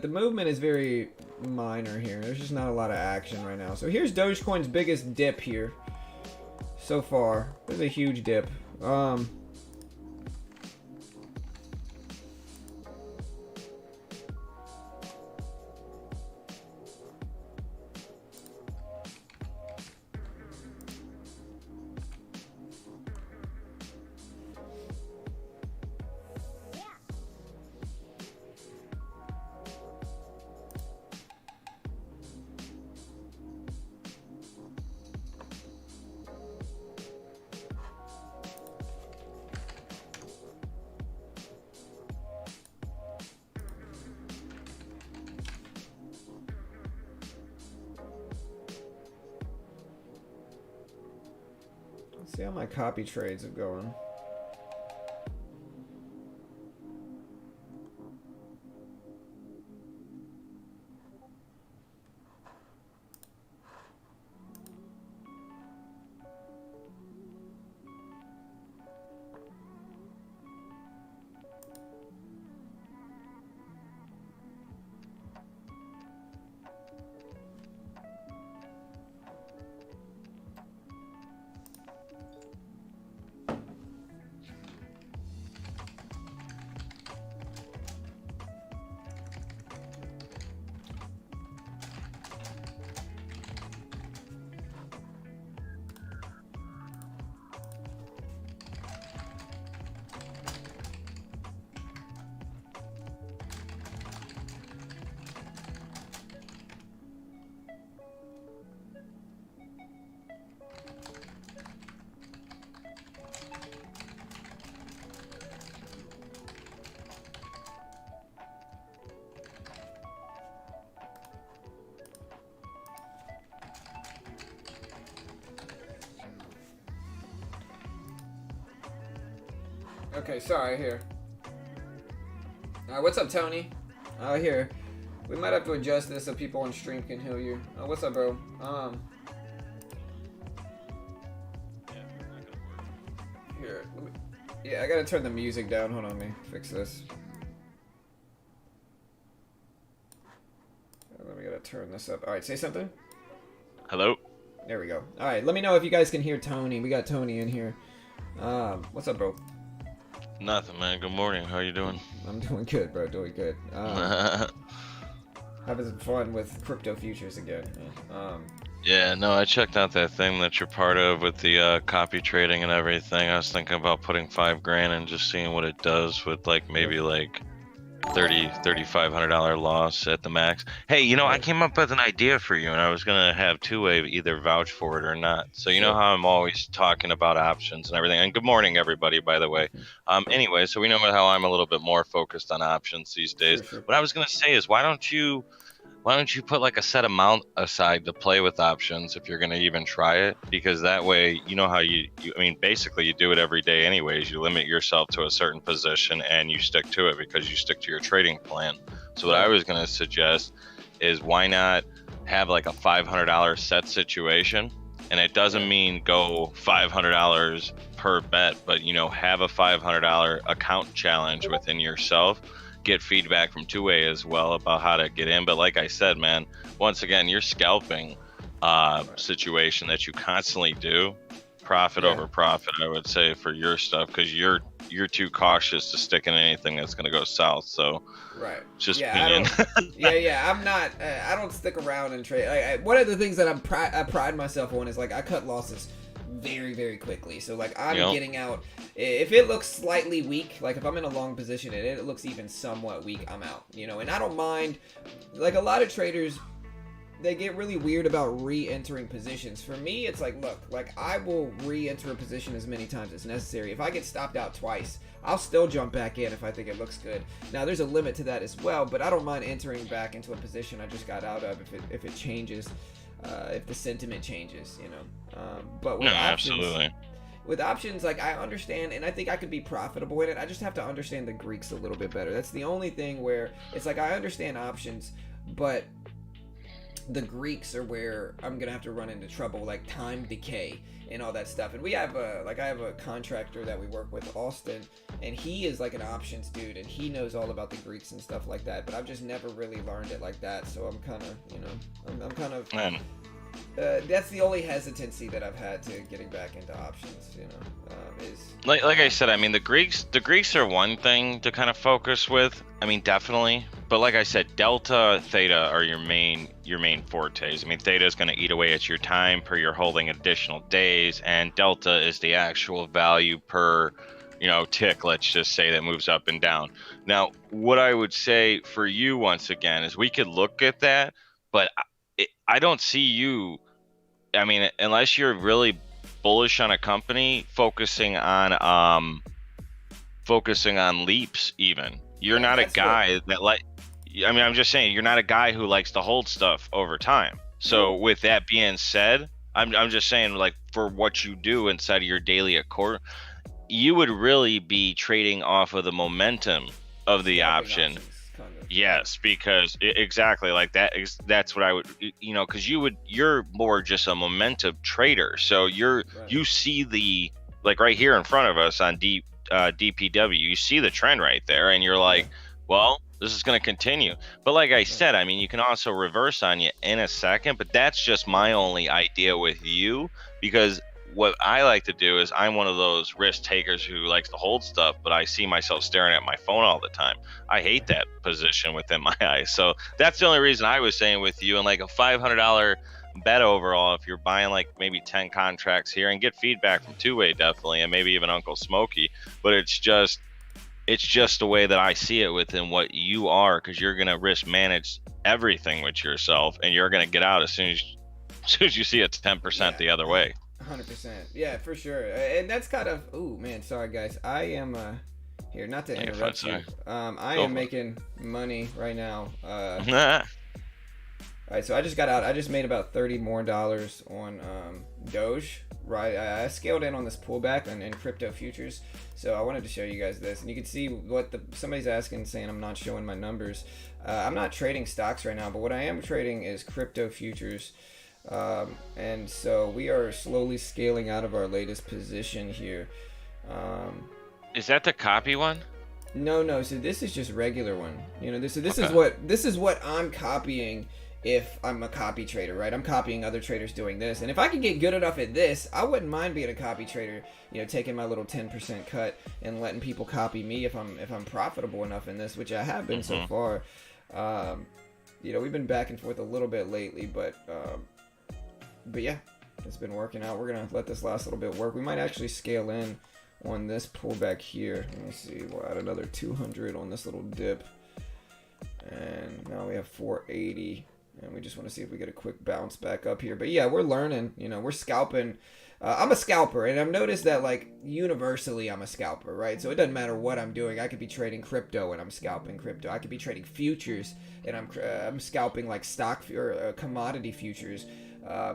the movement is very minor here. There's just not a lot of action right now. So here's Dogecoin's biggest dip here so far. There's a huge dip. See how my copy trades are going. Okay, sorry, here. What's up, Tony? Here. We might have to adjust this so people on stream can hear you. What's up, bro? Here, I gotta turn the music down. Hold on, let me fix this. We gotta turn this up. Alright, say something. Hello? There we go. Alright, let me know if you guys can hear Tony. We got Tony in here. What's up, bro? Nothing, man. Good morning. How you doing? I'm doing good, bro. Doing good. Having some fun with crypto futures again. Yeah, no, I checked out that thing that you're part of with the copy trading and everything. I was thinking about putting $5,000 and just seeing what it does with like maybe like $3,500 loss at the max. Hey, you know, I came up with an idea for you, and I was gonna have two-way either vouch for it or not. So you know how I'm always talking about options and everything. And good morning, everybody, by the way. Anyway, so we know how I'm a little bit more focused on options these days. Sure. What I was gonna say is, why don't you put like a set amount aside to play with options if you're going to even try it? Because that way, you know how I mean, basically you do it every day anyways. You limit yourself to a certain position and you stick to it because you stick to your trading plan. So what I was going to suggest is, why not have like a $500 set situation? And it doesn't mean go $500 per bet, but, you know, have a $500 account challenge within yourself. Get feedback from two-way as well about how to get in. But like I said, man, once again, your scalping situation that you constantly do, profit over profit, I would say, for your stuff, because you're too cautious to stick in anything that's going to go south. So just opinion. I'm not. I don't stick around and trade. One of the things that I pride myself on is, like, I cut losses very, very quickly. So, like, I'm getting out. If it looks slightly weak, like if I'm in a long position and it looks even somewhat weak, I'm out, you know. And I don't mind. Like, a lot of traders, they get really weird about re-entering positions. For me, it's like, look, like, I will re-enter a position as many times as necessary. If I get stopped out twice, I'll still jump back in if I think it looks good. Now, there's a limit to that as well, but I don't mind entering back into a position I just got out of if it changes, if the sentiment changes, you know. But with absolutely. With options, like, I understand, and I think I could be profitable in it. I just have to understand the Greeks a little bit better. That's the only thing where it's like, I understand options, but the Greeks are where I'm gonna have to run into trouble, like time decay and all that stuff. And we have I have a contractor that we work with, Austin, and he is like an options dude, and he knows all about the Greeks and stuff like that. But I've just never really learned it like that, so I'm kind of, you know, I'm kind of. That's the only hesitancy that I've had to getting back into options, you know, is like I said, I mean, the Greeks are one thing to kind of focus with. I mean, definitely, but like I said, delta, theta are your main fortes. I mean, theta is going to eat away at your time per you're holding additional days, and delta is the actual value per, you know, tick, let's just say, that moves up and down. Now, what I would say for you, once again, is we could look at that, but I don't see you, I mean, unless you're really bullish on a company, focusing on leaps even. You're not a guy that, like, I mean, I'm just saying, you're not a guy who likes to hold stuff over time. So with that being said, I'm just saying, like, for what you do inside of your daily accord, you would really be trading off of the momentum of the option. Yes, because exactly, like that's what I would, you know, because you're more just a momentum trader. So you see the, like, right here in front of us on DPW, you see the trend right there, and you're like, well, this is going to continue. But like I said, I mean, you can also reverse on you in a second, but that's just my only idea with you, because what I like to do is, I'm one of those risk takers who likes to hold stuff, but I see myself staring at my phone all the time. I hate that position within my eyes. So that's the only reason I was saying with you, and like a $500 bet overall, if you're buying like maybe 10 contracts here, and get feedback from two-way definitely, and maybe even Uncle Smokey. But it's just the way that I see it within what you are, because you're going to risk manage everything with yourself, and you're going to get out as soon as you see it's 10% the other way. 100%. Yeah, for sure. And that's kind of, ooh, man, sorry guys. I am here, not to interrupt you. I am making money right now. All right, so I just got out. I just made about $30 more on Doge right? I scaled in on this pullback in crypto futures, so I wanted to show you guys this, and you can see what somebody's asking, saying I'm not showing my numbers. I'm not trading stocks right now, but what I am trading is crypto futures, and so we are slowly scaling out of our latest position here. Is that the copy one? No. So this is just regular one. You know, this Okay. is what I'm copying. If I'm a copy trader, right? I'm copying other traders doing this, and if I can get good enough at this, I wouldn't mind being a copy trader. You know, taking my little 10% cut and letting people copy me if I'm profitable enough in this, which I have been so far. You know, we've been back and forth a little bit lately, but yeah, it's been working out. We're gonna let this last little bit work. We might actually scale in on this pullback here. Let me see. We'll add another 200 on this little dip, and now we have 480. And we just want to see if we get a quick bounce back up here. But yeah, we're learning. You know, we're scalping. I'm a scalper, and I've noticed that, like, universally I'm a scalper, right? So it doesn't matter what I'm doing. I could be trading crypto and I'm scalping crypto. I could be trading futures and I'm scalping like stock or commodity futures.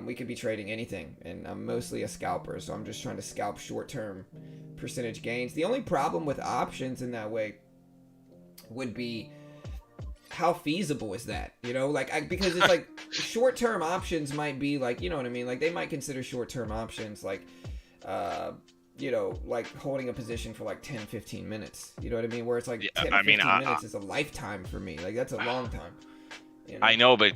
We could be trading anything, and I'm mostly a scalper. So I'm just trying to scalp short-term percentage gains. The only problem with options in that way would be, how feasible is that? You know, like, because it's like short-term options might be like, you know what I mean? Like, they might consider short-term options like, you know, like holding a position for like 10, 15 minutes. You know what I mean? Where it's like 10, 15 minutes is a lifetime for me. Like, that's a long time. You know? I know, but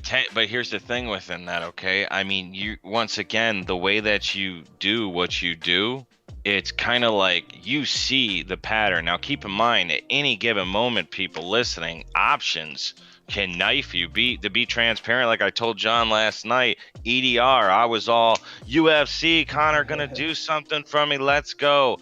here's the thing within that, okay? I mean, you, once again, the way that you do what you do, it's kind of like you see the pattern. Now, keep in mind, at any given moment, people listening, options can knife you. To be transparent, like I told John last night, EDR, I was all, UFC, Connor gonna do something for me, let's go.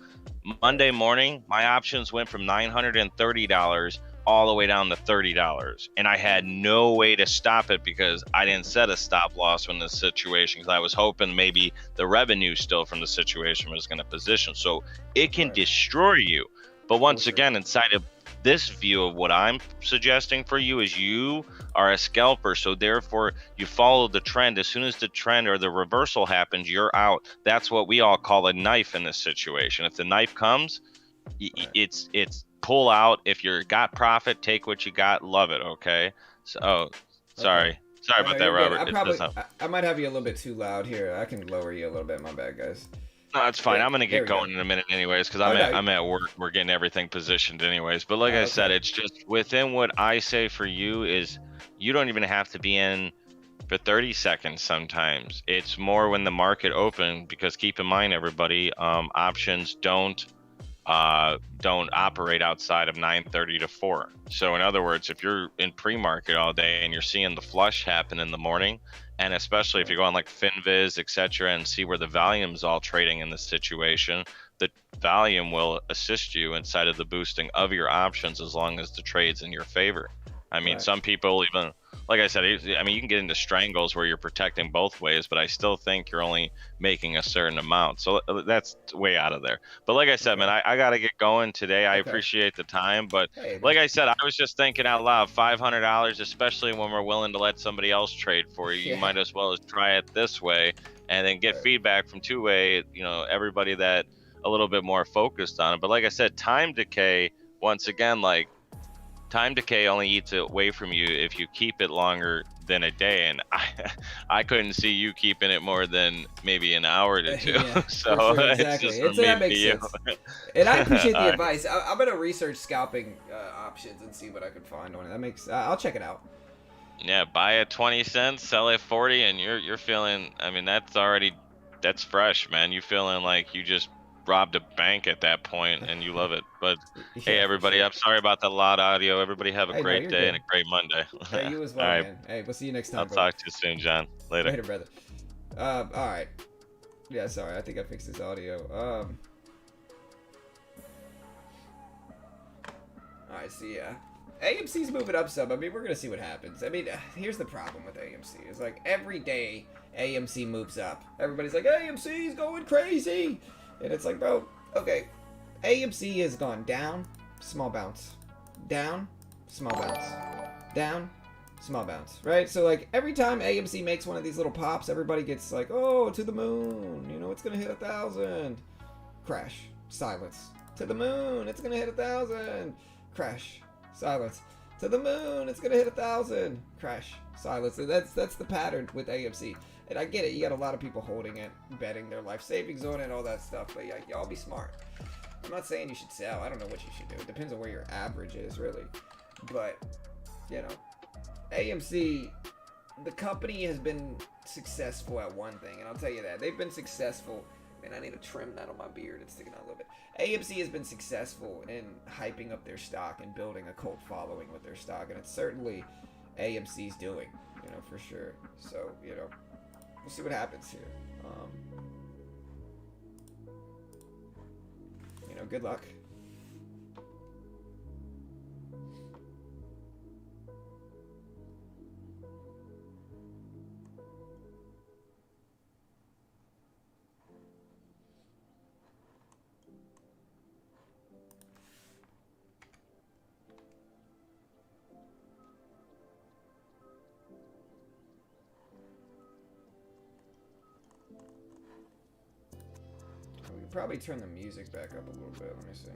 Monday morning, my options went from $930 all the way down to $30, and I had no way to stop it because I didn't set a stop loss in this situation, because I was hoping maybe the revenue still from the situation was going to position. So it can destroy you. But once again, inside of this view of what I'm suggesting for you is you are a scalper, so therefore you follow the trend. As soon as the trend or the reversal happens, you're out. That's what we all call a knife in this situation. If the knife comes, it's pull out. If you got profit, take what you got, love it. Okay. So sorry about that, Robert. I might have you a little bit too loud here. I can lower you a little bit. My bad, guys. No, it's fine. I'm gonna get going in a minute anyways, because I'm at work. We're getting everything positioned anyways. But like I said, it's just within what I say for you is you don't even have to be in for 30 seconds sometimes. It's more when the market opens, because keep in mind, everybody, options don't operate outside of 9:30 to 4. So in other words, if you're in pre-market all day and you're seeing the flush happen in the morning, and especially if you go on like FinViz, etc., and see where the volume's all trading in this situation, the volume will assist you inside of the boosting of your options as long as the trade's in your favor. I mean, some people even, like I said, I mean, you can get into strangles where you're protecting both ways, but I still think you're only making a certain amount. So that's way out of there. But like I said, man, I got to get going today. I appreciate the time. But like I said, I was just thinking out loud, $500, especially when we're willing to let somebody else trade for you, you might as well as try it this way and then get feedback from two-way, you know, everybody that a little bit more focused on it. But like I said, time decay, once again, like, time decay only eats away from you if you keep it longer than a day, and I couldn't see you keeping it more than maybe an hour to two. So sure, exactly. That makes sense. And I appreciate the advice. I'm gonna research scalping options and see what I can find on it. That makes I'll check it out. Yeah, buy at 20 cents, sell at 40, and you're feeling. I mean, that's fresh, man. You feeling like you just robbed a bank at that point, and you love it. But hey, everybody, I'm sorry about the loud audio. Everybody have a great day and a great Monday. Hey, you as well, man. Hey, we'll see you next time. I'll talk to you soon, John. Later, brother. All right. Yeah, sorry. I think I fixed this audio. All right, so yeah. AMC's moving up some. I mean, we're going to see what happens. I mean, here's the problem with AMC. It's like every day AMC moves up. Everybody's like, AMC's going crazy. And it's like, bro, okay, AMC has gone down, small bounce, down, small bounce, down, small bounce, right? So like every time AMC makes one of these little pops, everybody gets like, oh, to the moon, you know, it's gonna hit 1,000. Crash, silence. To the moon, it's gonna hit 1,000. Crash, silence. To the moon, it's gonna hit 1,000. Crash, silence. And that's the pattern with AMC. And I get it, you got a lot of people holding it, betting their life savings on it, all that stuff. But yeah, y'all be smart. I'm not saying you should sell. I don't know what you should do. It depends on where your average is, really. But, you know, AMC, the company has been successful at one thing, and I'll tell you that. They've been successful. Man, I need to trim that on my beard. It's sticking out a little bit. AMC has been successful in hyping up their stock and building a cult following with their stock, and it's certainly AMC's doing, you know, for sure. So, you know, we'll see what happens here. You know, good luck. We can probably turn the music back up a little bit. Let me see.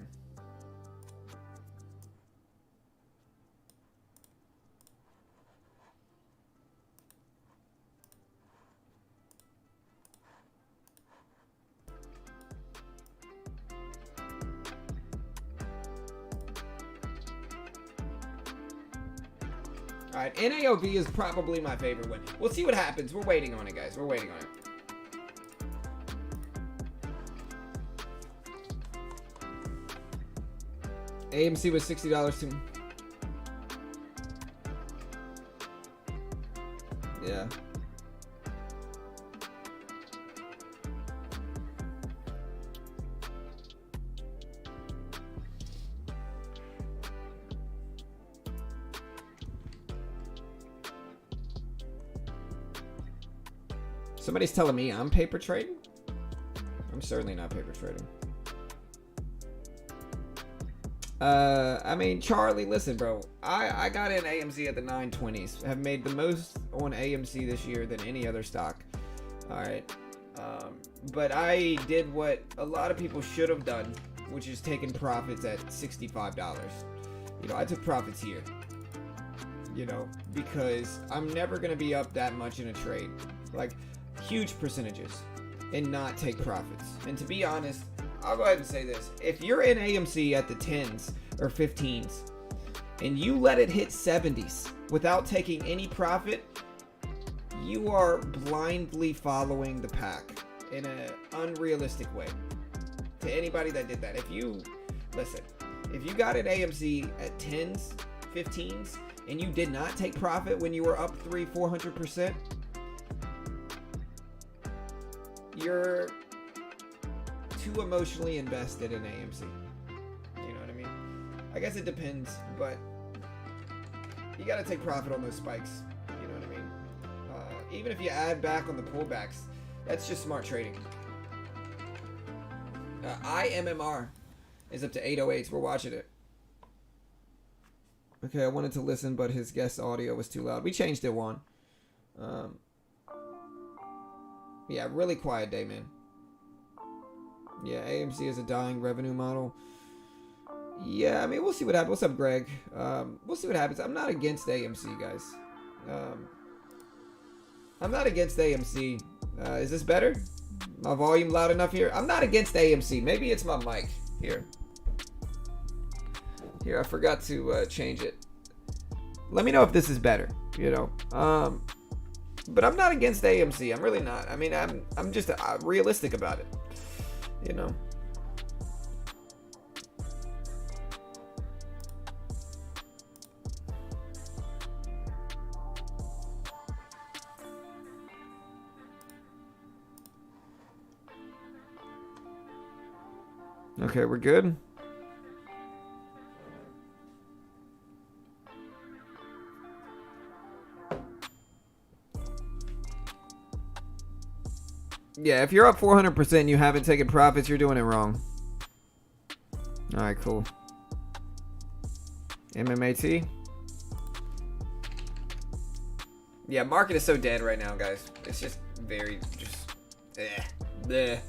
Alright, NAOV is probably my favorite one. We'll see what happens. We're waiting on it, guys. We're waiting on it. AMC was $60 too. Yeah. Somebody's telling me I'm paper trading? I'm certainly not paper trading. I mean, Charlie, listen, bro. I got in AMC at the 920s. Have made the most on AMC this year than any other stock. Alright. But I did what a lot of people should have done, which is taking profits at $65. You know, I took profits here. You know, because I'm never going to be up that much in a trade. Like, huge percentages. And not take profits. And to be honest, I'll go ahead and say this. If you're in AMC at the 10s or 15s and you let it hit 70s without taking any profit, you are blindly following the pack in an unrealistic way. To anybody that did that. If you got in AMC at 10s, 15s, and you did not take profit when you were up 300-400%, you're too emotionally invested in AMC. You know what I mean? I guess it depends, but you gotta take profit on those spikes. You know what I mean? Even if you add back on the pullbacks, that's just smart trading. IMMR is up to 808s. We're watching it. Okay, I wanted to listen, but his guest audio was too loud. We changed it, Juan. Yeah, really quiet day, man. Yeah, AMC is a dying revenue model. Yeah, I mean, we'll see what happens. What's up, Greg? We'll see what happens. I'm not against AMC, guys. I'm not against AMC. Is this better? My volume loud enough here? I'm not against AMC. Maybe it's my mic. Here, I forgot to change it. Let me know if this is better, you know. But I'm not against AMC. I'm really not. I mean, I'm just realistic about it. You know. Okay, we're good. Yeah, if you're up 400% and you haven't taken profits, you're doing it wrong. Alright, cool. MMAT. Yeah, market is so dead right now, guys. It's just very, bleh.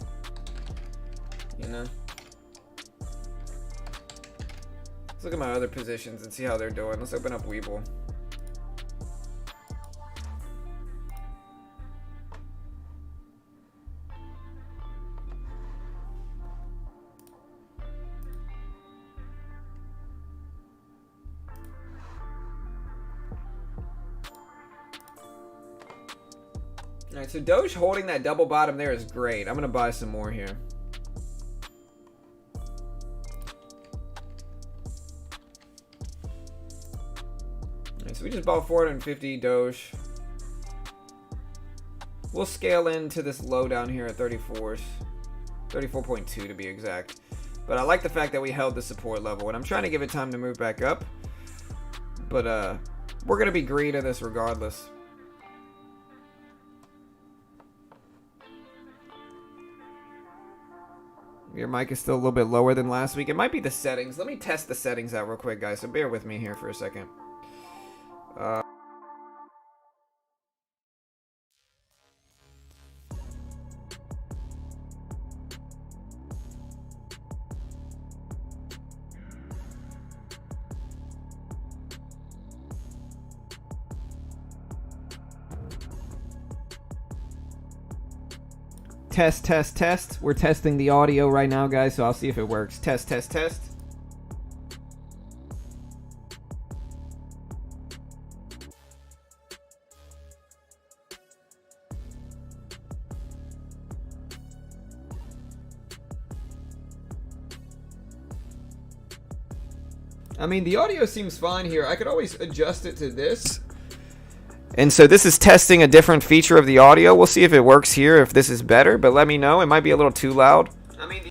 You know? Let's look at my other positions and see how they're doing. Let's open up Weeble. Alright, so Doge holding that double bottom there is great. I'm going to buy some more here. Alright, so we just bought 450 Doge. We'll scale into this low down here at 34s. 34.2 to be exact. But I like the fact that we held the support level. And I'm trying to give it time to move back up. But we're going to be green in this regardless. Your mic is still a little bit lower than last week. It might be the settings. Let me test the settings out real quick, guys. So bear with me here for a second. Test, test, test. We're testing the audio right now, guys, so I'll see if it works. Test, test, test. I mean, the audio seems fine here. I could always adjust it to this. And so this is testing a different feature of the audio. We'll see if it works here, if this is better, but let me know. It might be a little too loud. I mean,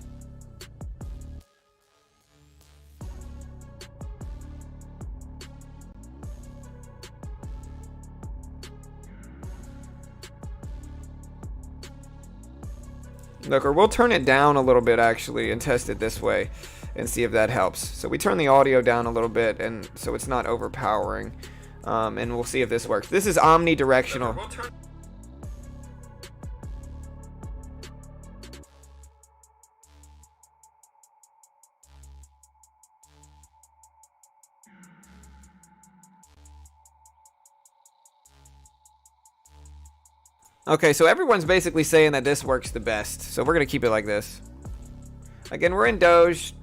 look, or we'll turn it down a little bit actually and test it this way and see if that helps. So we turn the audio down a little bit and so it's not overpowering. And we'll see if this works. This is omnidirectional. Okay, so everyone's basically saying that this works the best. So we're going to keep it like this. Again, we're in Doge.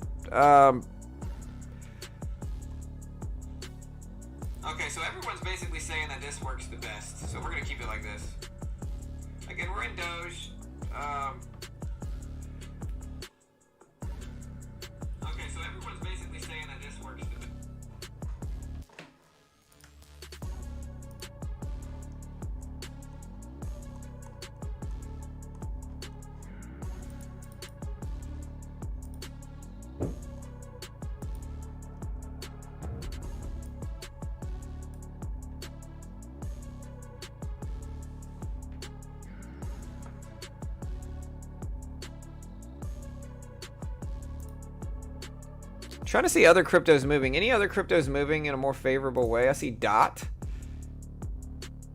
Okay, so everyone's basically saying that this works the best. So we're going to keep it like this. Again, we're in Doge. Okay, so everyone's basically saying that this works the best. Trying to see other cryptos moving. Any other cryptos moving in a more favorable way? I see DOT.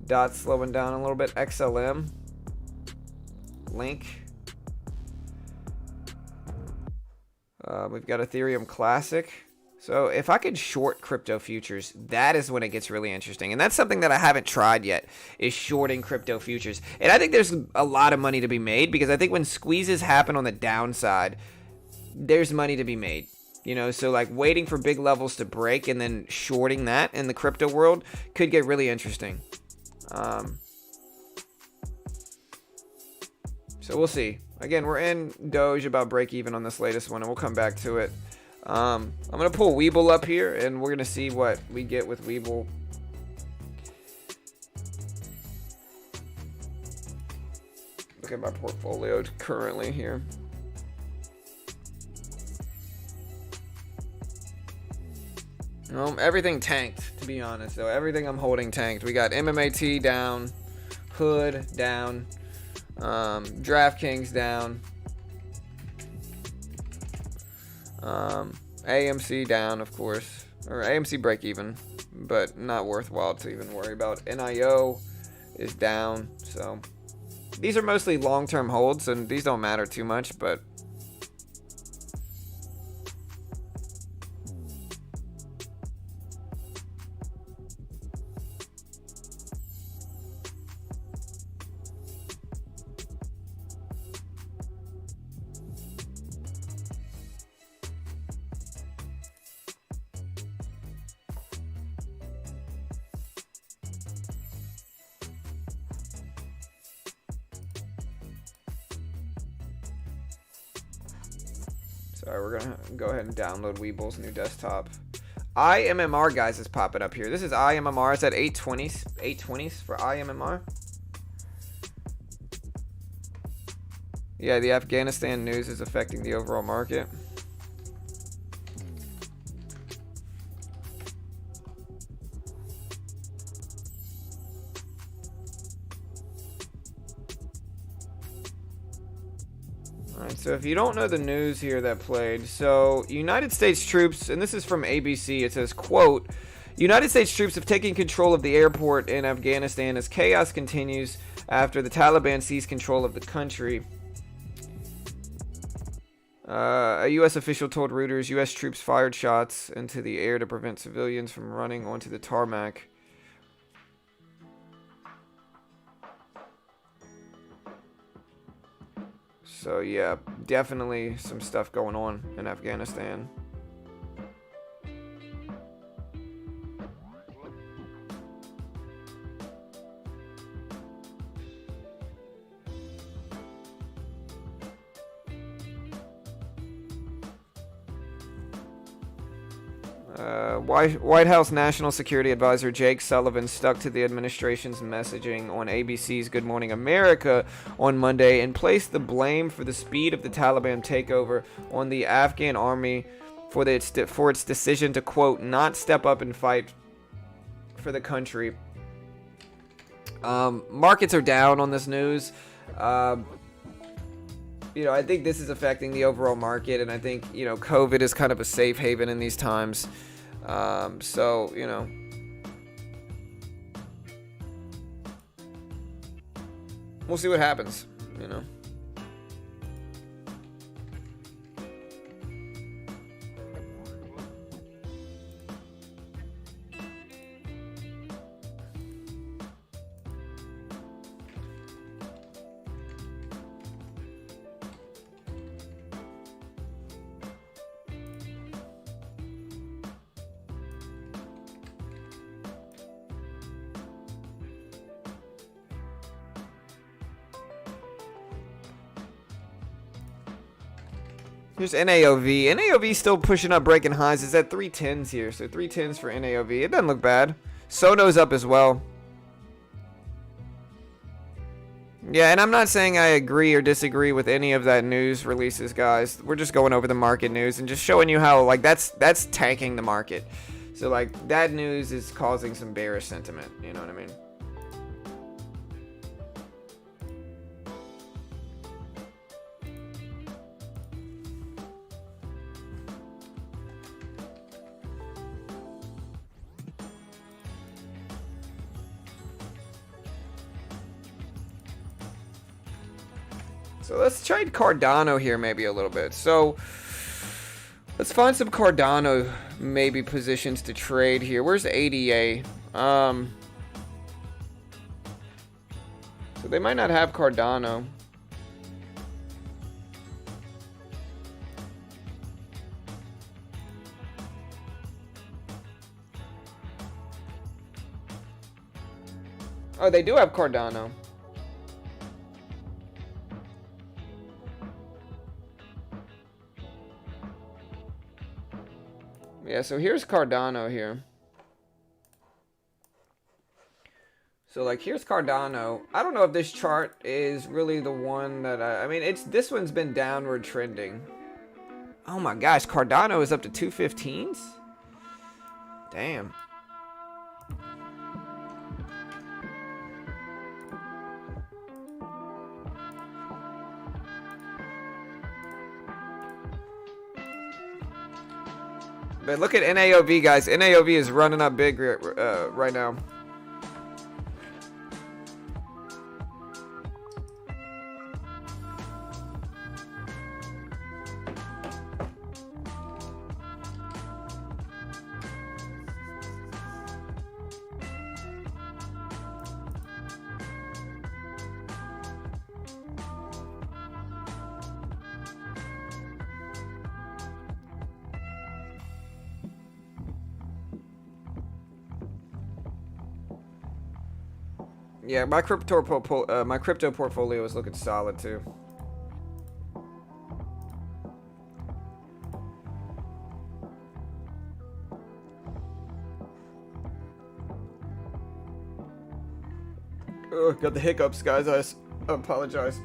DOT slowing down a little bit. XLM. Link. We've got Ethereum Classic. So if I could short crypto futures, that is when it gets really interesting. And that's something that I haven't tried yet, is shorting crypto futures. And I think there's a lot of money to be made because I think when squeezes happen on the downside, there's money to be made. You know, so like waiting for big levels to break and then shorting that in the crypto world could get really interesting. So we'll see. Again, we're in Doge about break even on this latest one, and we'll come back to it. I'm going to pull Weeble up here, and we're going to see what we get with Weeble. Look at my portfolio currently here. Everything tanked, to be honest, though. Everything I'm holding tanked. We got MMAT down, Hood down, DraftKings down, AMC down, of course, or AMC break even, but not worthwhile to even worry about. NIO is down. So these are mostly long-term holds, and these don't matter too much, but sorry, we're gonna go ahead and download Weeble's new desktop. IMMR, guys, is popping up here. This is IMMR. It's at 820s. 820s for IMMR. Yeah, the Afghanistan news is affecting the overall market. Alright, so if you don't know the news here that played, so United States troops, and this is from ABC, it says, quote, United States troops have taken control of the airport in Afghanistan as chaos continues after the Taliban seized control of the country. A U.S. official told Reuters U.S. troops fired shots into the air to prevent civilians from running onto the tarmac. So yeah, definitely some stuff going on in Afghanistan. White House National Security Advisor Jake Sullivan stuck to the administration's messaging on ABC's Good Morning America on Monday and placed the blame for the speed of the Taliban takeover on the Afghan army for its decision to, quote, not step up and fight for the country. Markets are down on this news. You know, I think this is affecting the overall market, and I think, you know, COVID is kind of a safe haven in these times. So, you know, we'll see what happens, you know. Here's NAOV. NAOV still pushing up, breaking highs. It's at 310s here. So 310s for NAOV. It doesn't look bad. Sono's up as well. Yeah, and I'm not saying I agree or disagree with any of that news releases, guys. We're just going over the market news and just showing you how, like, that's tanking the market. So, like, that news is causing some bearish sentiment. You know what I mean? So let's trade Cardano here maybe a little bit. So let's find some Cardano maybe positions to trade here. Where's ADA? So they might not have Cardano. Oh, they do have Cardano. Yeah, so here's Cardano here. So, like, here's Cardano. I don't know if this chart is really the one that I mean, this one's been downward trending. Oh my gosh, Cardano is up to 215s? Damn. But look at NAOV, guys. NAOV is running up big right now. Yeah, my crypto portfolio is looking solid too. Oh, got the hiccups, guys. I apologize.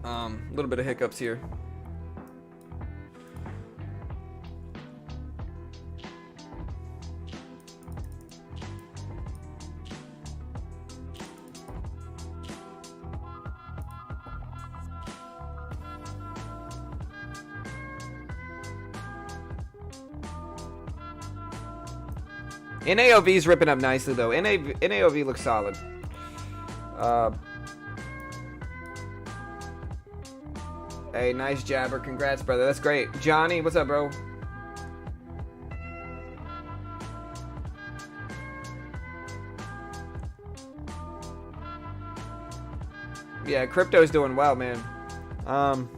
A little bit of hiccups here. NAOV's ripping up nicely though. NAOV looks solid. Hey, nice jabber. Congrats, brother. That's great. Johnny, what's up, bro? Yeah, crypto's doing well, man. And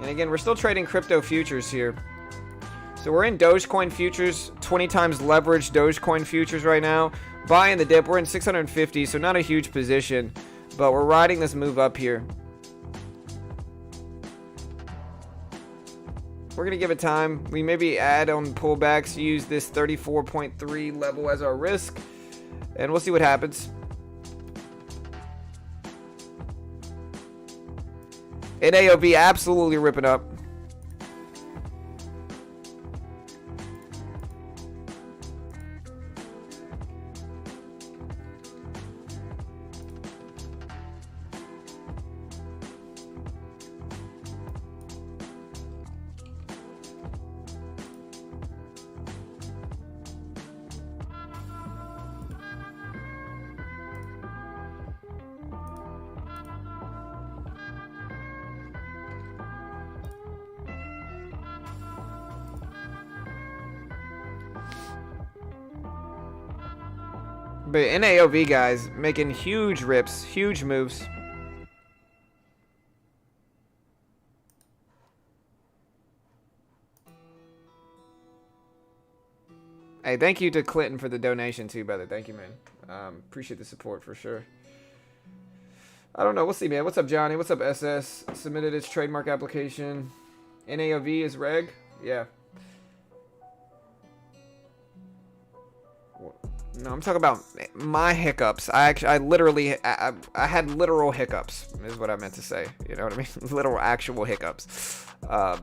again, we're still trading crypto futures here. So we're in Dogecoin futures, 20 times leveraged Dogecoin futures right now. Buying the dip, we're in 650, so not a huge position, but we're riding this move up here. We're going to give it time. We maybe add on pullbacks, use this 34.3 level as our risk, and we'll see what happens. NAOV absolutely ripping up. But NAOV guys making huge rips, huge moves. Hey, thank you to Clinton for the donation too, brother. Thank you, man. Appreciate the support for sure. I don't know. We'll see, man. What's up, Johnny? What's up, SS? Submitted its trademark application. NAOV is reg. Yeah. No, I'm talking about my hiccups. I had literal hiccups, is what I meant to say. You know what I mean? Literal, actual hiccups. All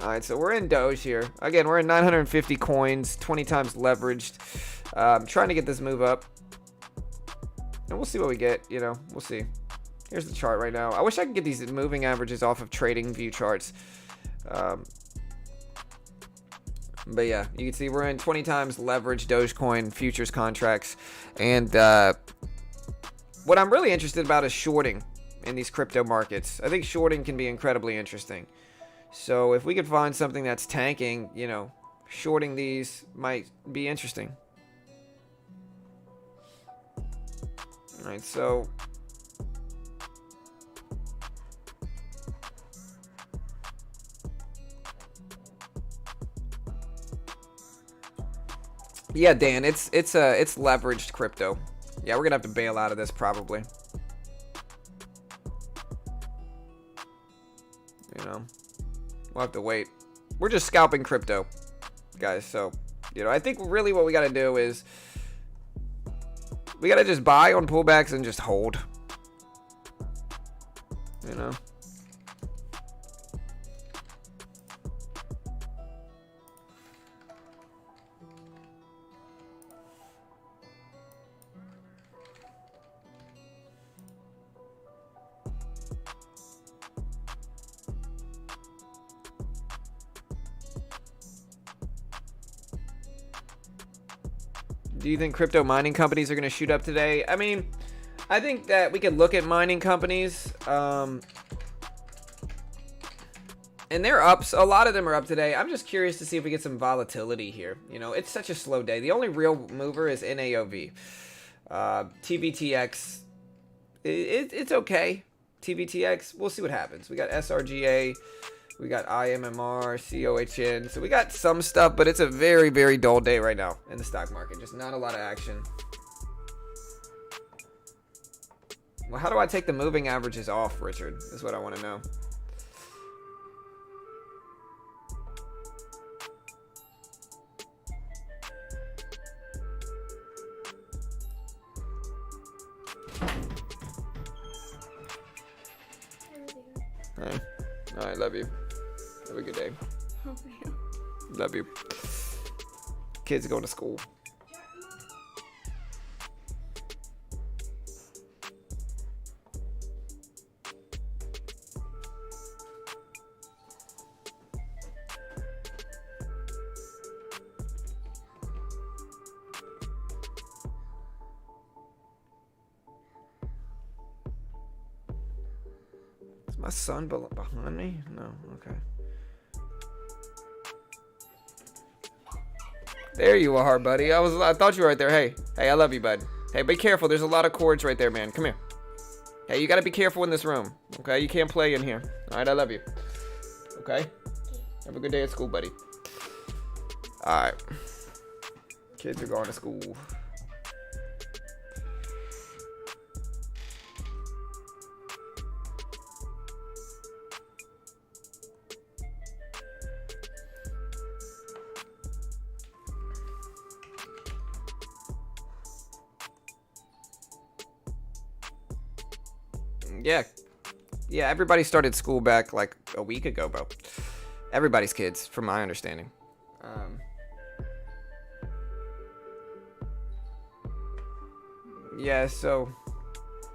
right, so we're in Doge here. Again, we're in 950 coins, 20 times leveraged. Trying to get this move up. And we'll see what we get, you know. We'll see. Here's the chart right now. I wish I could get these moving averages off of trading view charts. But yeah, you can see we're in 20 times leveraged Dogecoin futures contracts. And what I'm really interested about is shorting in these crypto markets. I think shorting can be incredibly interesting. So if we could find something that's tanking, you know, shorting these might be interesting. All right, so yeah, Dan, it's leveraged crypto. Yeah, we're gonna have to bail out of this probably. You know, we'll have to wait. We're just scalping crypto, guys. So, you know, I think really what we gotta do is we gotta just buy on pullbacks and just hold. You know. Do you think crypto mining companies are going to shoot up today? I mean, I think that we could look at mining companies. And they're up. A lot of them are up today. I'm just curious to see if we get some volatility here. You know, it's such a slow day. The only real mover is NAOV. TVTX, it's okay. TVTX, we'll see what happens. We got SRGA. We got IMMR, COHN. So we got some stuff, but it's a very, very dull day right now in the stock market. Just not a lot of action. Well, how do I take the moving averages off, Richard? Is what I want to know. Hey. All right, love you. Have a good day. Love you. Kids going to school. Is my son behind me? No, okay. There you are, buddy. I thought you were right there. Hey, I love you, bud. Hey, be careful. There's a lot of cords right there, man. Come here. Hey, you gotta be careful in this room. Okay, you can't play in here. All right, I love you. Okay. Have a good day at school, buddy. All right. Kids are going to school. Yeah, everybody started school back like a week ago, bro. Everybody's kids, from my understanding. Yeah, so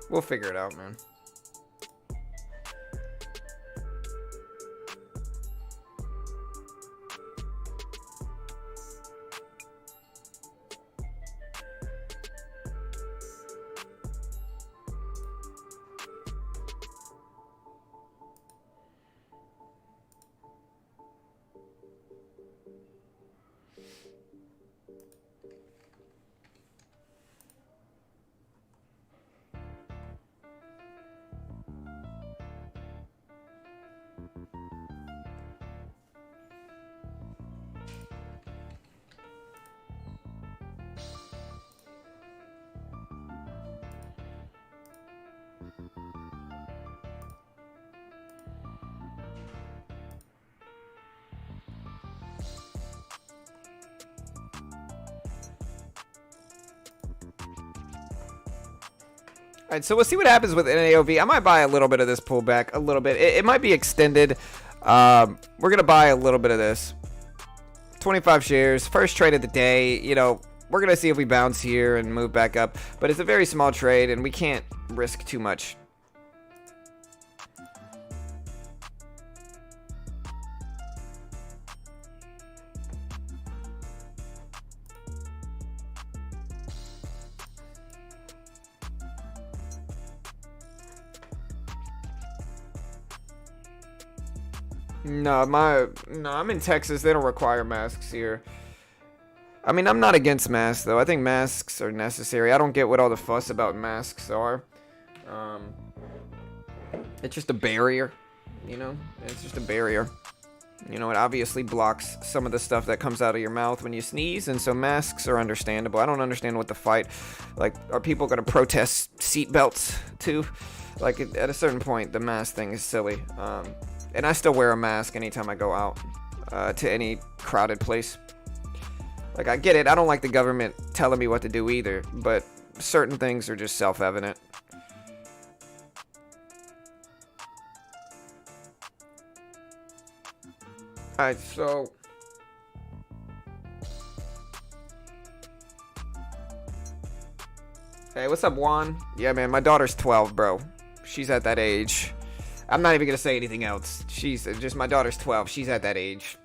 we'll figure it out, man. All right, so we'll see what happens with NAOV. I might buy a little bit of this pullback, a little bit. It might be extended. We're going to buy a little bit of this. 25 shares, first trade of the day. You know, we're going to see if we bounce here and move back up. But it's a very small trade, and we can't risk too much. No, I'm in Texas. They don't require masks here. I mean, I'm not against masks, though. I think masks are necessary. I don't get what all the fuss about masks are. It's just a barrier, you know? It's just a barrier. You know, it obviously blocks some of the stuff that comes out of your mouth when you sneeze, and so masks are understandable. I don't understand what the fight... Like, are people going to protest seatbelts, too? Like, at a certain point, the mask thing is silly. And I still wear a mask anytime I go out to any crowded place. Like, I get it. I don't like the government telling me what to do either. But certain things are just self-evident. Alright, so... Hey, what's up, Juan? Yeah, man, my daughter's 12, bro. She's at that age. I'm not even gonna say anything else. She's just, my daughter's 12. She's at that age.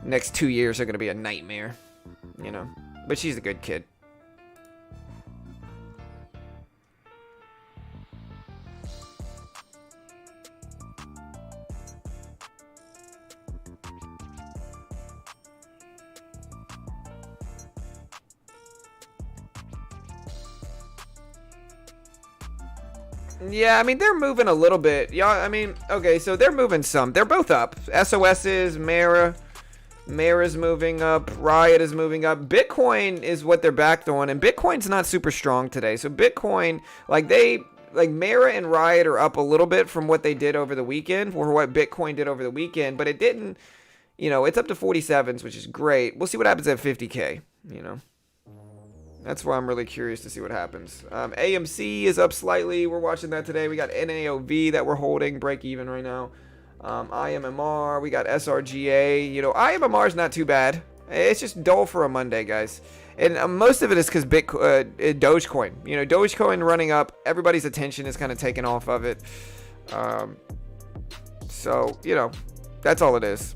Next 2 years are gonna be a nightmare, you know. But she's a good kid. Yeah, I mean, they're moving a little bit. Yeah, I mean, okay, so they're moving some. They're both up. SOS is, Mara's moving up, Riot is moving up. Bitcoin is what they're backed on, and Bitcoin's not super strong today. So Bitcoin, like Mara and Riot are up a little bit from what they did over the weekend, or what Bitcoin did over the weekend, but it didn't, it's up to 47s, which is great. We'll see what happens at 50K, That's why I'm really curious to see what happens. AMC is up slightly. We're watching that today. We got NAOV that we're holding, break even right now. IMMR, we got SRGA. IMMR is not too bad. It's just dull for a Monday, guys. And most of it is because Dogecoin. Dogecoin running up. Everybody's attention is kind of taken off of it. So, that's all it is.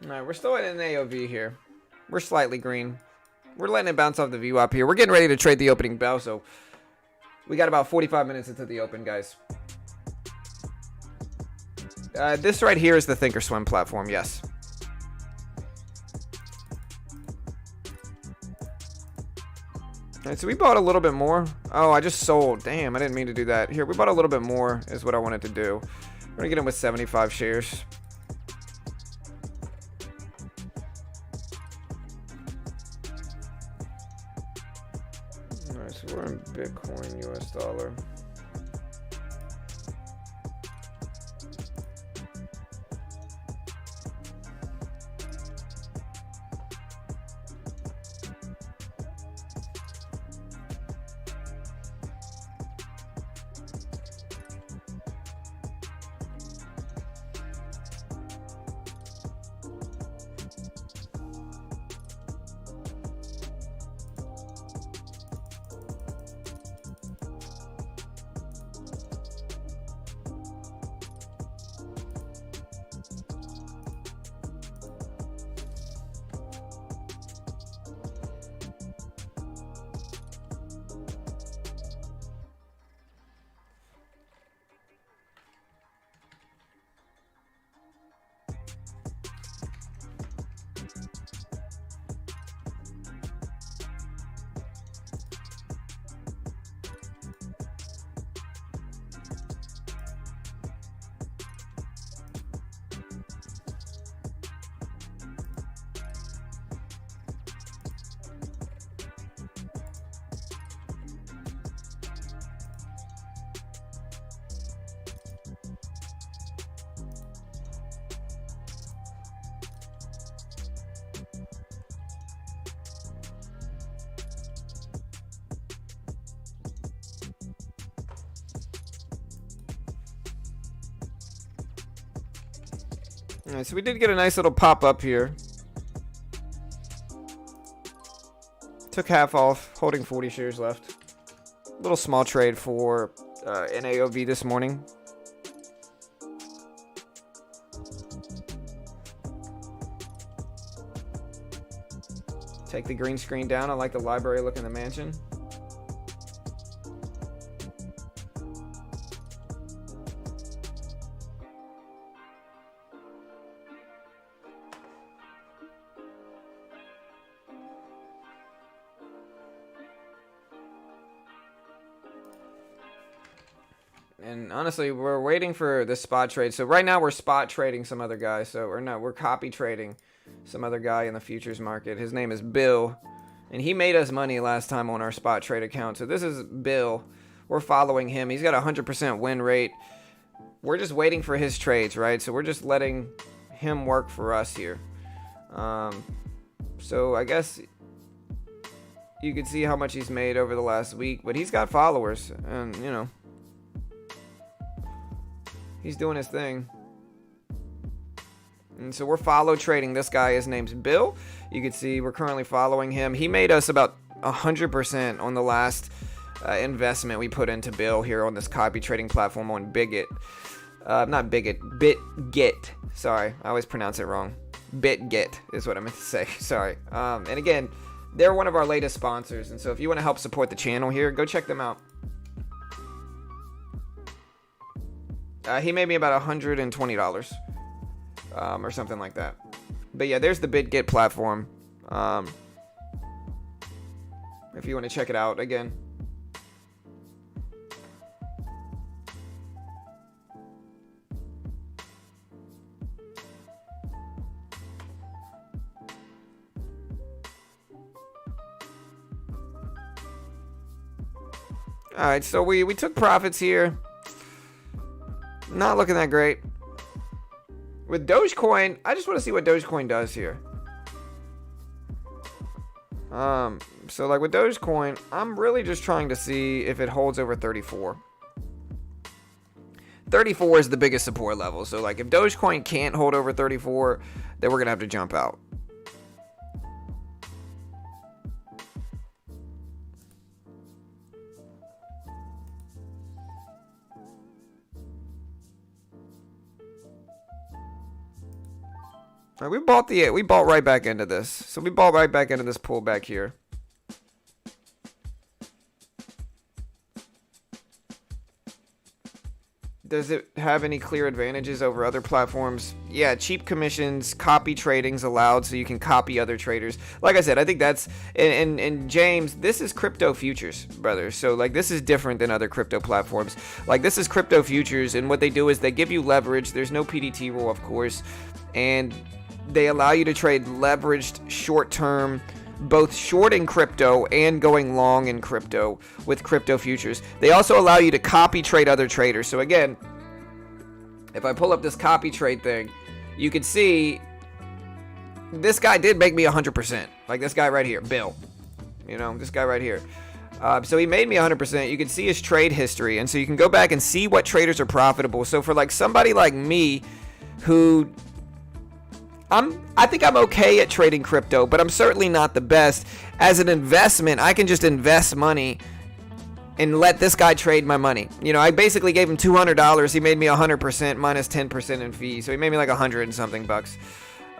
Alright, we're still at an AOV here. We're slightly green. We're letting it bounce off the view up here. We're getting ready to trade the opening bell, so we got about 45 minutes into the open, guys. This right here is the Thinkorswim platform, yes. Alright, so we bought a little bit more. Oh, I just sold. Damn, I didn't mean to do that. Here, we bought a little bit more is what I wanted to do. We're gonna get in with 75 shares. Alright, so we're in Bitcoin, US dollar. Alright, so we did get a nice little pop up here. Took half off, holding 40 shares left. Little small trade for NAOV this morning. Take the green screen down. I like the library look in the mansion. And honestly, we're waiting for this spot trade. So right now we're spot trading some other guy. We're copy trading some other guy in the futures market. His name is Bill. And he made us money last time on our spot trade account. So this is Bill. We're following him. He's got a 100% win rate. We're just waiting for his trades, right? So we're just letting him work for us here. So I guess you can see how much he's made over the last week. But he's got followers. And, you know, he's doing his thing. And so we're follow trading this guy. His name's Bill. You can see we're currently following him. He made us about 100% on the last investment we put into Bill here on this copy trading platform on Bigot. Not Bigot, BitGet. Sorry, I always pronounce it wrong. BitGet is what I meant to say. Sorry. And again, they're one of our latest sponsors. And so if you want to help support the channel here, go check them out. He made me about $120 or something like that. But yeah, there's the BitGet platform. If you want to check it out again. All right, so we took profits here. Not looking that great. With Dogecoin, I just want to see what Dogecoin does here. So like with Dogecoin, I'm really just trying to see if it holds over 34. 34 is the biggest support level. So like if Dogecoin can't hold over 34, then we're going to have to jump out. All right, we bought right back into this. So we bought right back into this pullback here. Does it have any clear advantages over other platforms? Yeah, cheap commissions, copy trading's allowed, so you can copy other traders. Like I said, I think that's and James, this is crypto futures, brother. So like this is different than other crypto platforms. Like this is crypto futures, and what they do is they give you leverage. There's no PDT rule, of course, and they allow you to trade leveraged short-term, both short in crypto and going long in crypto with crypto futures. They also allow you to copy trade other traders. So again, if I pull up this copy trade thing, you can see this guy did make me 100%. Like this guy right here, Bill. You know, this guy right here. So he made me 100%. You can see his trade history. And so you can go back and see what traders are profitable. So for like somebody like me who... I think I'm okay at trading crypto, but I'm certainly not the best. As an investment, I can just invest money and let this guy trade my money. You know, I basically gave him $200. He made me 100% minus 10% in fees. So he made me like 100 and something bucks.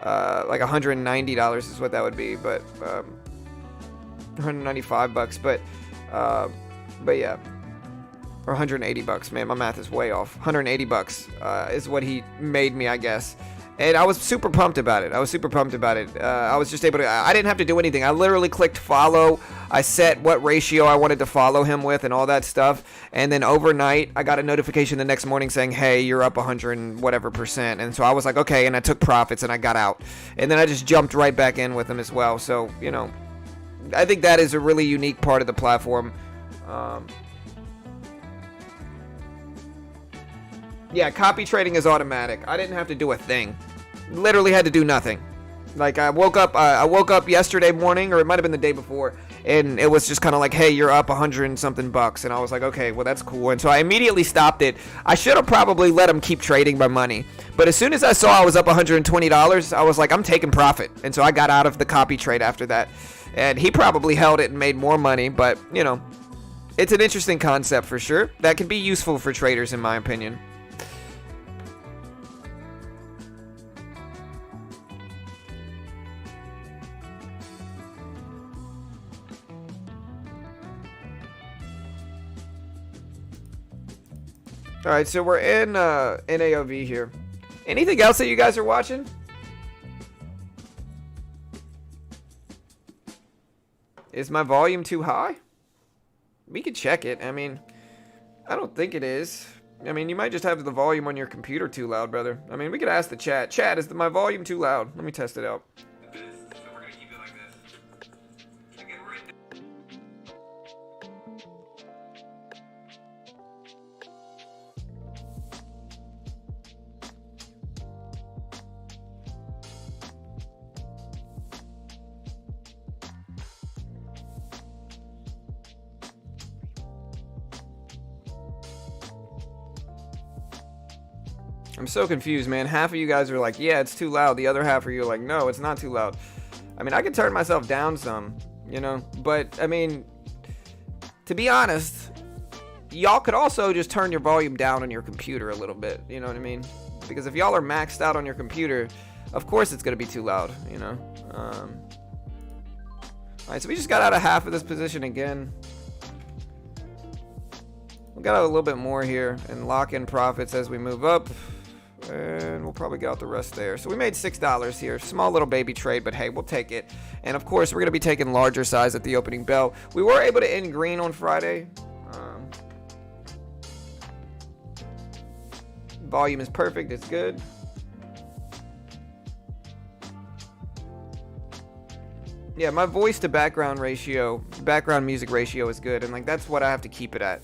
Like $190 is what that would be, but 195 bucks, but yeah. Or 180 bucks, man, my math is way off. 180 bucks is what he made me, I guess. And I was super pumped about it. I was just able to, I didn't have to do anything. I literally clicked follow. I set what ratio I wanted to follow him with and all that stuff. And then overnight, I got a notification the next morning saying, hey, you're up 100 and whatever percent. And so I was like, okay. And I took profits and I got out. And then I just jumped right back in with him as well. So, you know, I think that is a really unique part of the platform. Yeah, copy trading is automatic. I didn't have to do a thing. Literally had to do nothing. Like I woke up yesterday morning, or it might have been the day before, and it was just kind of like, hey, you're up 100 and something bucks. And I was like, okay, well, that's cool. And so I immediately stopped it. I should have probably let him keep trading my money. But as soon as I saw I was up $120, I was like, I'm taking profit. And so I got out of the copy trade after that. And he probably held it and made more money. But, you know, it's an interesting concept for sure. That can be useful for traders, in my opinion. All right, so we're in NAOV here. Anything else that you guys are watching? Is my volume too high? We could check it. I mean, I don't think it is. I mean, you might just have the volume on your computer too loud, brother. I mean, we could ask the chat. Chat, is my volume too loud? Let me test it out. I'm so confused, man. Half of you guys are like, yeah, it's too loud. The other half of you are like, no, it's not too loud. I mean, I could turn myself down some, you know? But, I mean, to be honest, y'all could also just turn your volume down on your computer a little bit. You know what I mean? Because if y'all are maxed out on your computer, of course it's going to be too loud, you know? Alright, so we just got out of half of this position again. We got out a little bit more here and lock in profits as we move up. And we'll probably get out the rest there. So we made $6 here. Small little baby trade, but hey, we'll take it. And of course, we're going to be taking larger size at the opening bell. We were able to end green on Friday. Volume is perfect. It's good. Yeah, my voice to background ratio, background music ratio is good. And like that's what I have to keep it at.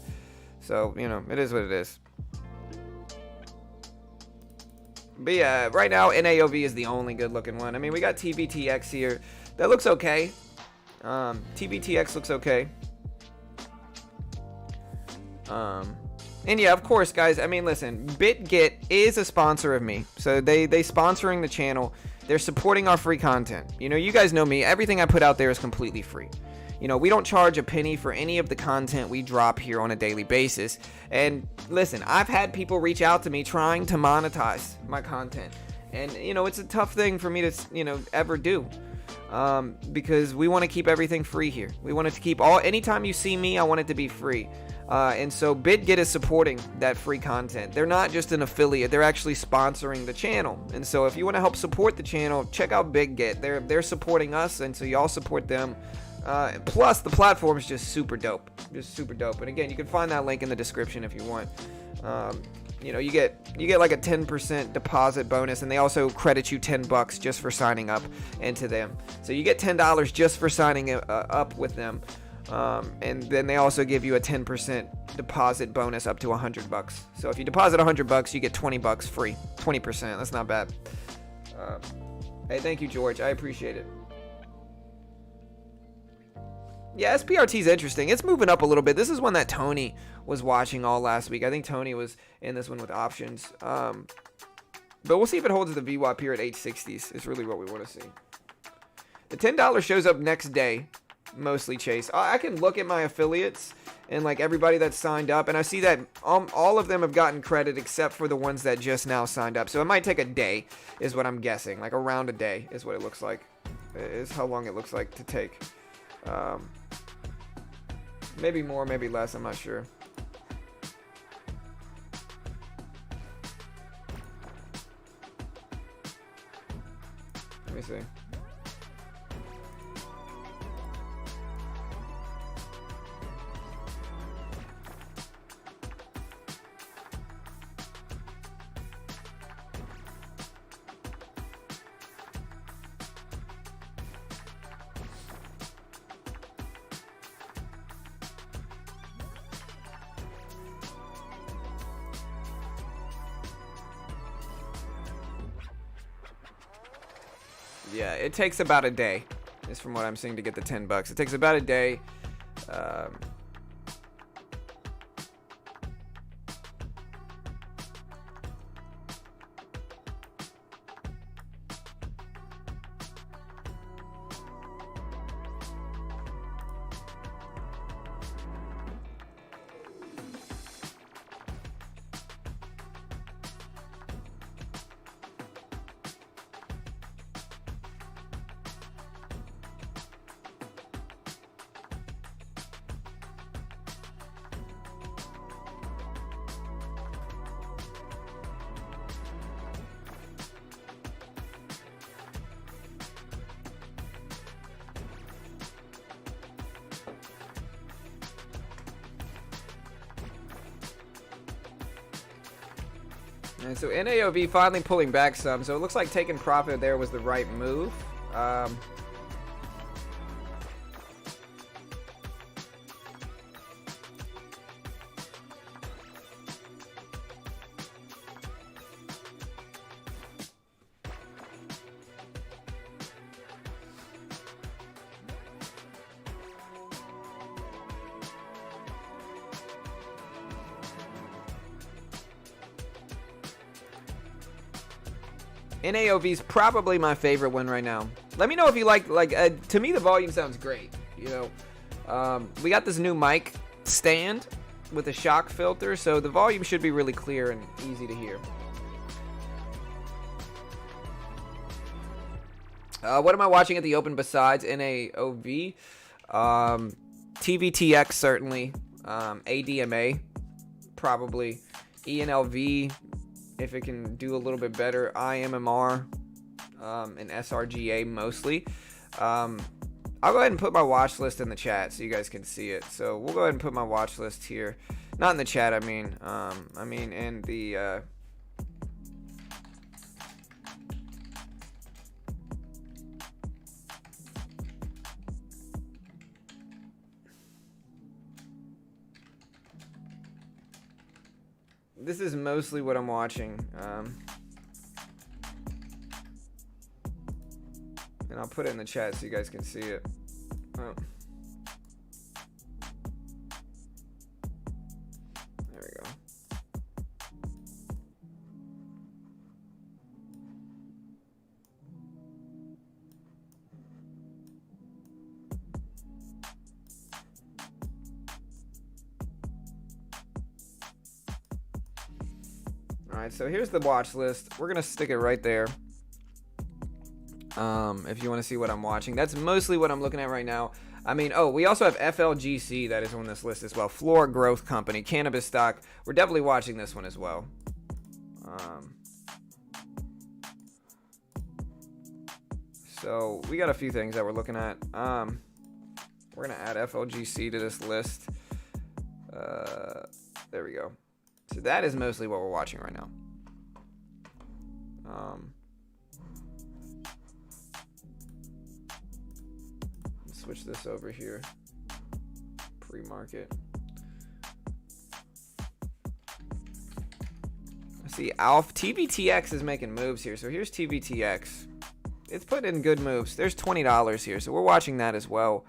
So, you know, it is what it is. But yeah, right now NAOV is the only good looking one. I mean, we got TVTX here. That looks okay. TVTX looks okay. And yeah, of course, guys, I mean, listen, BitGet is a sponsor of me. So they sponsoring the channel. They're supporting our free content. You know, you guys know me. Everything I put out there is completely free. You know, we don't charge a penny for any of the content we drop here on a daily basis. And listen, I've had people reach out to me trying to monetize my content. And, you know, it's a tough thing for me to, you know, ever do. Because we want to keep everything free here. We want it to keep anytime you see me, I want it to be free. And so BitGet is supporting that free content. They're not just an affiliate, they're actually sponsoring the channel. And so if you want to help support the channel, check out BitGet. They're supporting us, and so y'all support them. Plus, the platform is just super dope. Just super dope. And again, you can find that link in the description if you want. You know, you get like a 10% deposit bonus, and they also credit you $10 just for signing up into them. So you get $10 just for signing up with them. And then they also give you a 10% deposit bonus up to $100. So if you deposit $100, you get $20 free. 20%. That's not bad. Hey, thank you, George. I appreciate it. Yeah, SPRT is interesting. It's moving up a little bit. This is one that Tony was watching all last week. I think Tony was in this one with options. But we'll see if it holds the VWAP here at 860s. It's really what we want to see. The $10 shows up next day, mostly Chase. I can look at my affiliates and like everybody that's signed up, and I see that all of them have gotten credit except for the ones that just now signed up. So it might take a day, is what I'm guessing. Like around a day is what it looks like. Is how long it looks like to take. Maybe more, maybe less, I'm not sure. Let me see. Yeah, it takes about a day, is from what I'm seeing, to get the $10. It takes about a day. And so NAOV finally pulling back some. So it looks like taking profit there was the right move. NAOV is probably my favorite one right now. Let me know if you like to me the volume sounds great. You know, we got this new mic stand with a shock filter, so the volume should be really clear and easy to hear. What am I watching at the open besides NAOV? TVTX certainly, ADMA probably, ENLV if it can do a little bit better, IMMR, and SRGA mostly. I'll go ahead and put my watch list in the chat so you guys can see it. So we'll go ahead and put my watch list here, not in the chat. I mean in the. This is mostly what I'm watching. And I'll put it in the chat so you guys can see it. Oh. There we go. Alright, so here's the watch list. We're going to stick it right there. If you want to see what I'm watching. That's mostly what I'm looking at right now. I mean, oh, we also have FLGC that is on this list as well. Flora Growth Company, cannabis stock. We're definitely watching this one as well. So we got a few things that we're looking at. We're going to add FLGC to this list. There we go. So that is mostly what we're watching right now. Switch this over here. Pre-market. See, TVTX is making moves here. So here's TVTX. It's putting in good moves. There's $20 here. So we're watching that as well.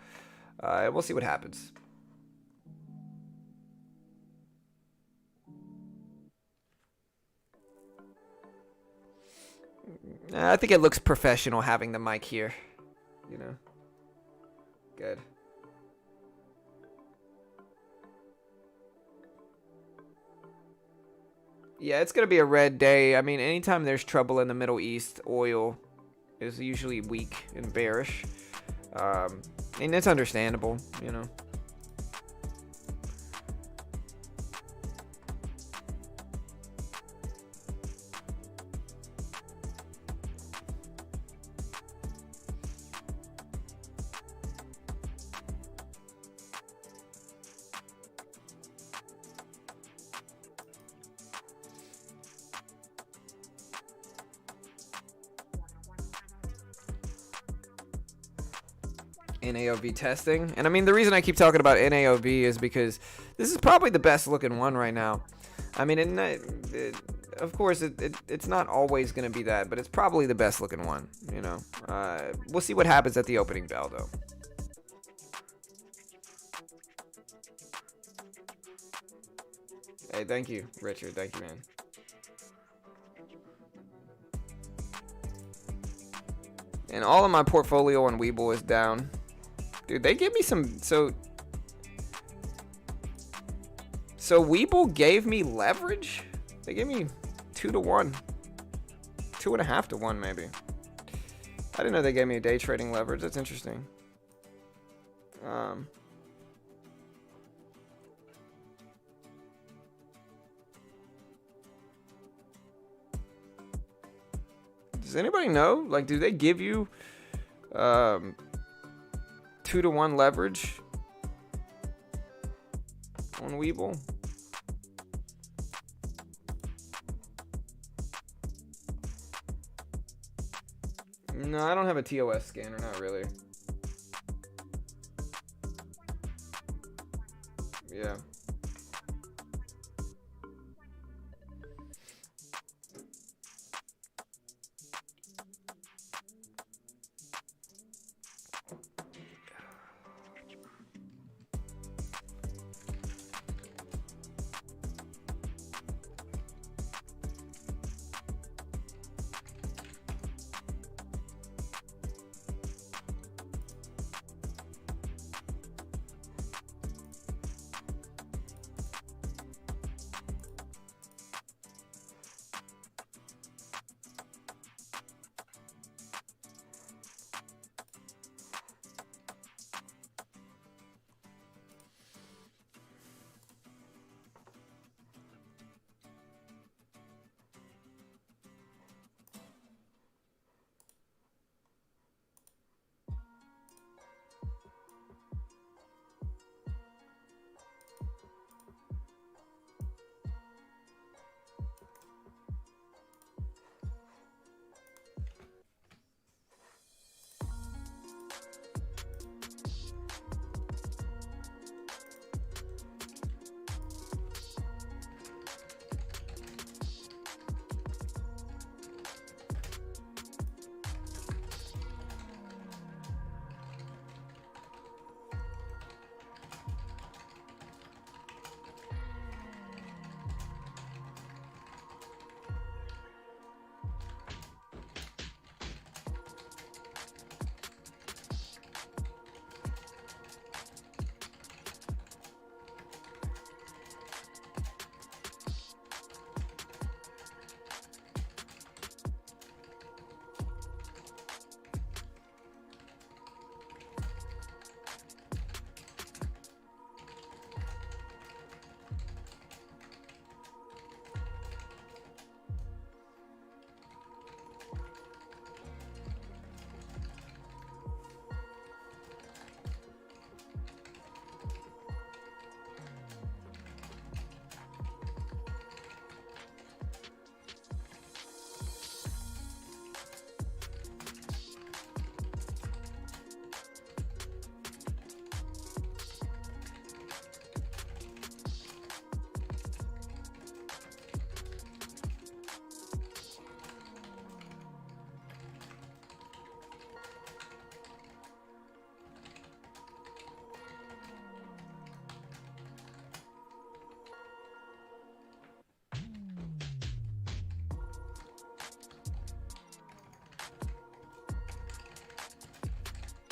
We'll see what happens. I think it looks professional having the mic here. You know. Good. Yeah, it's going to be a red day. I mean, anytime there's trouble in the Middle East, oil is usually weak and bearish. And it's understandable, you know. NAOV testing. And I mean, the reason I keep talking about NAOV is because this is probably the best looking one right now. I mean, of course, it's not always going to be that, but it's probably the best looking one, you know. We'll see what happens at the opening bell, though. Hey, thank you, Richard. Thank you, man. And all of my portfolio on Webull is down. Dude, they give me some... So Webull gave me leverage? They gave me 2 to 1. 2.5 to 1, maybe. I didn't know they gave me a day trading leverage. That's interesting. Does anybody know? Like, do they give you 2 to 1 leverage on Webull? No, I don't have a TOS scanner, not really. Yeah.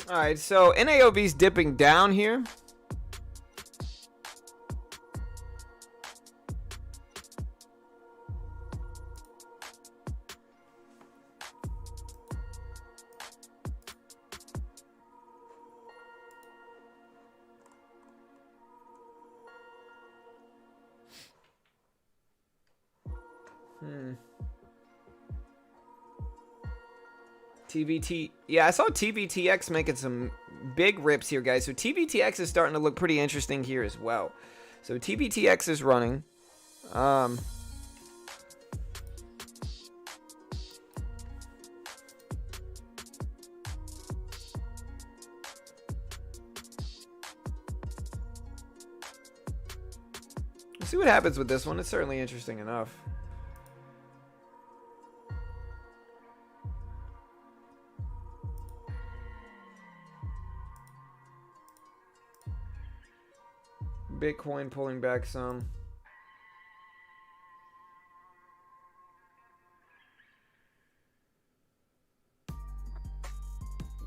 All right, so NAOV's dipping down here. TVT, yeah, I saw TVTX making some big rips here, guys. So TVTX is starting to look pretty interesting here as well. So TVTX is running. Let's see what happens with this one. It's certainly interesting enough. Bitcoin pulling back some.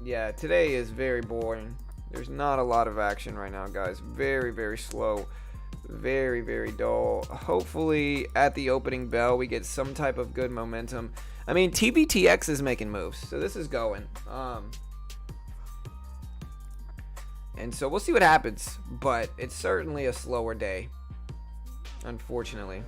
Yeah, today is very boring. There's not a lot of action right now, guys. Very, very slow. Very, very dull. Hopefully, at the opening bell, we get some type of good momentum. I mean, TVTX is making moves, so this is going. And so we'll see what happens, but it's certainly a slower day, unfortunately.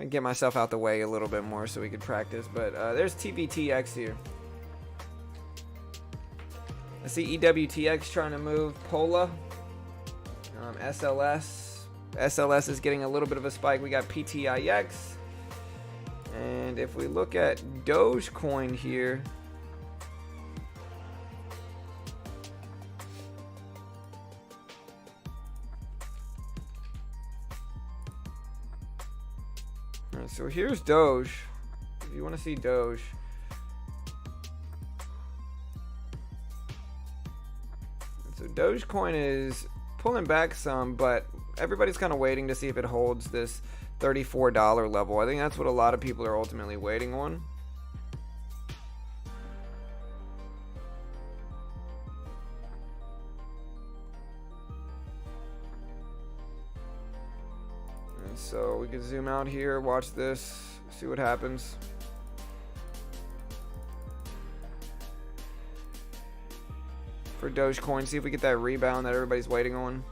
me get myself out the way a little bit more so we could practice. But there's TVTX here. I see EWTX trying to move. Pola. SLS. SLS is getting a little bit of a spike. We got PTIX. And if we look at Dogecoin here, all right, so here's Doge. If you want to see Doge, so Dogecoin is pulling back some, but everybody's kind of waiting to see if it holds this $34 level. I think that's what a lot of people are ultimately waiting on. And so we can zoom out here, watch this, see what happens. For Dogecoin, see if we get that rebound that everybody's waiting on.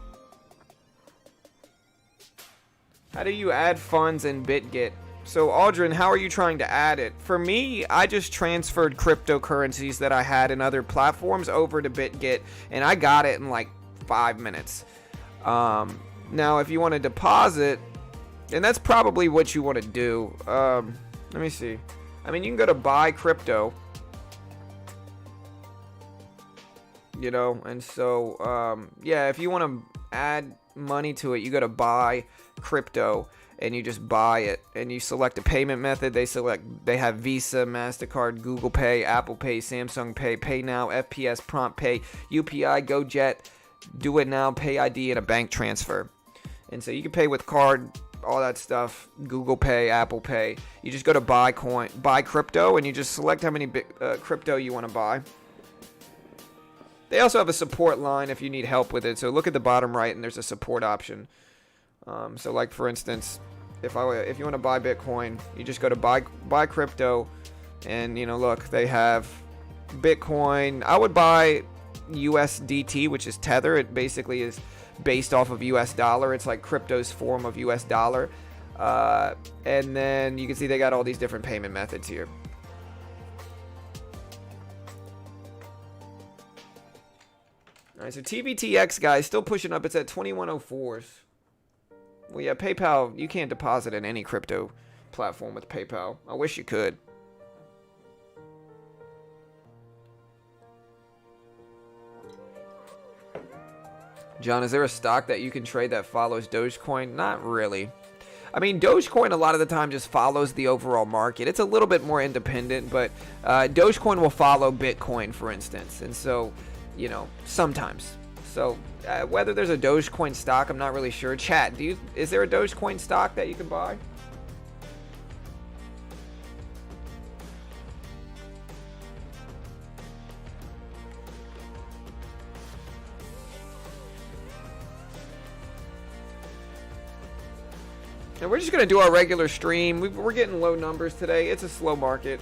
How do you add funds in BitGet? So Aldrin, how are you trying to add it? For me, I just transferred cryptocurrencies that I had in other platforms over to BitGet, and I got it in like 5 minutes. Now, if you want to deposit, and that's probably what you want to do. Let me see. I mean, you can go to buy crypto. You know, and so, yeah, if you want to add money to it, you go to buy crypto and you just buy it and you select a payment method. They have Visa, MasterCard, Google Pay, Apple Pay, Samsung Pay, Pay Now, FPS, Prompt Pay, UPI, GoJet, Do It Now, Pay ID, and a bank transfer. And so you can pay with card, all that stuff, Google Pay, Apple Pay. You just go to buy crypto, and you just select how many crypto you want to buy. They also have a support line if you need help with it. So look at the bottom right, and there's a support option. So like for instance, if you want to buy Bitcoin, you just go to buy crypto, and you know, look, they have Bitcoin. I would buy USDT, which is Tether. It basically is based off of US dollar. It's like crypto's form of US dollar. And then you can see they got all these different payment methods here. All right, so TVTX, guys, still pushing up. It's at 2104s. Well, yeah, PayPal, you can't deposit in any crypto platform with PayPal. I wish you could. John, is there a stock that you can trade that follows Dogecoin? Not really. I mean, Dogecoin a lot of the time just follows the overall market. It's a little bit more independent, but Dogecoin will follow Bitcoin, for instance. And so, you know, sometimes. So whether there's a Dogecoin stock, I'm not really sure. Chat, is there a Dogecoin stock that you can buy? And we're just going to do our regular stream. We're getting low numbers today. It's a slow market,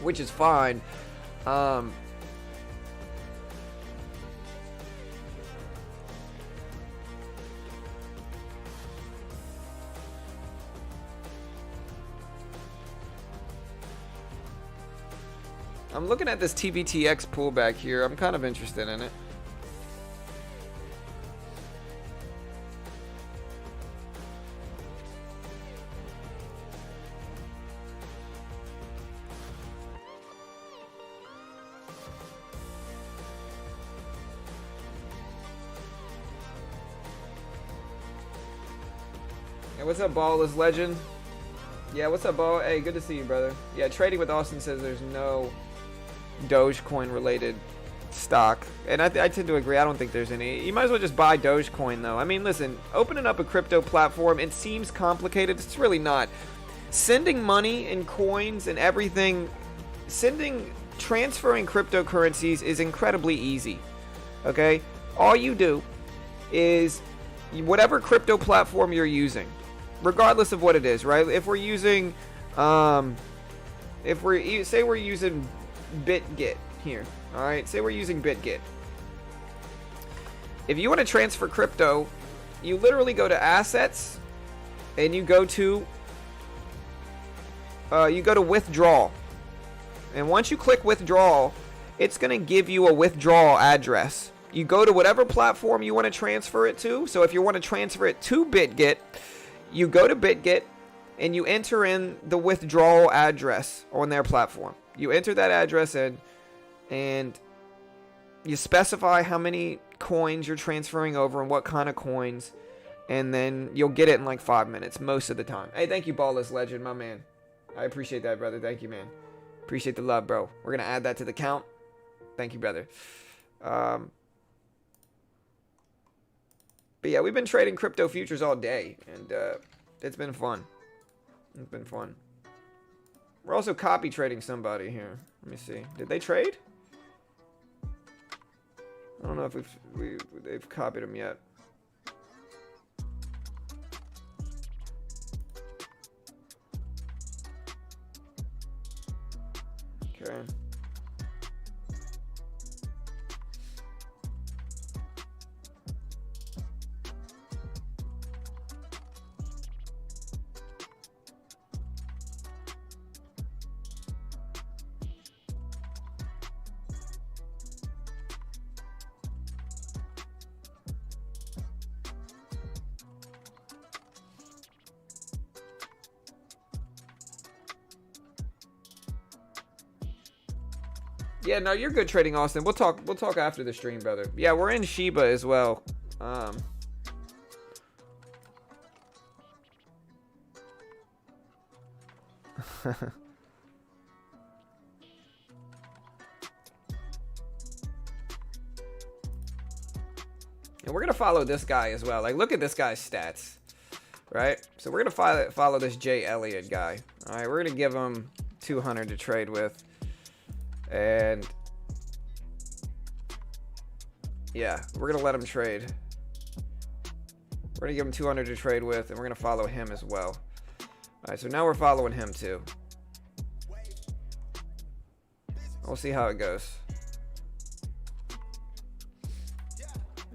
which is fine. I'm looking at this TVTX pullback here. I'm kind of interested in it. Hey, what's up, Ballless Legend? Yeah, what's up, Ball? Hey, good to see you, brother. Yeah, Trading with Austin says there's no Dogecoin related stock, and I tend to agree. I don't think there's any. You might as well just buy Dogecoin, though. I mean, listen, opening up a crypto platform, it seems complicated. It's really not. Sending money and coins and everything, transferring cryptocurrencies is incredibly easy. Okay, all you do is whatever crypto platform you're using, regardless of what it is, right? If we're using, say we're using BitGet here, all right? Say we're using BitGet. If you want to transfer crypto, you literally go to Assets, and you go to withdraw. And once you click withdraw, it's going to give you a withdrawal address. You go to whatever platform you want to transfer it to. So if you want to transfer it to BitGet, you go to BitGet and you enter in the withdrawal address on their platform. You enter that address in and you specify how many coins you're transferring over and what kind of coins. And then you'll get it in like 5 minutes most of the time. Hey, thank you, Ballless Legend, my man. I appreciate that, brother. Thank you, man. Appreciate the love, bro. We're going to add that to the count. Thank you, brother. But yeah, we've been trading crypto futures all day, and it's been fun. It's been fun. We're also copy trading somebody here. Let me see. Did they trade? I don't know if they've copied them yet. Okay. Yeah, no, you're good trading, Austin. We'll talk after the stream, brother. Yeah, we're in Shiba as well. And we're gonna follow this guy as well. Like, look at this guy's stats, right? So we're gonna follow this Jay Elliott guy. All right, we're gonna give him 200 to trade with. And yeah, we're gonna let him trade. We're gonna give him 200 to trade with, and we're gonna follow him as well. All right, so now we're following him too. We'll see how it goes.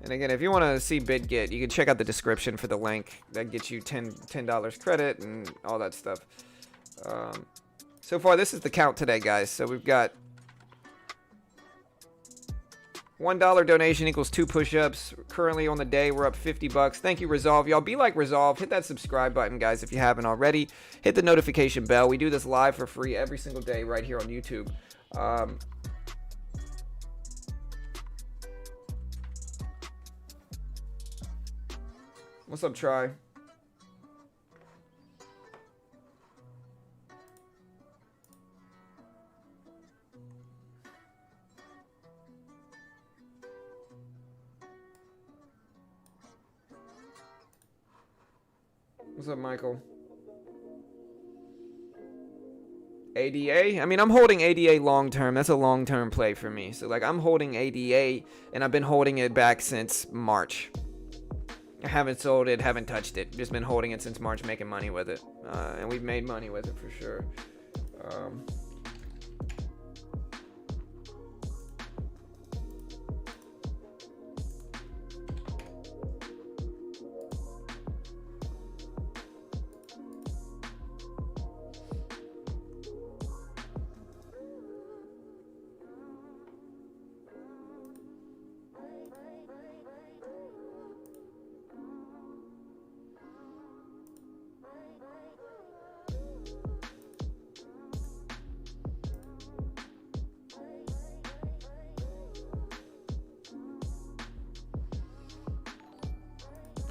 And again, if you want to see BitGet, you can check out the description for the link. That gets you $10 credit and all that stuff. So far, this is the count today, guys. So we've got $1 donation equals 2 push-ups. Currently on the day, we're up $50. Thank you, Resolve. Y'all be like Resolve. Hit that subscribe button, guys, if you haven't already. Hit the notification bell. We do this live for free every single day right here on YouTube. What's up, Try? What's up, Michael? ADA? I mean, I'm holding ADA long term. That's a long term play for me. So, like, I'm holding ADA, and I've been holding it back since March. I haven't sold it, haven't touched it. Just been holding it since March, making money with it. And we've made money with it for sure.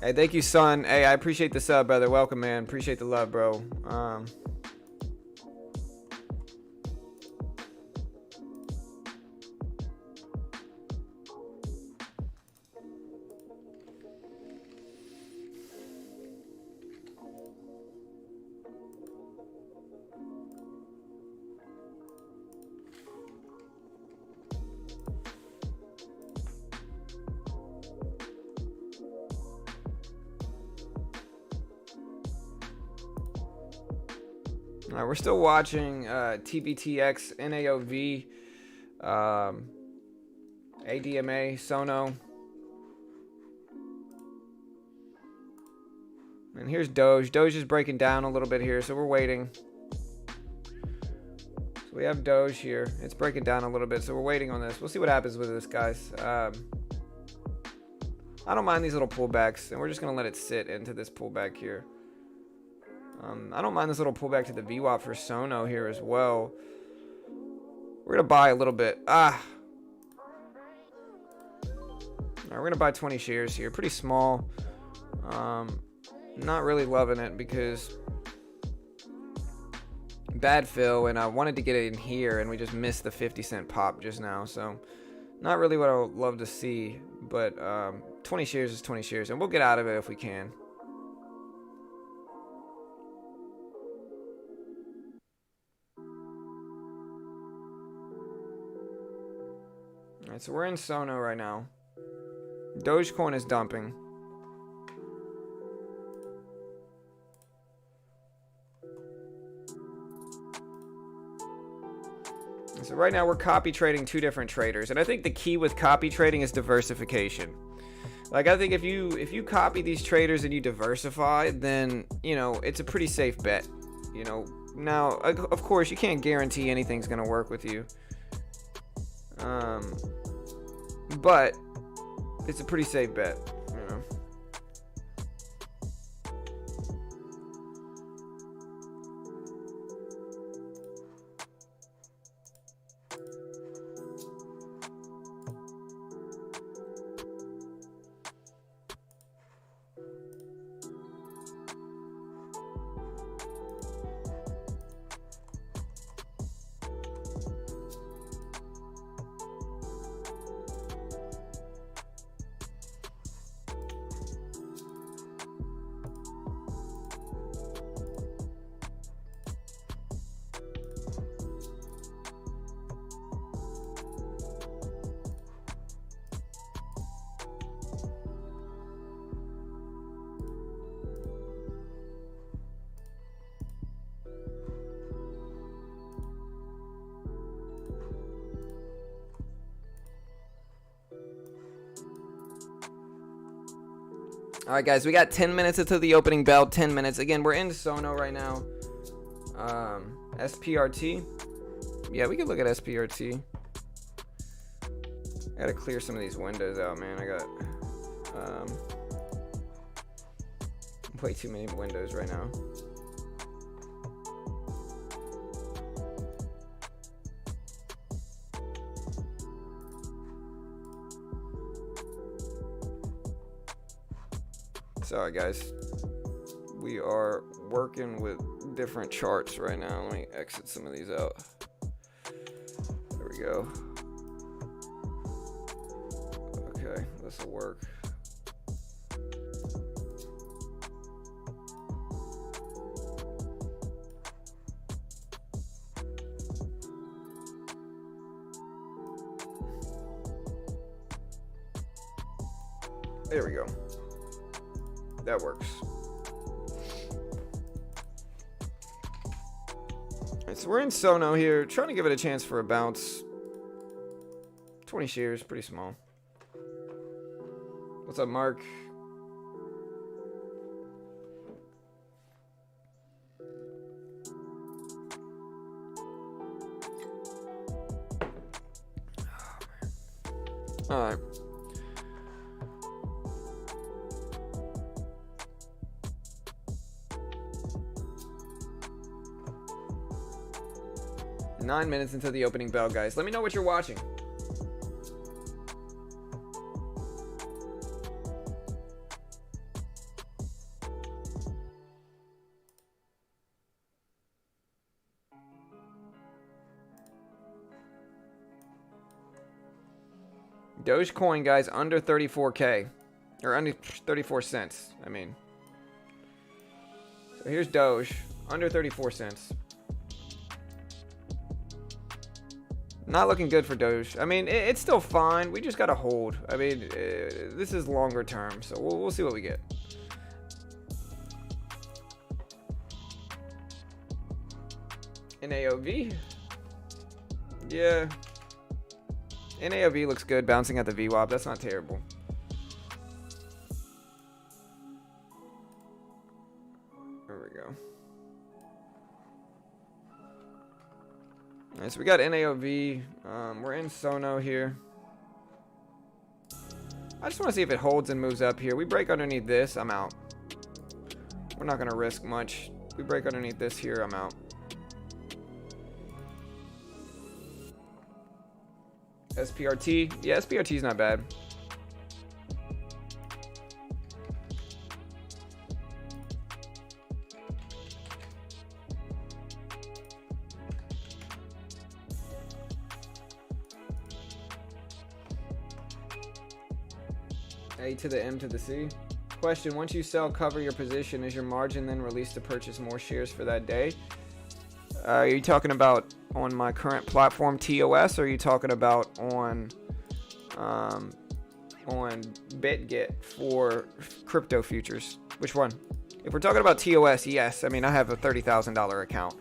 Hey, thank you, son. Hey, I appreciate the sub, brother. Welcome, man. Appreciate the love, bro. We're still watching TBTX, NAOV, ADMA, Sono. And here's Doge. Doge is breaking down a little bit here, so we're waiting. So we have Doge here. It's breaking down a little bit, so we're waiting on this. We'll see what happens with this, guys. I don't mind these little pullbacks, and we're just going to let it sit into this pullback here. I don't mind this little pullback to the VWAP for Sono here as well. We're going to buy a little bit. All right, we're going to buy 20 shares here. Pretty small. Not really loving it because bad fill, and I wanted to get it in here, and we just missed the 50-cent pop just now. So not really what I would love to see, but 20 shares is 20 shares, and we'll get out of it if we can. All right, so we're in Sono right now. Dogecoin is dumping. So right now we're copy trading two different traders, and I think the key with copy trading is diversification. Like, I think if you copy these traders and you diversify, then, you know, it's a pretty safe bet. You know, now of course you can't guarantee anything's gonna work with you, but it's a pretty safe bet, you know. All right, guys, we got 10 minutes until the opening bell. 10 minutes. Again, we're in Sono right now. SPRT. Yeah, we could look at SPRT. I gotta clear some of these windows out, man. I got way too many windows right now. Sorry, guys. We are working with different charts right now. Let me exit some of these out. There we go. Okay, this will work. There we go. That works. Alright, so we're in Sono here, trying to give it a chance for a bounce. 20 shares, pretty small. What's up, Mark? Alright. Nine minutes until the opening bell, guys. Let me know what you're watching. Dogecoin, guys, under 34K. Or under 34 cents, I mean. So here's Doge, under 34 cents. Not looking good for Doge. I mean, it's still fine. We just got to hold. I mean, this is longer term, so we'll see what we get. NAOV? Yeah. NAOV looks good, bouncing at the VWAP. That's not terrible. go. Alright, so we got NAOV. We're in Sono here. I just want to see if it holds and moves up here. We break underneath this, I'm out. We're not going to risk much. We break underneath this here, I'm out. SPRT. Yeah, SPRT is not bad. A to the M to the C. Question, once you sell, cover your position, is your margin then released to purchase more shares for that day? Are you talking about on my current platform TOS, or are you talking about on BitGet for crypto futures? Which one? If we're talking about TOS, yes. I mean, I have a $30,000 account.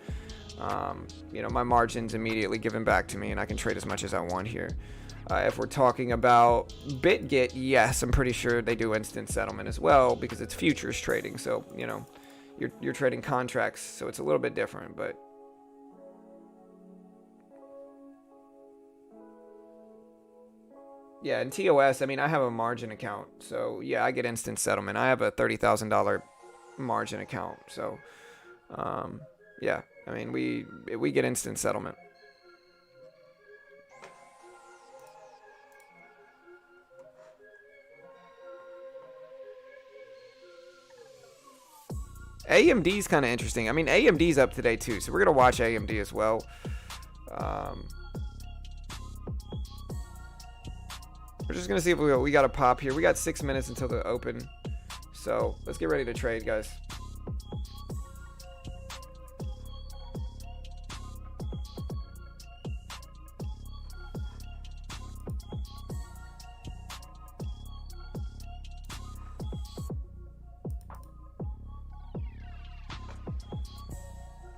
You know, my margin's immediately given back to me, and I can trade as much as I want here. If we're talking about BitGet, yes, I'm pretty sure they do instant settlement as well because it's futures trading. So, you know, you're trading contracts, so it's a little bit different, but yeah, in TOS, I mean, I have a margin account. So, yeah, I get instant settlement. I have a $30,000 margin account. So, yeah, I mean, we get instant settlement. AMD's kind of interesting. I mean, AMD's up today too, so we're gonna watch AMD as well. We're just gonna see if we got a pop here. We got 6 minutes until the open, so let's get ready to trade, guys.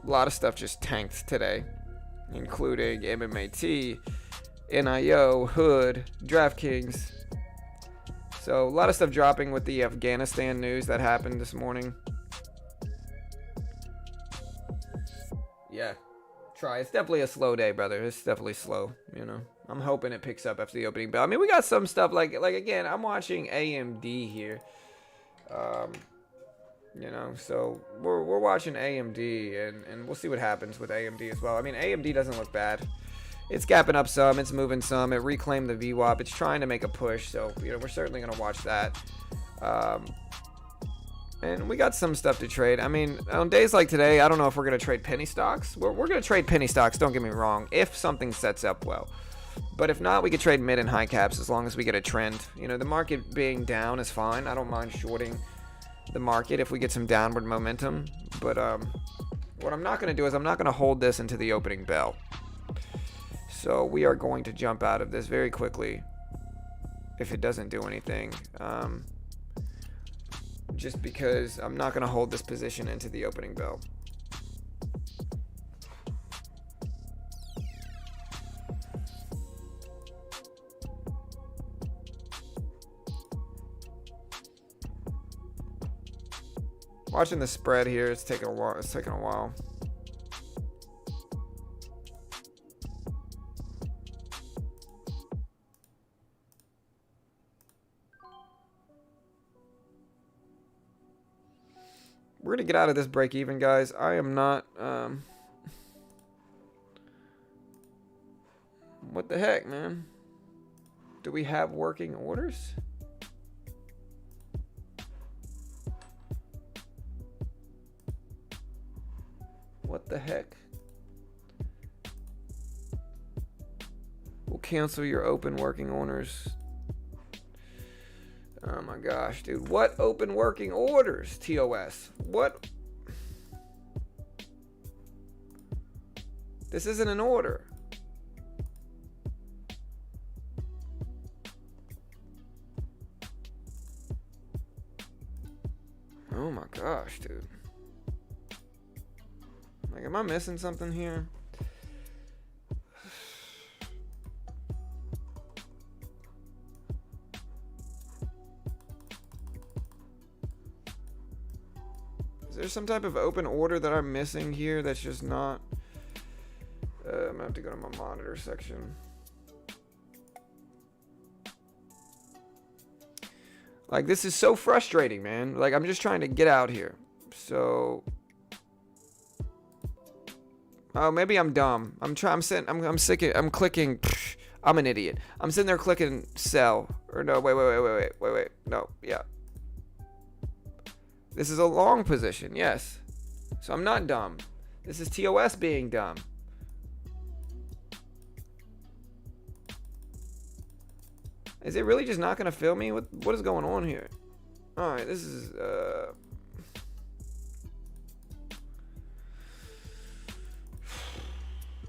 A lot of stuff just tanked today, including MMAT, NIO, Hood, DraftKings. So a lot of stuff dropping with the Afghanistan news that happened this morning. Yeah, it's definitely a slow day, brother. It's definitely slow, you know. I'm hoping it picks up after the opening bell. I mean, we got some stuff like again, I'm watching AMD here. You know, so we're watching AMD, and we'll see what happens with AMD as well. I mean, AMD doesn't look bad. It's gapping up some, it's moving some, it reclaimed the VWAP, it's trying to make a push, so, you know, we're certainly going to watch that. And we got some stuff to trade. I mean, on days like today, I don't know if we're going to trade penny stocks. We're going to trade penny stocks, don't get me wrong, if something sets up well. But if not, we could trade mid and high caps as long as we get a trend. You know, the market being down is fine. I don't mind shorting the market if we get some downward momentum, but what I'm not going to do is I'm not going to hold this into the opening bell. So we are going to jump out of this very quickly if it doesn't do anything, just because I'm not going to hold this position into the opening bell. Watching the spread here, it's taking a while. We're gonna get out of this break even, guys. I am not what the heck, man? Do we have working orders? What the heck? We'll cancel your open working orders. Oh my gosh, dude. What open working orders, TOS? What? This isn't an order. Oh my gosh, dude. Like, am I missing something here? Is there some type of open order that I'm missing here that's just not... I'm gonna have to go to my monitor section. Like, this is so frustrating, man. Like, I'm just trying to get out here. So... Oh, maybe I'm dumb. I'm clicking... I'm an idiot. I'm sitting there clicking sell. Or no, wait. No, yeah. This is a long position, yes. So I'm not dumb. This is TOS being dumb. Is it really just not going to fill me? What is going on here? Alright, this is...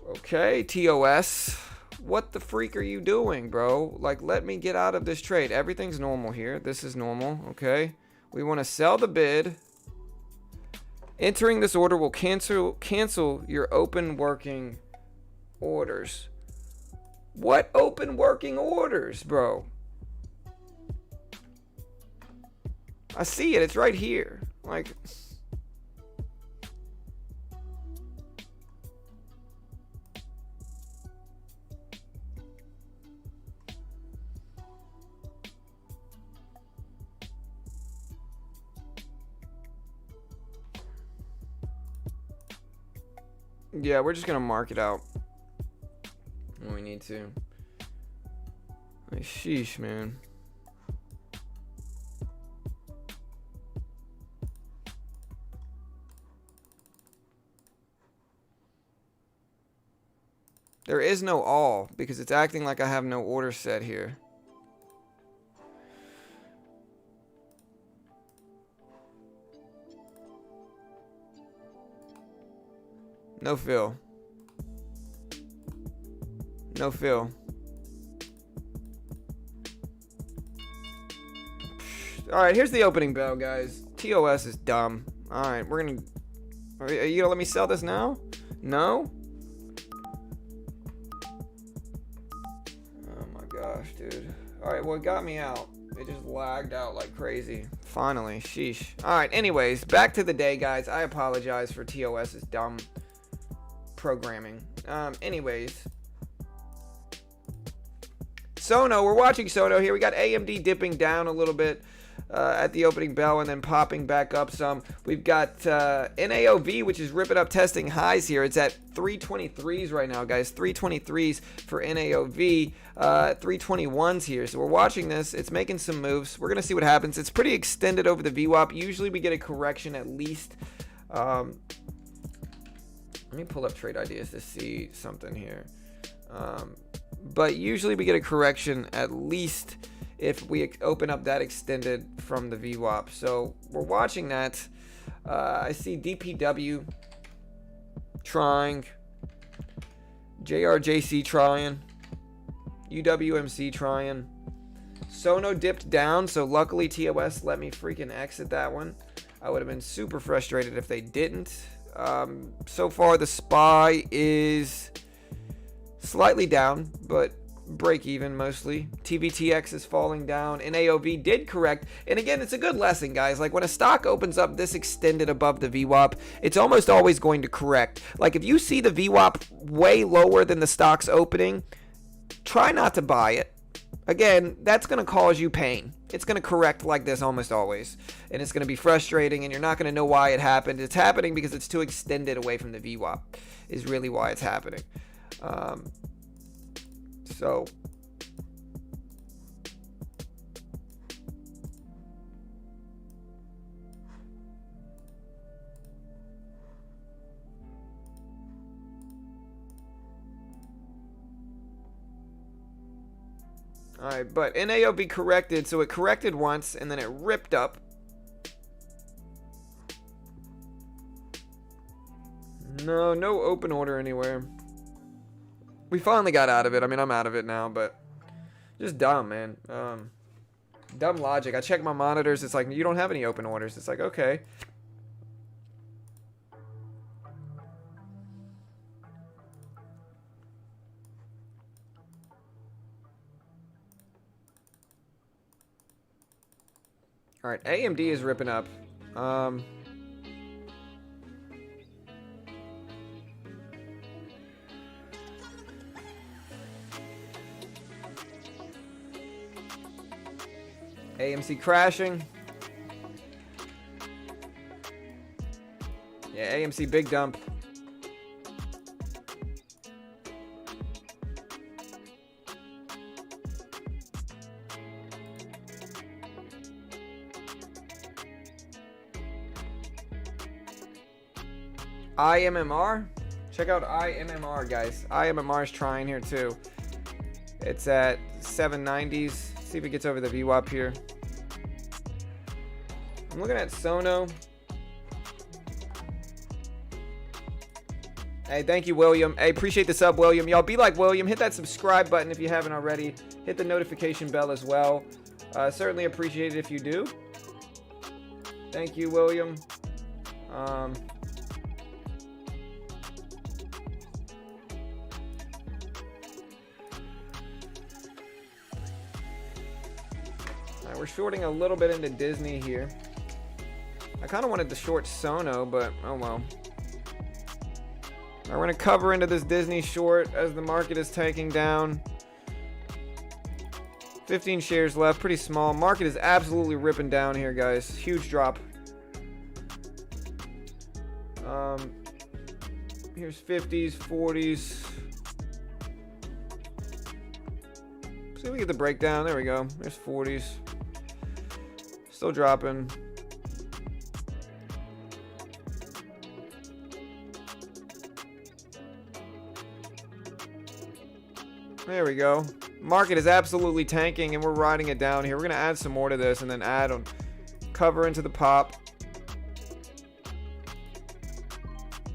Okay, TOS. What the freak are you doing, bro? Like, let me get out of this trade. Everything's normal here. This is normal, okay? We want to sell the bid. Entering this order will cancel your open working orders. What open working orders, bro? I see it. It's right here. Like... Yeah, we're just gonna mark it out when we need to. Like, sheesh, man. There is no all because it's acting like I have no order set here. No fill. No fill. Alright, here's the opening bell, guys. TOS is dumb. Alright, we're gonna... Are you gonna let me sell this now? No? Oh my gosh, dude. Alright, well, it got me out. It just lagged out like crazy. Finally, sheesh. Alright, anyways, back to the day, guys. I apologize for TOS's dumb programming. Anyways, Sono, we're watching Sono here. We got AMD dipping down a little bit at the opening bell and then popping back up some. We've got NAOV, which is ripping up, testing highs here. It's at 323s right now, guys. 323s for NAOV, 321s here. So we're watching this. It's making some moves. We're gonna see what happens. It's pretty extended over the VWAP. Usually we get a correction at least. Let me pull up trade ideas to see something here. But usually we get a correction at least if we open up that extended from the VWAP. So we're watching that. I see DPW trying, JRJC trying, UWMC trying. Sono dipped down, so luckily TOS let me freaking exit that one. I would have been super frustrated if they didn't. So far the SPY is slightly down, but break even mostly. TVTX is falling down. NAOV did correct. And again, it's a good lesson, guys. Like, when a stock opens up this extended above the VWAP, it's almost always going to correct. Like, if you see the VWAP way lower than the stock's opening, try not to buy it. Again, that's going to cause you pain. It's going to correct like this almost always. And it's going to be frustrating, and you're not going to know why it happened. It's happening because it's too extended away from the VWAP is really why it's happening. So... Alright, but NAOB corrected, so it corrected once, and then it ripped up. No open order anywhere. We finally got out of it. I mean, I'm out of it now, but just dumb, man. Dumb logic. I check my monitors. It's like, you don't have any open orders. It's like, okay. Alright, AMD is ripping up. AMC crashing. Yeah, AMC big dump. IMMR. Check out IMMR, guys. IMMR is trying here too. It's at 790s. See if it gets over the VWAP here. I'm looking at Sono. Hey, thank you, William. Hey, appreciate the sub, William. Y'all be like William. Hit that subscribe button if you haven't already. Hit the notification bell as well. Certainly appreciate it if you do. Thank you, William. We're shorting a little bit into Disney here. I kind of wanted to short Sono, but oh well. We're going to cover into this Disney short as the market is taking down. 15 shares left, pretty small. Market is absolutely ripping down here, guys. Huge drop. Here's 50s, 40s. See if we get the breakdown. There we go. There's 40s. Still dropping. There we go. Market is absolutely tanking and we're riding it down here. We're going to add some more to this and then add on cover into the pop.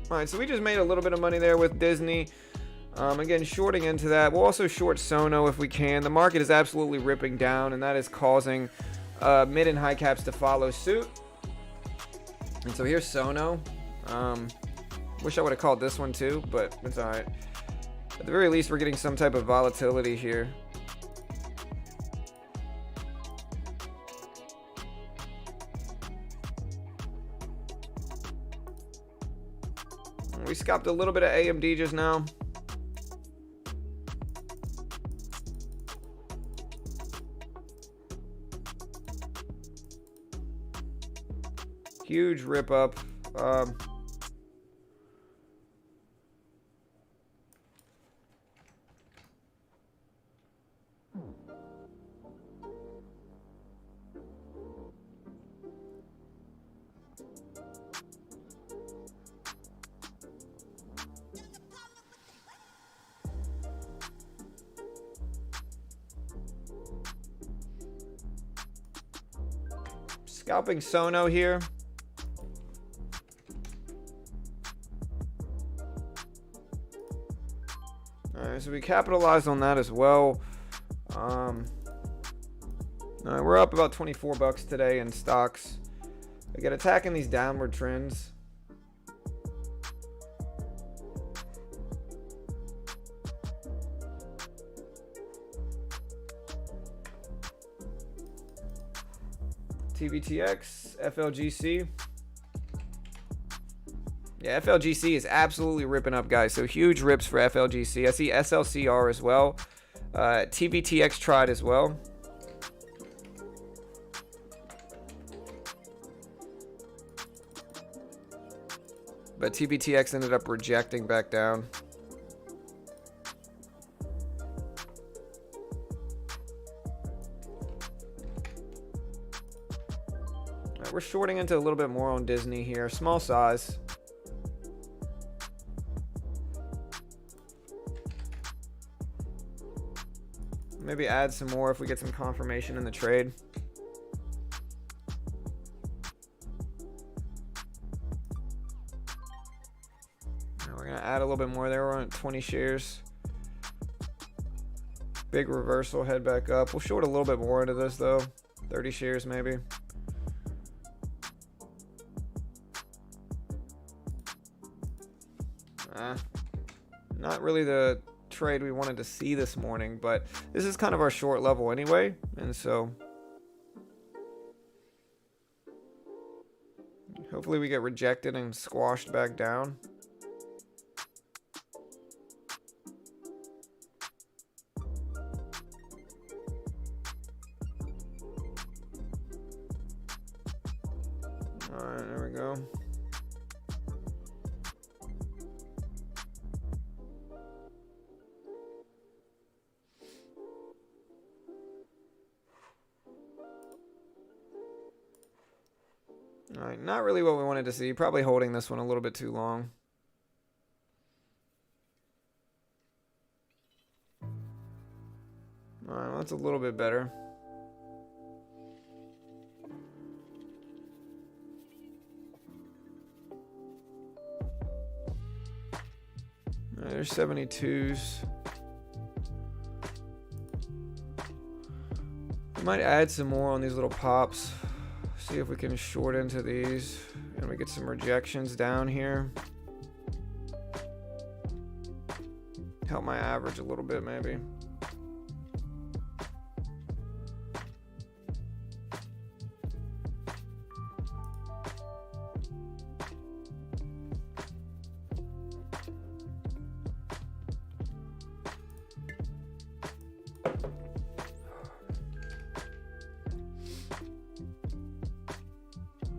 Alright, so we just made a little bit of money there with Disney. Again, shorting into that. We'll also short Sono if we can. The market is absolutely ripping down and that is causing mid and high caps to follow suit. And so here's Sono. Wish I would have called this one too, but it's alright. At the very least, we're getting some type of volatility here. We scalped a little bit of AMD just now. Huge rip up. Scalping Sono here. Alright, so we capitalized on that as well. We're up about 24 bucks today in stocks. Again, attacking these downward trends. TVTX, FLGC. Yeah, FLGC is absolutely ripping up, guys. So huge rips for FLGC. I see SLCR as well. TVTX tried as well. But TVTX ended up rejecting back down. We're shorting into a little bit more on Disney here. Small size. Maybe add some more if we get some confirmation in the trade. Now we're going to add a little bit more there. We're on 20 shares. Big reversal, head back up. We'll short a little bit more into this though. 30 shares maybe. Not really the trade we wanted to see this morning, but this is kind of our short level anyway, and so hopefully we get rejected and squashed back down. Alright, there we go. Alright, not really what we wanted to see. Probably holding this one a little bit too long. Alright, well, that's a little bit better. Alright, there's 72s. We might add some more on these little pops. See if we can short into these and we get some rejections down here. Help my average a little bit maybe.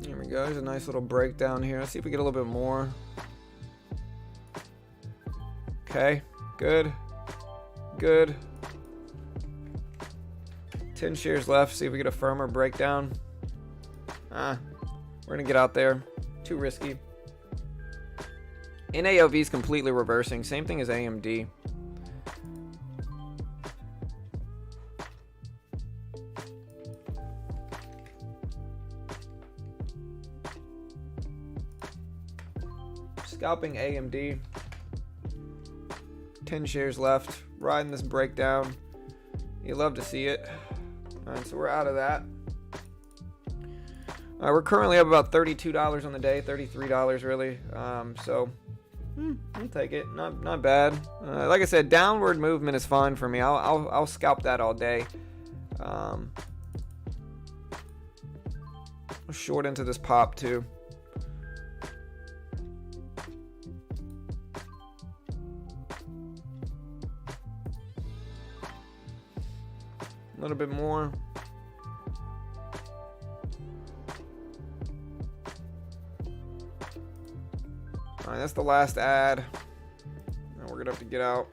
Here we go. There's a nice little breakdown here. Let's see if we get a little bit more. Okay, good. Good. 10 shares left. See if we get a firmer breakdown. We're gonna get out there. Too risky. NAOV is completely reversing. Same thing as AMD. Scalping AMD. 10 shares left. Riding this breakdown. You love to see it. Alright, so we're out of that. We're currently up about $32 on the day. $33 really. So I'll take it. Not bad. Like I said, downward movement is fine for me. I'll scalp that all day. I'll short into this pop too. A little bit more. Alright, that's the last ad. Now we're gonna have to get out.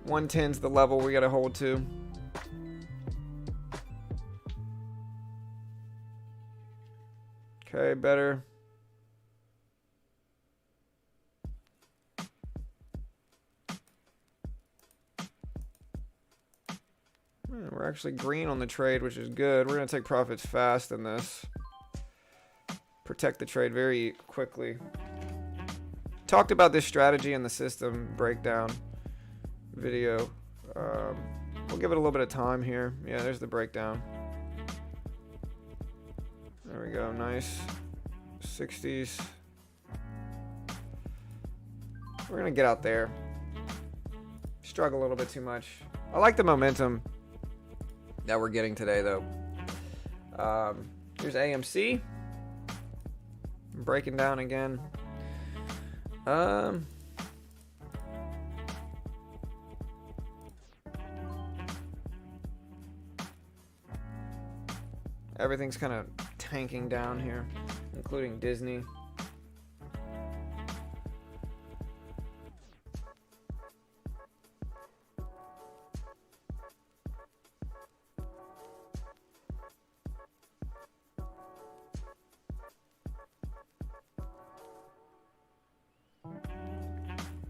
110's the level we gotta hold to. Okay, better. We're actually green on the trade, which is good. We're going to take profits fast in this. Protect the trade very quickly. Talked about this strategy in the system breakdown video. We'll give it a little bit of time here. Yeah, there's the breakdown. There we go. Nice. 60s. We're going to get out there. Struggle a little bit too much. I like the momentum that we're getting today though. Here's AMC. Breaking down again. Everything's kind of tanking down here, including Disney.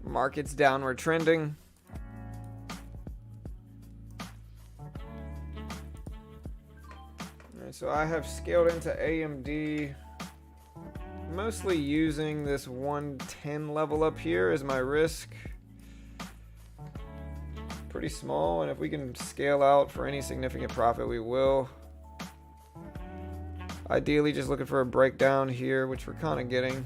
Market's downward trending. Alright, so I have scaled into AMD, mostly using this 110 level up here as my risk. Pretty small, and if we can scale out for any significant profit, we will. Ideally, just looking for a breakdown here, which we're kind of getting.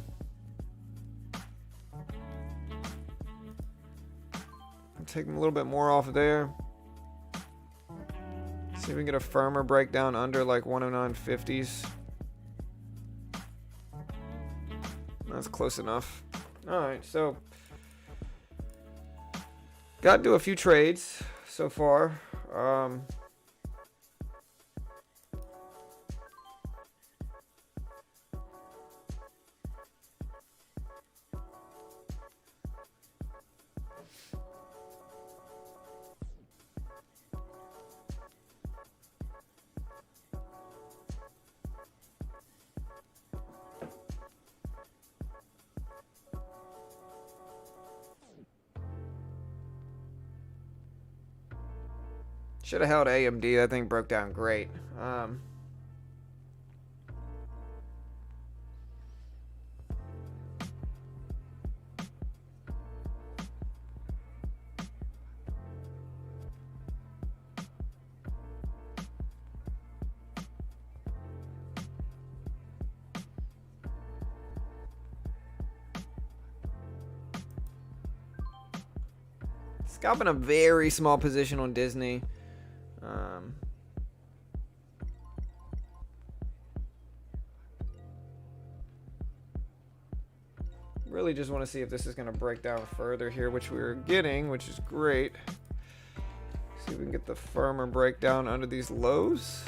Take them a little bit more off there. See if we can get a firmer breakdown under like 109.50s. That's close enough. Alright, so got to do a few trades so far. Should have held AMD. That thing broke down great. Scalping a very small position on Disney. Really just want to see if this is going to break down further here, which we're getting, which is great. See if we can get the firmer breakdown under these lows.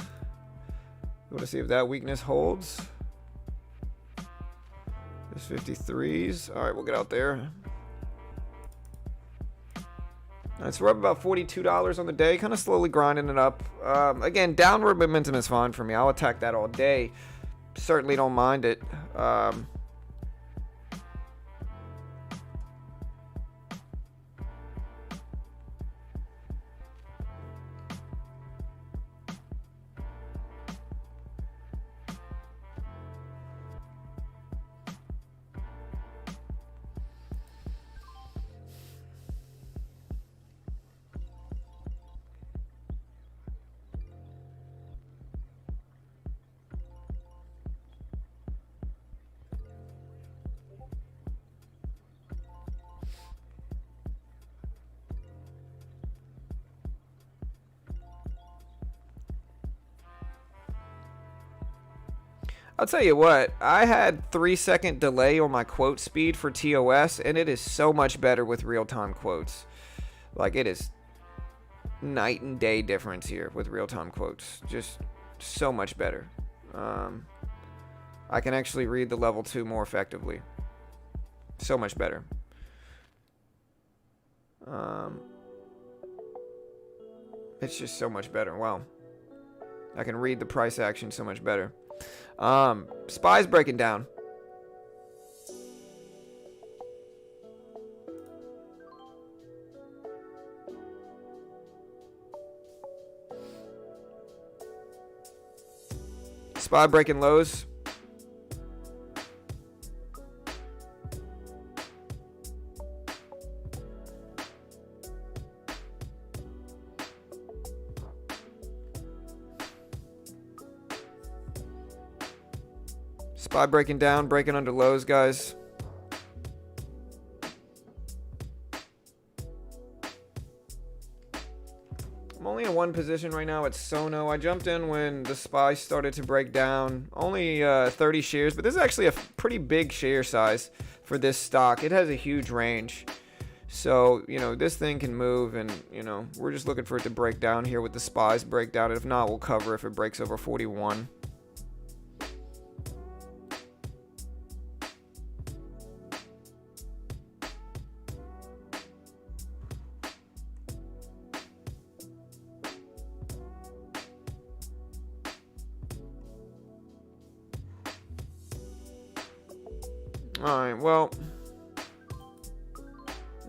We want to see if that weakness holds. There's 53s. All right, we'll get out there. Alright, so we're up about $42 on the day, kind of slowly grinding it up. Again, downward momentum is fine for me. I'll attack that all day. Certainly don't mind it. I'll tell you what, I had 3-second delay on my quote speed for TOS, and it is so much better with real-time quotes. Like, it is night and day difference here with real-time quotes. Just so much better. I can actually read the level 2 more effectively. So much better. It's just so much better. Wow. I can read the price action so much better. SPY's breaking down. SPY breaking lows. SPY breaking down, breaking under lows, guys. I'm only in one position right now. It's Sono. I jumped in when the SPY started to break down. Only 30 shares, but this is actually a pretty big share size for this stock. It has a huge range. So, you know, this thing can move, and, you know, we're just looking for it to break down here with the SPY's breakdown. If not, we'll cover if it breaks over 41. Alright, well,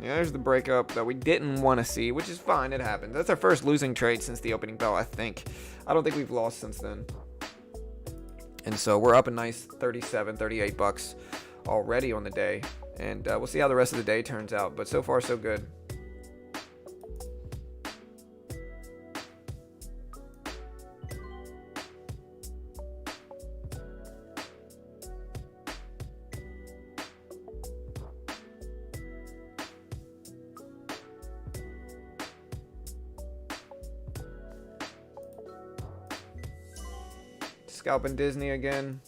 yeah, there's the breakup that we didn't want to see, which is fine. It happens. That's our first losing trade since the opening bell, I think. I don't think we've lost since then. And so we're up a nice 37, 38 bucks already on the day. And we'll see how the rest of the day turns out. But so far, so good. Scalping Disney again.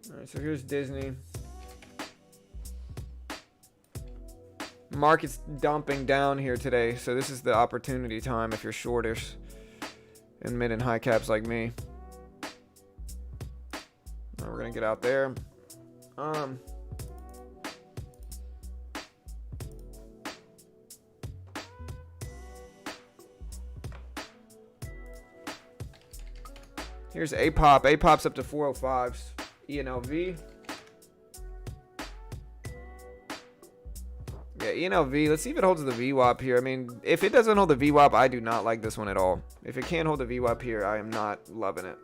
Alright, so here's Disney. Market's dumping down here today, so this is the opportunity time if you're shorters in mid and high caps like me. Now we're gonna get out there. Here's APOP. APOP's up to 405s. ENLV. Yeah, ENLV. Let's see if it holds the VWAP here. I mean, if it doesn't hold the VWAP, I do not like this one at all. If it can't hold the VWAP here, I am not loving it.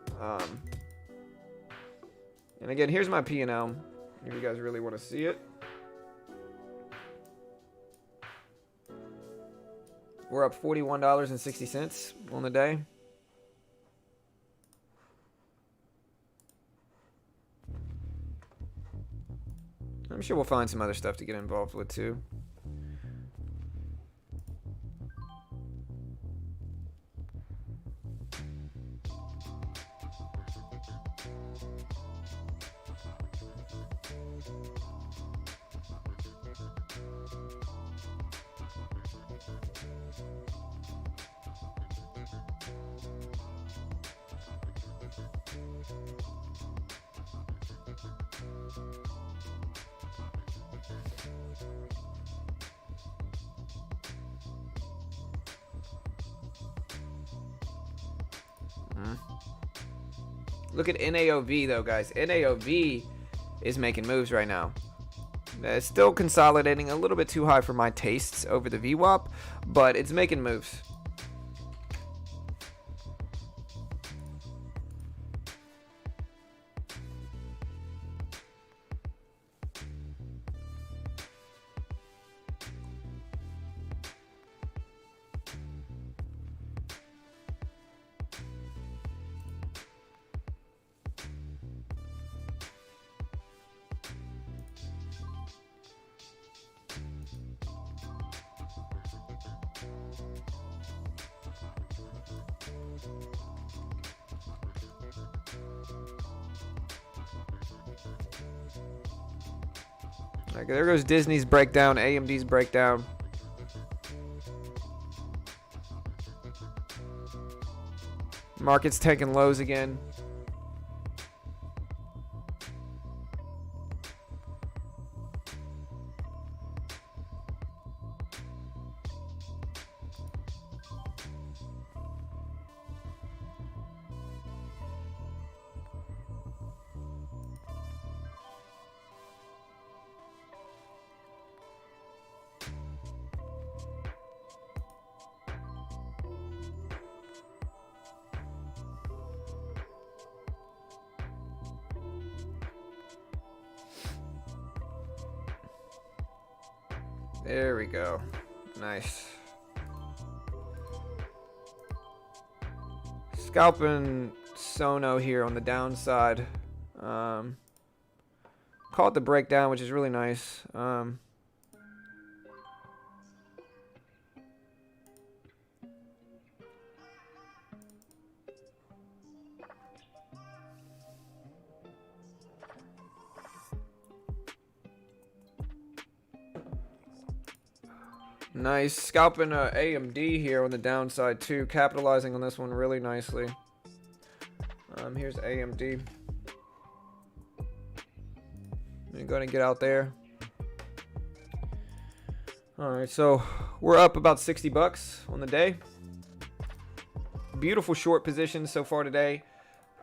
And again, here's my P&L. If you guys really want to see it. We're up $41.60 on the day. I'm sure we'll find some other stuff to get involved with too. Look at NAOV though, guys. NAOV is making moves right now. It's still consolidating a little bit too high for my tastes over the VWAP, but it's making moves. Okay, there goes Disney's breakdown, AMD's breakdown. Market's taking lows again. There we go. Nice. Scalping Sono here on the downside. Call it the breakdown, which is really nice. Nice. Scalping AMD here on the downside too. Capitalizing on this one really nicely. Here's AMD. I'm going to get out there. Alright, so we're up about 60 bucks on the day. Beautiful short positions so far today.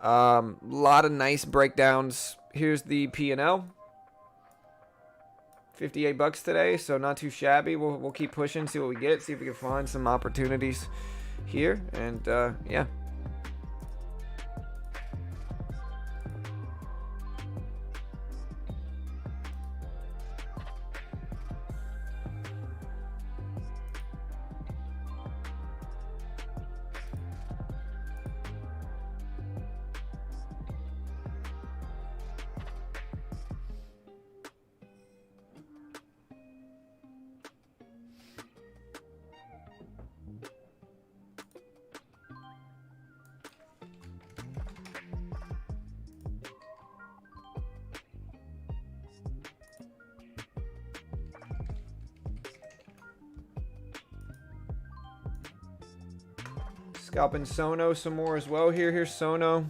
Lot of nice breakdowns. Here's the P&L. 58 bucks today, so not too shabby. We'll keep pushing, see what we get, see if we can find some opportunities here, and yeah. Scalping Sono some more as well here. Here's Sono.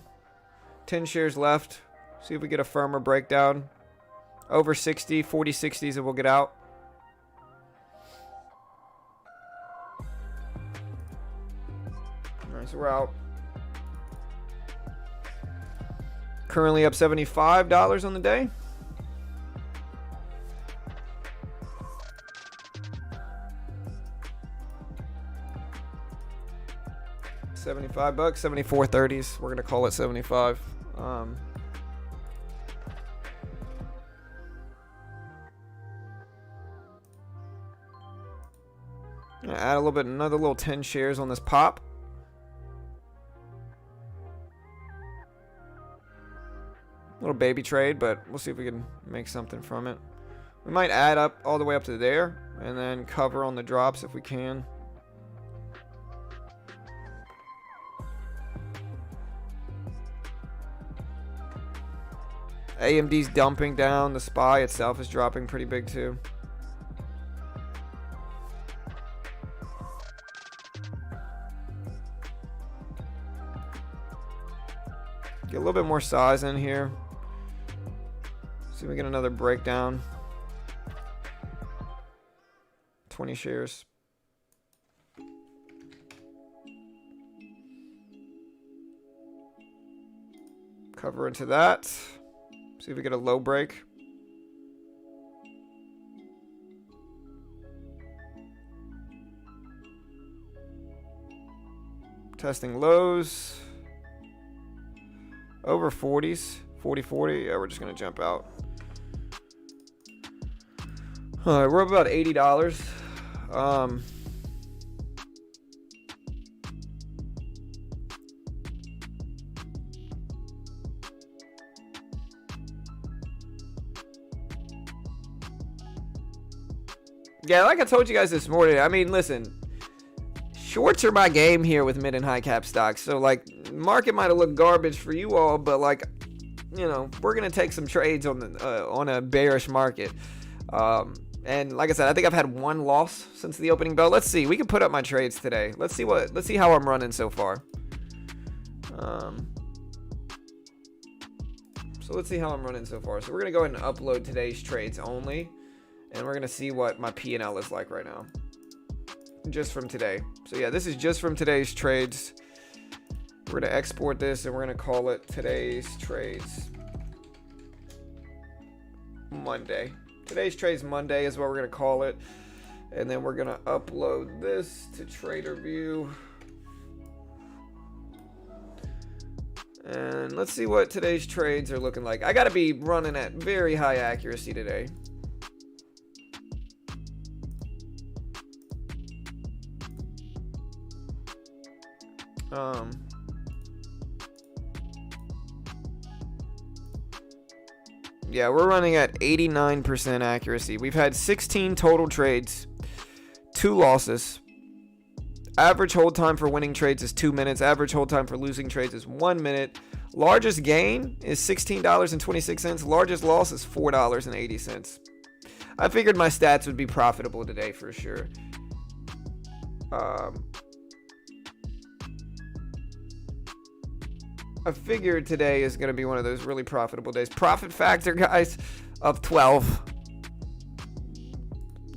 10 shares left. See if we get a firmer breakdown. Over 60, 40, 60s, and we'll get out. Alright, so we're out. Currently up $75 on the day. $75, 74.30s. We're gonna call it 75. Gonna add a little bit, another little 10 shares on this pop. Little baby trade, but we'll see if we can make something from it. We might add up all the way up to there and then cover on the drops if we can. AMD's dumping down. The SPY itself is dropping pretty big too. Get a little bit more size in here. See if we get another breakdown. 20 shares. Cover into that. See if we get a low break. Testing lows. Over 40s. 40. Yeah, we're just going to jump out. All right, we're up about $80. Yeah, like I told you guys this morning, I mean, listen, shorts are my game here with mid and high cap stocks. So, like, market might have looked garbage for you all, but, like, you know, we're going to take some trades on the on a bearish market. And like I said, I think I've had one loss since the opening bell. Let's see. We can put up my trades today. Let's see how I'm running so far. So let's see how I'm running so far. So we're going to go ahead and upload today's trades only. And we're going to see what my P&L is like right now. Just from today. So yeah, this is just from today's trades. We're going to export this and we're going to call it today's trades Monday. Today's trades Monday is what we're going to call it. And then we're going to upload this to TraderView. And let's see what today's trades are looking like. I got to be running at very high accuracy today. Yeah, we're running at 89% accuracy. We've had 16 total trades, 2 losses. Average hold time for winning trades is 2 minutes. Average hold time for losing trades is 1 minute. Largest gain is $16.26. Largest loss is $4.80. I figured my stats would be profitable today for sure. I figured today is going to be one of those really profitable days. Profit factor, guys, of 12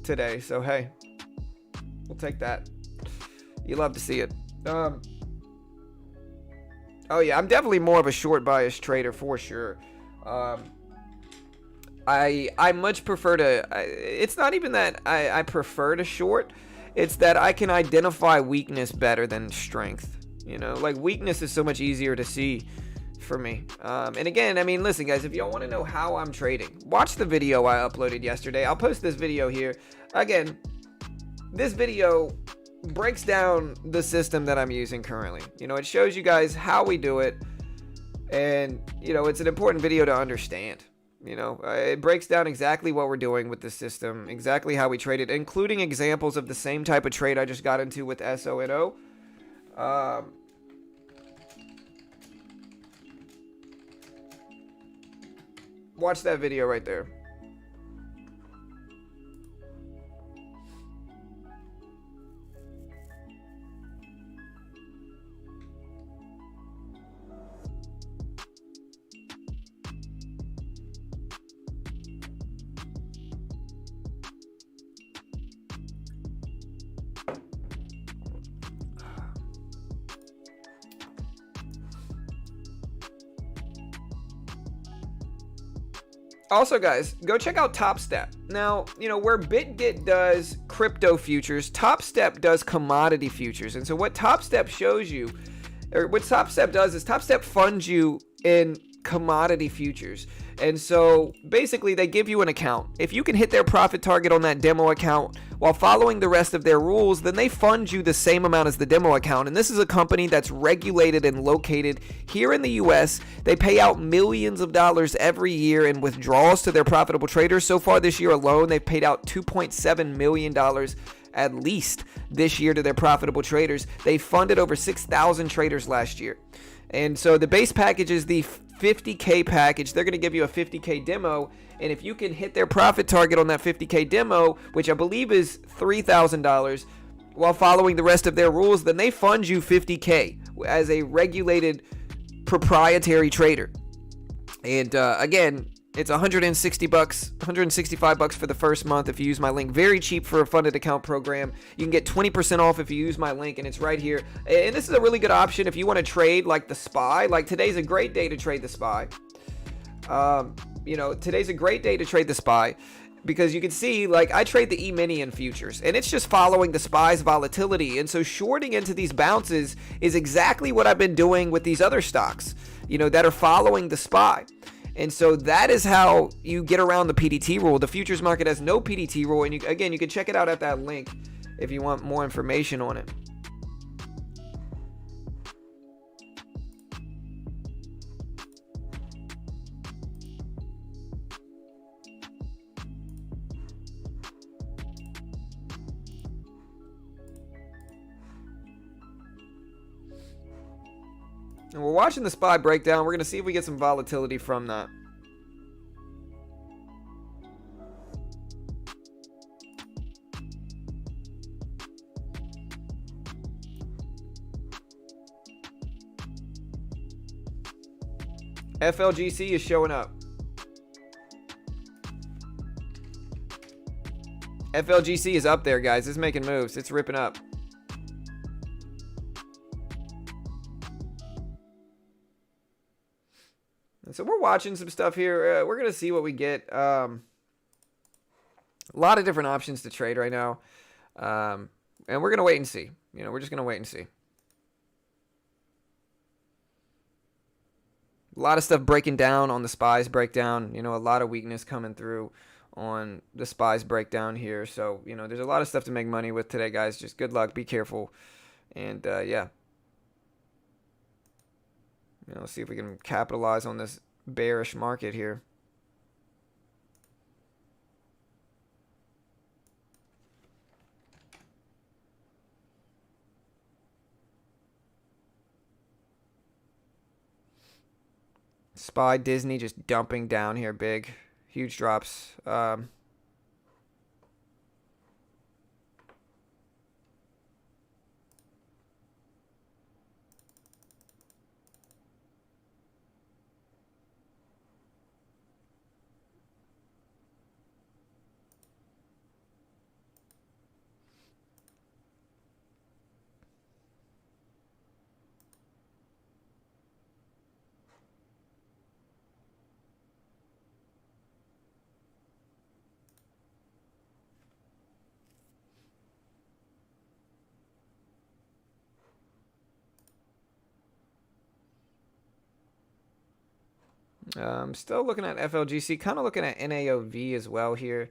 today. So, hey, we'll take that. You love to see it. Oh, yeah, I'm definitely more of a short bias trader for sure. I much prefer to... it's not even that I prefer to short. It's that I can identify weakness better than strength. You know, like, weakness is so much easier to see for me. And again, I mean, listen, guys, if y'all want to know how I'm trading, watch the video I uploaded yesterday. I'll post this video here. Again, this video breaks down the system that I'm using currently. You know, it shows you guys how we do it. And, you know, it's an important video to understand. You know, it breaks down exactly what we're doing with the system, exactly how we trade it, including examples of the same type of trade I just got into with SONO. Watch that video right there. Also, guys, go check out TopStep. Now, you know, where BitGet does crypto futures, TopStep does commodity futures. And so what TopStep shows you, or what TopStep does is TopStep funds you in commodity futures. And so basically they give you an account. If you can hit their profit target on that demo account while following the rest of their rules, then they fund you the same amount as the demo account. And this is a company that's regulated and located here in the US. They pay out millions of dollars every year in withdrawals to their profitable traders. So far this year alone, they've paid out $2.7 million at least this year to their profitable traders. They funded over 6,000 traders last year. And so the base package is the 50K package. They're going to give you a 50K demo. And if you can hit their profit target on that 50K demo, which I believe is $3,000, while following the rest of their rules, then they fund you 50K as a regulated proprietary trader. And again, it's $160, $165 for the first month if you use my link. Very cheap for a funded account program. You can get 20% off if you use my link, and it's right here. And this is a really good option if you want to trade like the SPY. Like today's a great day to trade the SPY. You know, today's a great day to trade the SPY because you can see, like, I trade the E-mini in futures, and it's just following the SPY's volatility. And so shorting into these bounces is exactly what I've been doing with these other stocks, you know, that are following the SPY. And so that is how you get around the PDT rule. The futures market has no PDT rule. And you, again, you can check it out at that link if you want more information on it. And we're watching the SPY breakdown. We're going to see if we get some volatility from that. FLGC is showing up. FLGC is up there, guys. It's making moves. It's ripping up. And so we're watching some stuff here. We're going to see what we get. A lot of different options to trade right now. And we're going to wait and see. You know, we're just going to wait and see. A lot of stuff breaking down on the SPY's breakdown. You know, a lot of weakness coming through on the SPY's breakdown here. So, you know, there's a lot of stuff to make money with today, guys. Just good luck. Be careful. And, yeah. You know, see if we can capitalize on this bearish market here. SPY Disney just dumping down here big. Huge drops. Still looking at FLGC, kind of looking at NAOV as well here.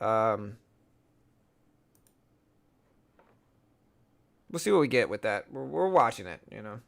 We'll see what we get with that. We're watching it, you know.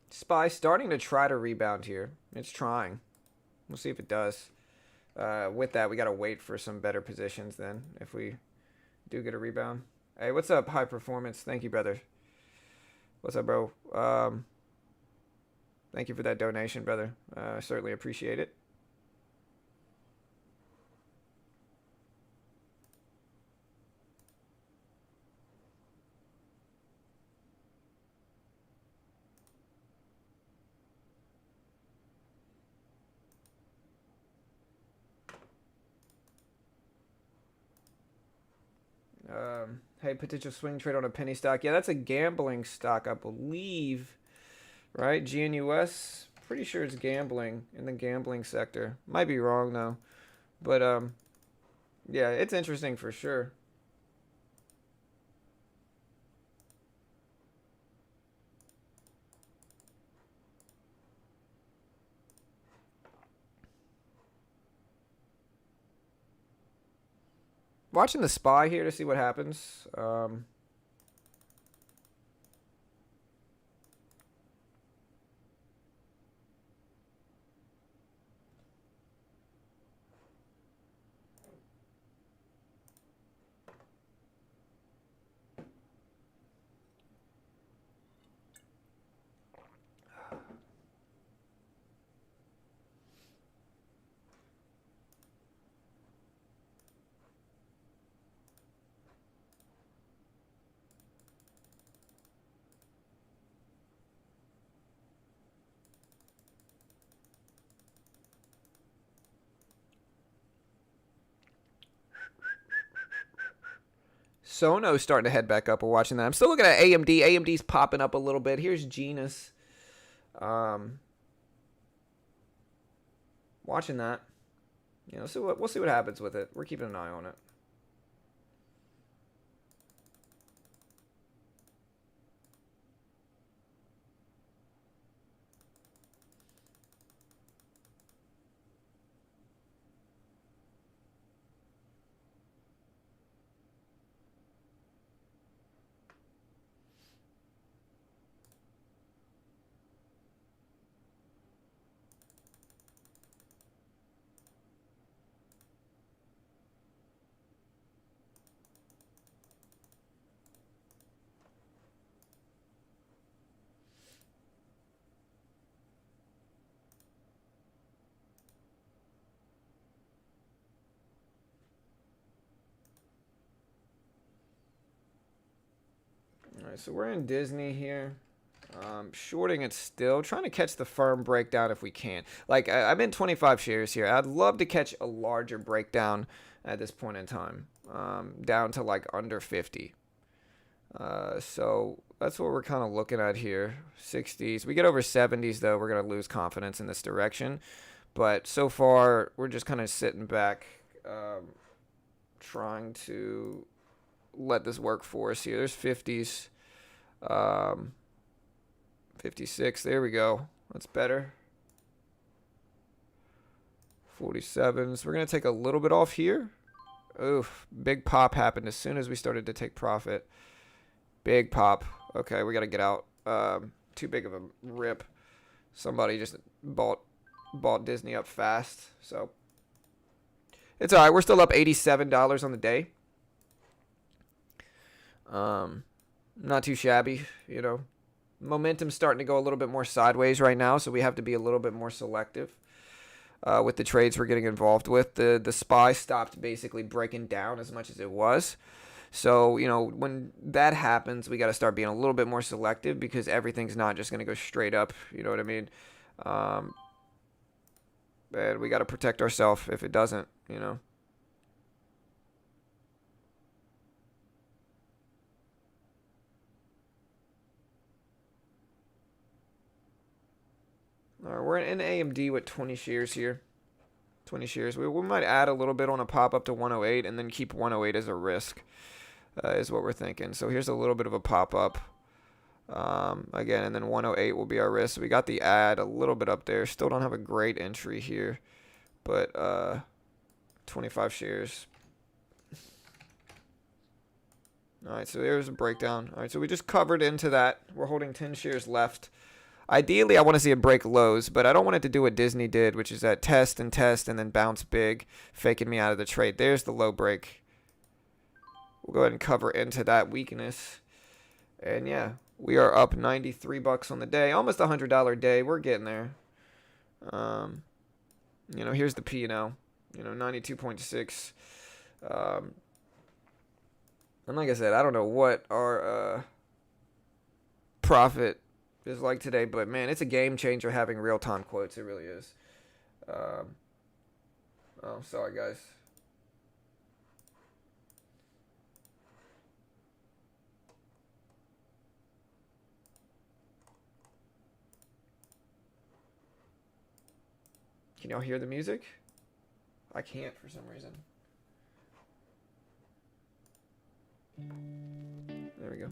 SPY starting to try to rebound here. It's trying. We'll see if it does. With that, we got to wait for some better positions then if we do get a rebound. Hey, what's up, High Performance? Thank you, brother. What's up, bro? Thank you for that donation, brother. I certainly appreciate it. Hey, potential swing trade on a penny stock. Yeah, that's a gambling stock, I believe. Right? GNUS. Pretty sure it's gambling in the gambling sector. Might be wrong though. But yeah, it's interesting for sure. Watching the SPY here to see what happens. Sono's starting to head back up. We're watching that. I'm still looking at AMD. AMD's popping up a little bit. Here's Genus. Watching that. You know, so we'll see what happens with it. We're keeping an eye on it. All right, so we're in Disney here. Shorting it still. Trying to catch the firm breakdown if we can. Like, I'm in 25 shares here. I'd love to catch a larger breakdown at this point in time. Down to like under 50. So that's what we're kind of looking at here. 60s. We get over 70s, though, we're going to lose confidence in this direction. But so far, we're just kind of sitting back, trying to let this work for us here. There's 50s. 56. There we go. That's better. 47s. We're going to take a little bit off here. Oof. Big pop happened as soon as we started to take profit. Big pop. Okay, we got to get out. Too big of a rip. Somebody just bought Disney up fast. So it's all right. We're still up $87 on the day. Not too shabby, you know. Momentum's starting to go a little bit more sideways right now, so we have to be a little bit more selective with the trades we're getting involved with. The SPY stopped basically breaking down as much as it was. So, you know, when that happens, we got to start being a little bit more selective because everything's not just going to go straight up, you know what I mean? And we got to protect ourselves if it doesn't, you know. All right, we're in AMD with 20 shares here. 20 shares. We might add a little bit on a pop up to 108 and then keep 108 as a risk is what we're thinking. So here's a little bit of a pop up. Again, and then 108 will be our risk. So we got the add a little bit up there. Still don't have a great entry here. But 25 shares. All right, so there's a breakdown. All right, so we just covered into that. We're holding 10 shares left. Ideally, I want to see it break lows, but I don't want it to do what Disney did, which is that test and then bounce big, faking me out of the trade. There's the low break. we'll go ahead and cover into that weakness. And yeah, we are up 93 bucks on the day, almost $100 day. We're getting there. You know, here's the P&L, you know, 92.6. And like I said, I don't know what our profit is like today, but man, it's a game changer having real-time quotes. It really is. Oh, sorry guys. Can y'all hear the music? I can't for some reason. There we go.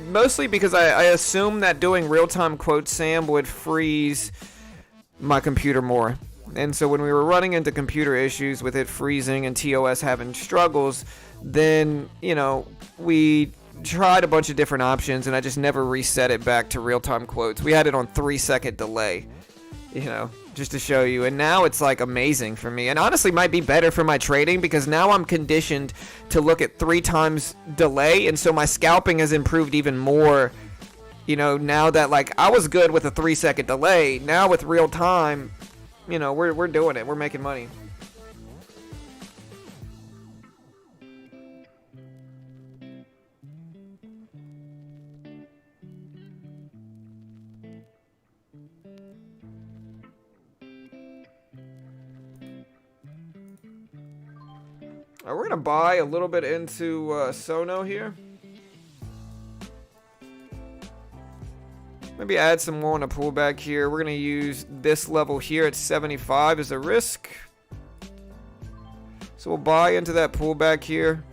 Mostly because I assume that doing real-time quotes, Sam, would freeze my computer more. And so when we were running into computer issues with it freezing and TOS having struggles, then, you know, we tried a bunch of different options and I just never reset it back to real-time quotes. We had it on 3-second delay, you know, just to show you. And now it's like amazing for me, and honestly might be better for my trading because now I'm conditioned to look at 3 times delay, and so my scalping has improved even more. You know, now that like I was good with a 3-second delay, now with real time, you know, we're doing it. We're making money. We're going to buy a little bit into Sono here. Maybe add some more on a pullback here. We're going to use this level here at 75 as a risk. So we'll buy into that pullback here.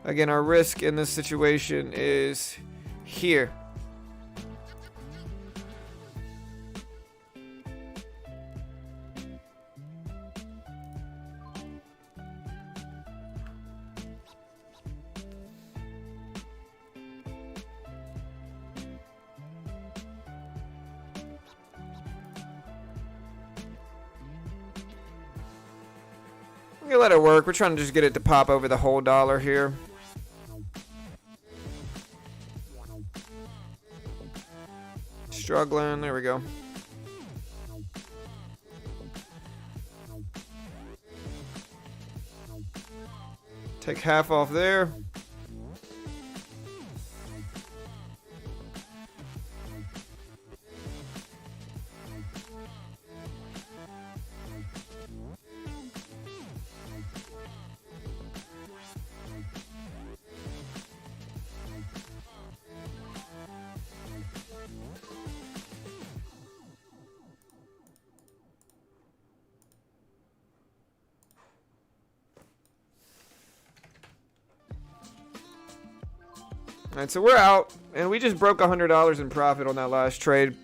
Again, our risk in this situation is here. I'm gonna let it work. We're trying to just get it to pop over the whole dollar here. Struggling. There we go. Take half off there. Alright, so we're out, and we just broke $100 in profit on that last trade.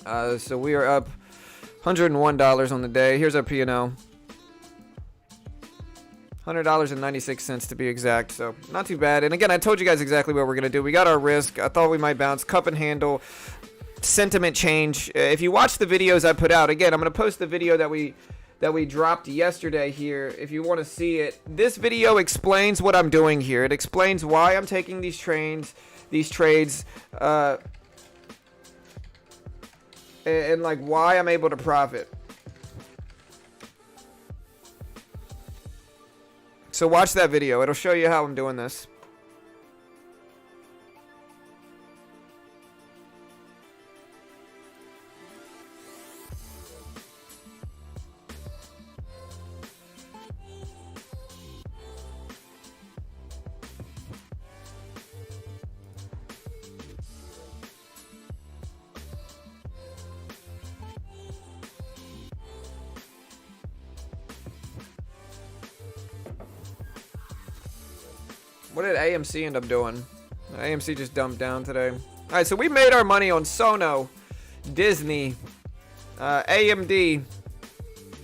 So we are up $101 on the day. Here's our P&L. $100.96 to be exact, so not too bad. And again, I told you guys exactly what we're going to do. We got our risk. I thought we might bounce. Cup and handle. Sentiment change. If you watch the videos I put out, again, I'm going to post the video that we dropped yesterday here if you want to see it. This video explains what I'm doing here. It explains why I'm taking these trades, and like why I'm able to profit. So watch that video. It'll show you how I'm doing this. What did AMC end up doing? AMC just dumped down today. All right, so we made our money on Sono, Disney, AMD,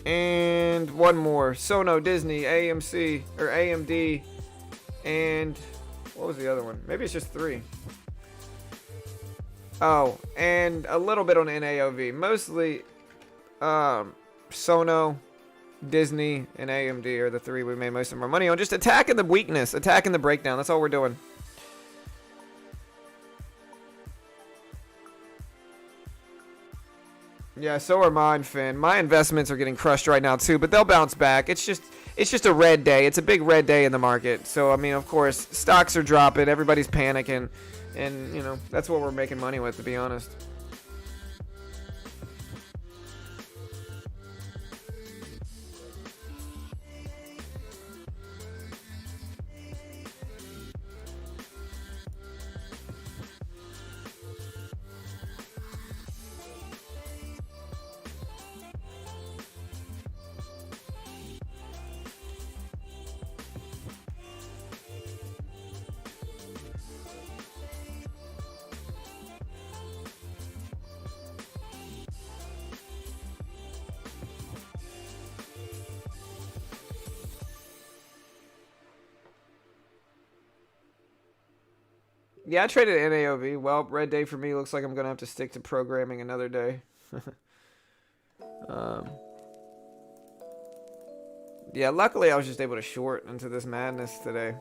and one more. Sono, Disney, AMC, or AMD, and what was the other one? Maybe it's just 3. Oh, and a little bit on NAOV. Mostly Sono, Disney, and AMD are the 3 we made most of our money on. Just attacking the weakness, attacking the breakdown. That's all we're doing. Yeah, so are mine, Finn. My investments are getting crushed right now too, but they'll bounce back. It's just a red day. It's a big red day in the market. So I mean, of course, stocks are dropping, everybody's panicking, and you know, that's what we're making money with, to be honest. Yeah, I traded NAOV. Well, red day for me. Looks like I'm going to have to stick to programming another day. Yeah, luckily I was just able to short into this madness today.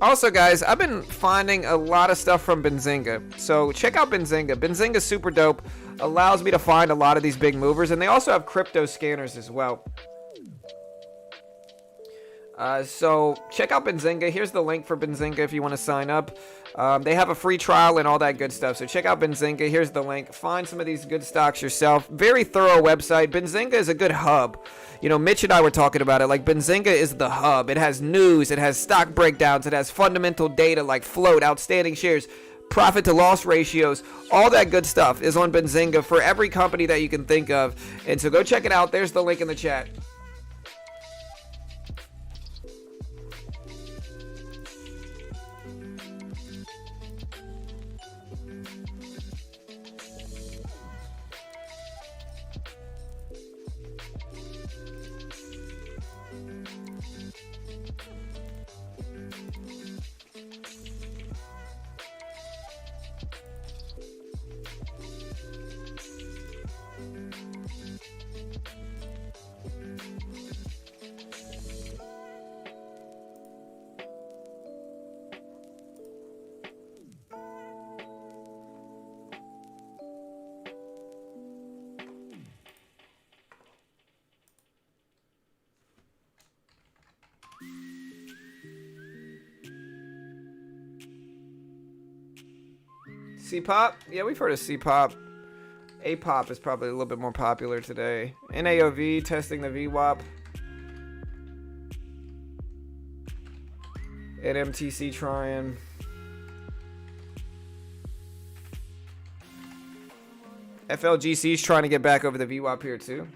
Also, guys, I've been finding a lot of stuff from Benzinga. So check out Benzinga. Benzinga's super dope. Allows me to find a lot of these big movers. And they also have crypto scanners as well. So check out Benzinga. Here's the link for Benzinga if you want to sign up. They have a free trial and all that good stuff. So check out Benzinga. Here's the link. Find some of these good stocks yourself. Very thorough website. Benzinga is a good hub. You know, Mitch and I were talking about it. Like, Benzinga is the hub. It has news. It has stock breakdowns. It has fundamental data like float, outstanding shares, profit to loss ratios. All that good stuff is on Benzinga for every company that you can think of. And so go check it out. There's the link in the chat. C-pop? Yeah, we've heard of C-pop. A-pop is probably a little bit more popular today. NAOV, testing the VWAP. At MTC trying. FLGC's trying to get back over the VWAP here too.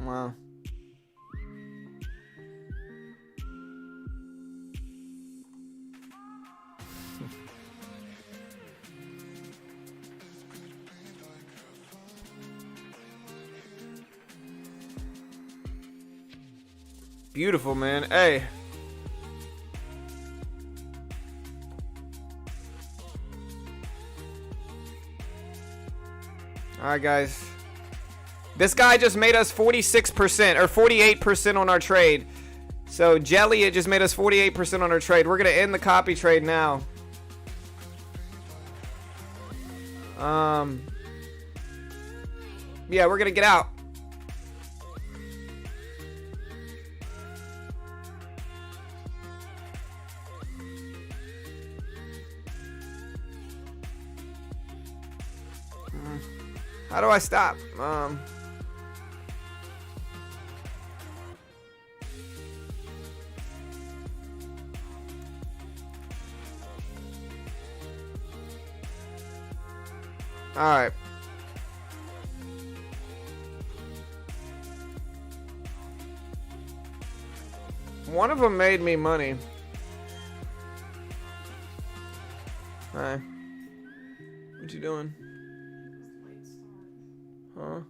Wow. Beautiful, man. Hey. Alright, guys. This guy just made us 46% or 48% on our trade. So, Jelly, it just made us 48% on our trade. We're going to end the copy trade now. Yeah, we're going to get out. How do I stop? Alright. One of them made me money. Hi. What you doing? Huh?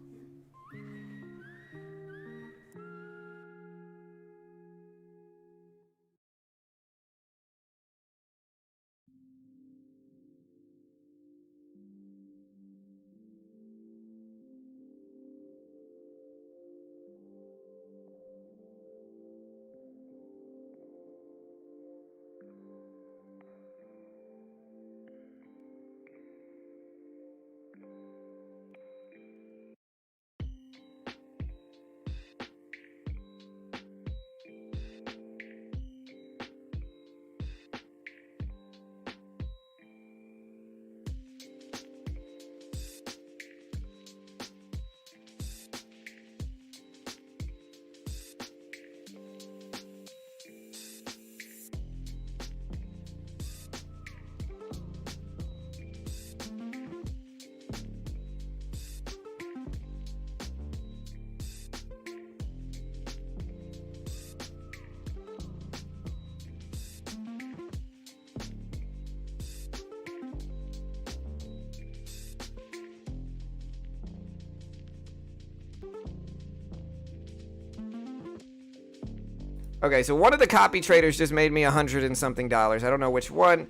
Okay, so one of the copy traders just made me $100 and something. I don't know which one,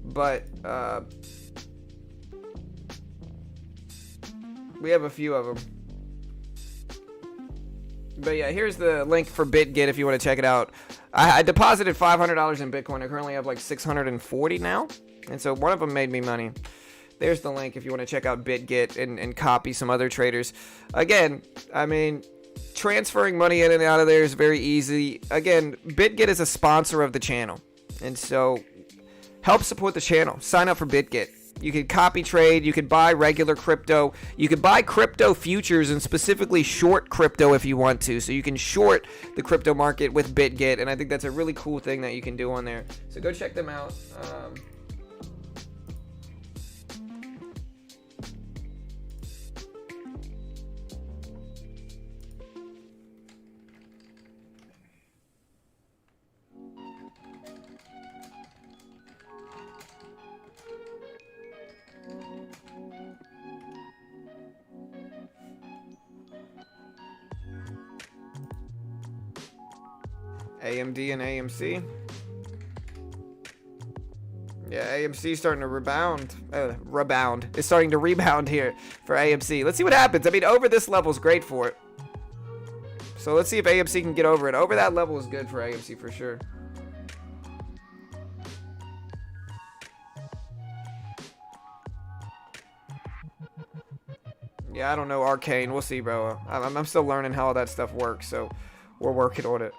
but we have a few of them. But yeah, here's the link for BitGet if you want to check it out. I deposited $500 in Bitcoin. I currently have like 640 now, and so one of them made me money. There's the link if you want to check out BitGet and copy some other traders. Again, I mean, transferring money in and out of there is very easy. Again, BitGet is a sponsor of the channel, and so help support the channel. Sign up for BitGet. You could copy trade, you could buy regular crypto, you could buy crypto futures and specifically short crypto if you want to. So you can short the crypto market with BitGet, and I think that's a really cool thing that you can do on there. So go check them out. AMD and AMC. Yeah, AMC starting to rebound. It's starting to rebound here for AMC. Let's see what happens. I mean, over this level is great for it. So let's see if AMC can get over it. Over that level is good for AMC for sure. Yeah, I don't know Arcane. We'll see, bro. I'm still learning how all that stuff works, so we're working on it.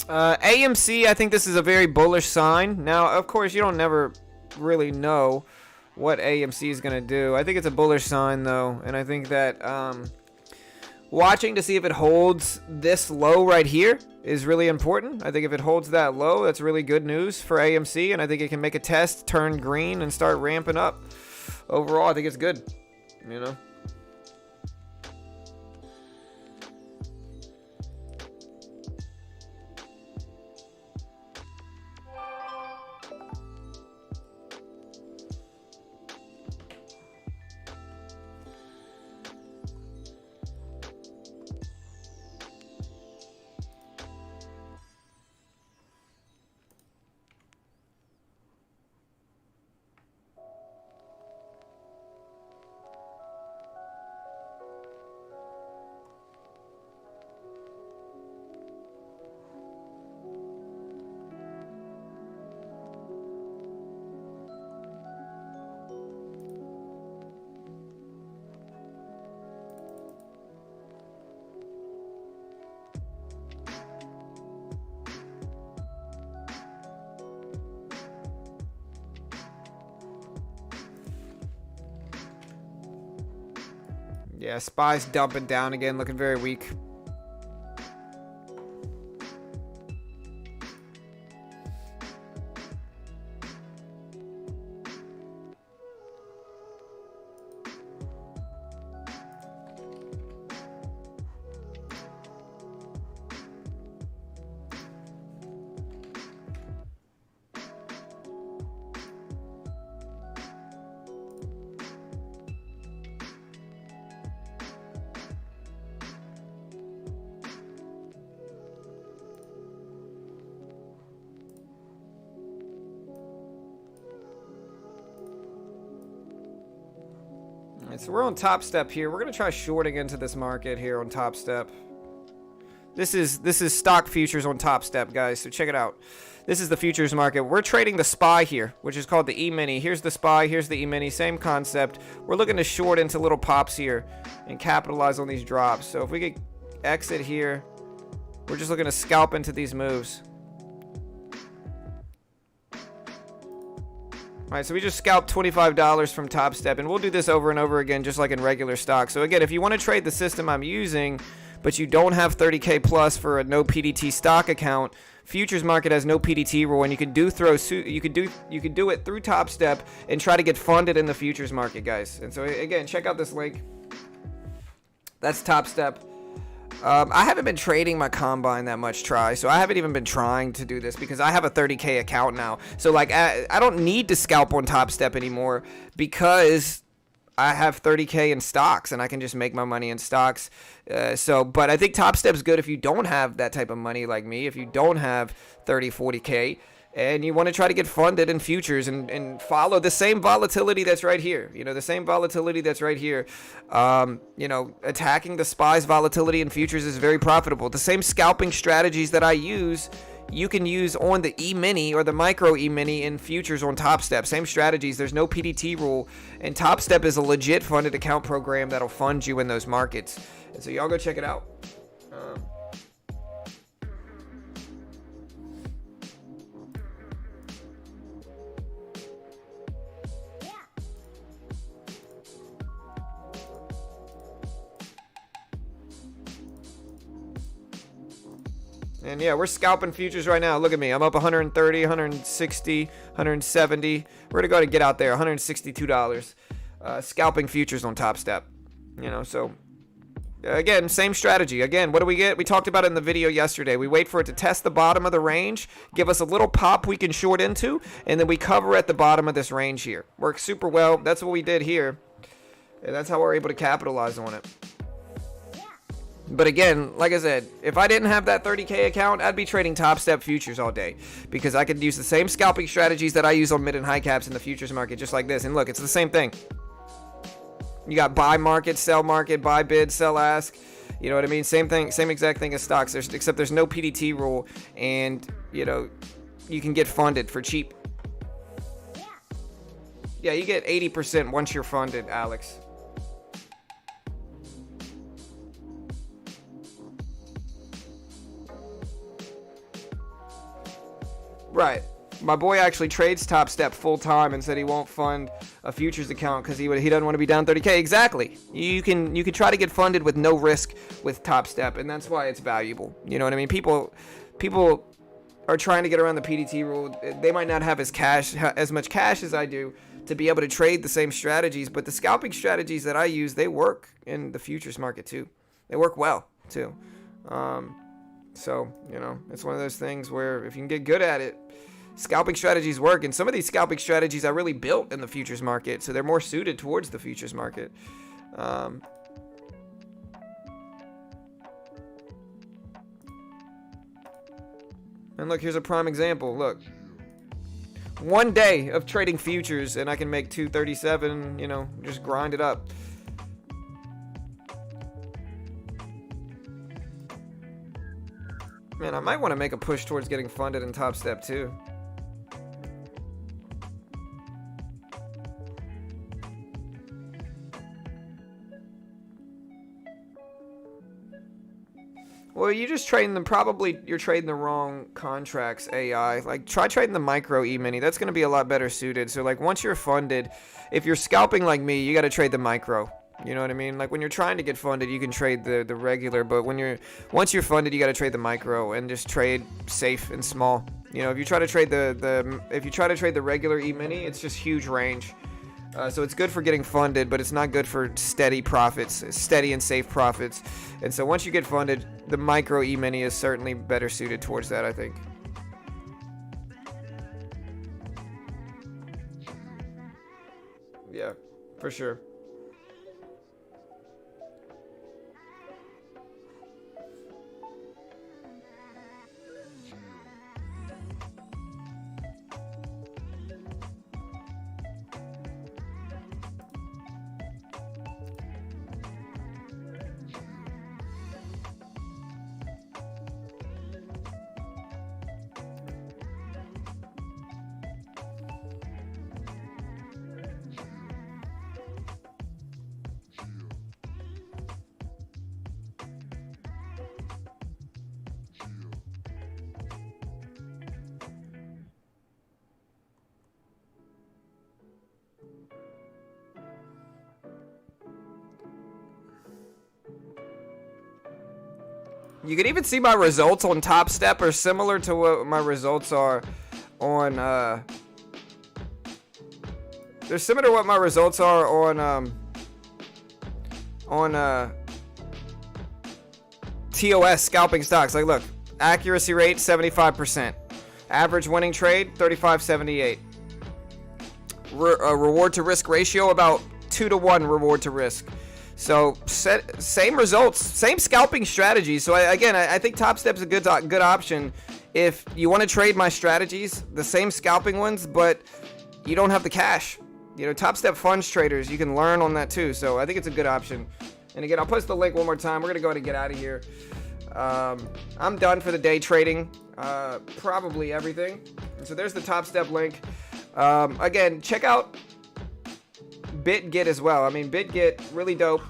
AMC, I think this is a very bullish sign. Now, of course, you don't never really know what AMC is going to do. I think it's a bullish sign, though, and I think that watching to see if it holds this low right here is really important. I think if it holds that low, that's really good news for AMC, and I think it can make a test, turn green, and start ramping up. Overall, I think it's good, you know. Yeah, SPY's dumping down again, looking very weak. Alright, so we're on top step here. We're gonna try shorting into this market here on top step. This is stock futures on top step, guys. So check it out. This is the futures market. We're trading the SPY here, which is called the E-mini. Here's the SPY, here's the E-mini, same concept. We're looking to short into little pops here and capitalize on these drops. So if we could exit here, we're just looking to scalp into these moves. Alright, so we just scalped $25 from top step, and we'll do this over and over again just like in regular stock. So again, if you want to trade the system I'm using, but you don't have 30K plus for a no PDT stock account, futures market has no PDT rule, and you can do it through top step and try to get funded in the futures market, guys. And so again, check out this link. That's top step. I haven't been trading my combine that much, so I haven't even been trying to do this because I have a 30K account now. So like I don't need to scalp on top step anymore because I have 30K in stocks and I can just make my money in stocks. But I think top step's good if you don't have that type of money like me, if you don't have 30, 40K. And you want to try to get funded in futures and follow the same volatility that's right here. You know, the same volatility that's right here. You know, attacking the SPY's volatility in futures is very profitable. The same scalping strategies that I use, you can use on the E-mini or the micro E-mini in futures on Top Step. Same strategies. There's no PDT rule. And Top Step is a legit funded account program that'll fund you in those markets. And so y'all go check it out. And yeah, we're scalping futures right now. Look at me. I'm up 130, 160, 170. We're going to get out there. $162. Scalping futures on Top Step. You know, so again, same strategy. Again, what do we get? We talked about it in the video yesterday. We wait for it to test the bottom of the range, give us a little pop we can short into, and then we cover at the bottom of this range here. Works super well. That's what we did here. And that's how we're able to capitalize on it. But again, like I said, if I didn't have that 30K account, I'd be trading Top Step futures all day because I could use the same scalping strategies that I use on mid and high caps in the futures market, just like this. And look, it's the same thing. You got buy market, buy bid, sell ask. You know what I mean? Same thing, same exact thing as stocks, except there's no PDT rule, and you know, you can get funded for cheap. Yeah, you get 80% once you're funded, Alex. Right. My boy actually trades Top Step full time and said he won't fund a futures account because he doesn't want to be down 30K. Exactly. You can try to get funded with no risk with Top Step, and that's why it's valuable. You know what I mean? People are trying to get around the PDT rule. They might not have as much cash as I do to be able to trade the same strategies, but the scalping strategies that I use, they work in the futures market too. They work well too. So, you know, it's one of those things where if you can get good at it, scalping strategies work. And some of these scalping strategies I really built in the futures market, so they're more suited towards the futures market. And look, here's a prime example. Look, one day of trading futures and I can make 237, you know, just grind it up. Man, I might want to make a push towards getting funded in Top Step too. Well, you just trading them. Probably you're trading the wrong contracts, AI. Like, try trading the micro E-mini. That's going to be a lot better suited. So, like, once you're funded, if you're scalping like me, you got to trade the micro. You know what I mean? Like, when you're trying to get funded, you can trade the regular. But once you're funded, you got to trade the micro and just trade safe and small. You know, if you try to trade the regular E-mini, it's just huge range. So it's good for getting funded, but it's not good for steady profits, steady and safe profits. And so once you get funded, the micro E-mini is certainly better suited towards that, I think. Yeah, for sure. You can even see my results on Top Step are similar to what my results are on, they're similar to what my results are on TOS scalping stocks. Like, look, accuracy rate 75%, average winning trade 35.78, reward to risk ratio about 2-to-1 reward to risk. So same results, same scalping strategy. So I think Top Step's a good option if you want to trade my strategies, the same scalping ones, but you don't have the cash. You know, Top Step funds traders, you can learn on that too. So I think it's a good option. And again, I'll post the link one more time. We're gonna go ahead and get out of here. I'm done for the day trading, probably everything. And so there's the Top Step link. Again, check out BitGet as well. I mean, BitGet, really dope.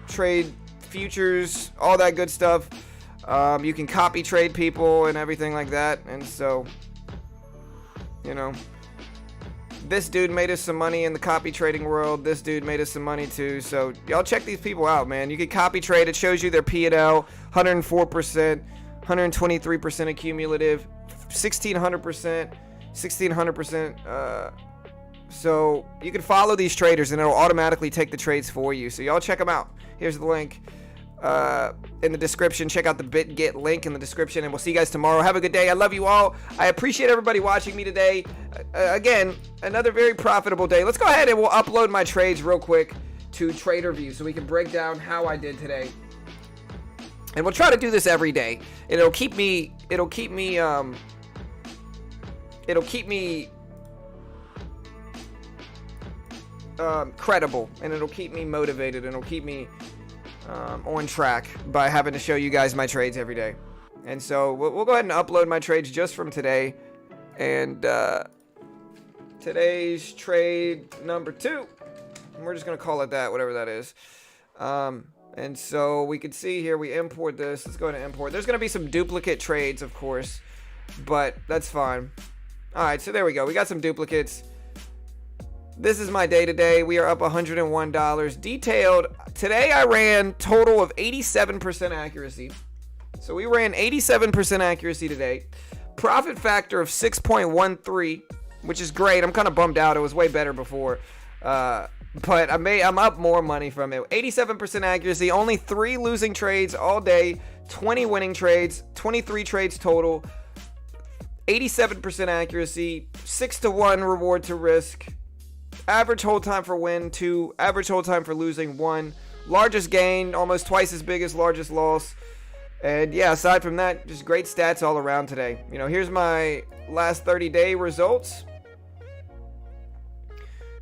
Trade futures, all that good stuff. You can copy trade people and everything like that. And so, you know, this dude made us some money in the copy trading world. This dude made us some money too. So y'all check these people out, man. You can copy trade. It shows you their P&L, 104%, 123% accumulative, 1600%, 1600%. So you can follow these traders and it'll automatically take the trades for you. So y'all check them out. Here's the link in the description. Check out the BitGet link in the description, and we'll see you guys tomorrow. Have a good day. I love you all. I appreciate everybody watching me today. Again, another very profitable day. Let's go ahead and we'll upload my trades real quick to TraderView so we can break down how I did today. And we'll try to do this every day. It'll keep me credible, and it'll keep me motivated, and it'll keep me on track by having to show you guys my trades every day. And so we'll go ahead and upload my trades just from today. And today's trade number 2, and we're just gonna call it that, whatever that is. And so we can see here, we import this. Let's go ahead and import. There's gonna be some duplicate trades, of course. but that's fine. All right, so there we go. We got some duplicates. This is my day today. We are up $101. Detailed. Today I ran total of 87% accuracy. So we ran 87% accuracy today. Profit factor of 6.13, which is great. I'm kind of bummed out. It was way better before. But I'm up more money from it. 87% accuracy, only 3 losing trades all day, 20 winning trades, 23 trades total, 87% accuracy, 6-to-1 reward to risk, average hold time for win 2, average hold time for losing 1, largest gain, almost twice as big as largest loss. And yeah, aside from that, just great stats all around today. You know, here's my last 30-day results.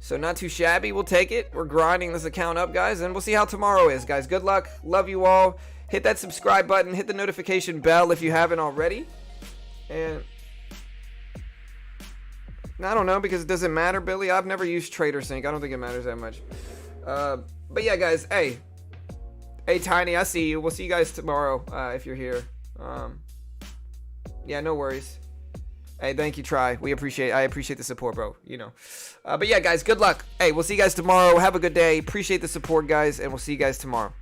So not too shabby. We'll take it. We're grinding this account up, guys, and we'll see how tomorrow is, guys. Good luck. Love you all. Hit that subscribe button. Hit the notification bell if you haven't already. And I don't know, because it doesn't matter, Billy. I've never used TraderSync. I don't think it matters that much. But yeah, guys. Hey, Tiny, I see you. We'll see you guys tomorrow if you're here. Yeah, no worries. Hey, thank you, I appreciate the support, bro. You know. But yeah, guys, good luck. Hey, we'll see you guys tomorrow. Have a good day. Appreciate the support, guys, and we'll see you guys tomorrow.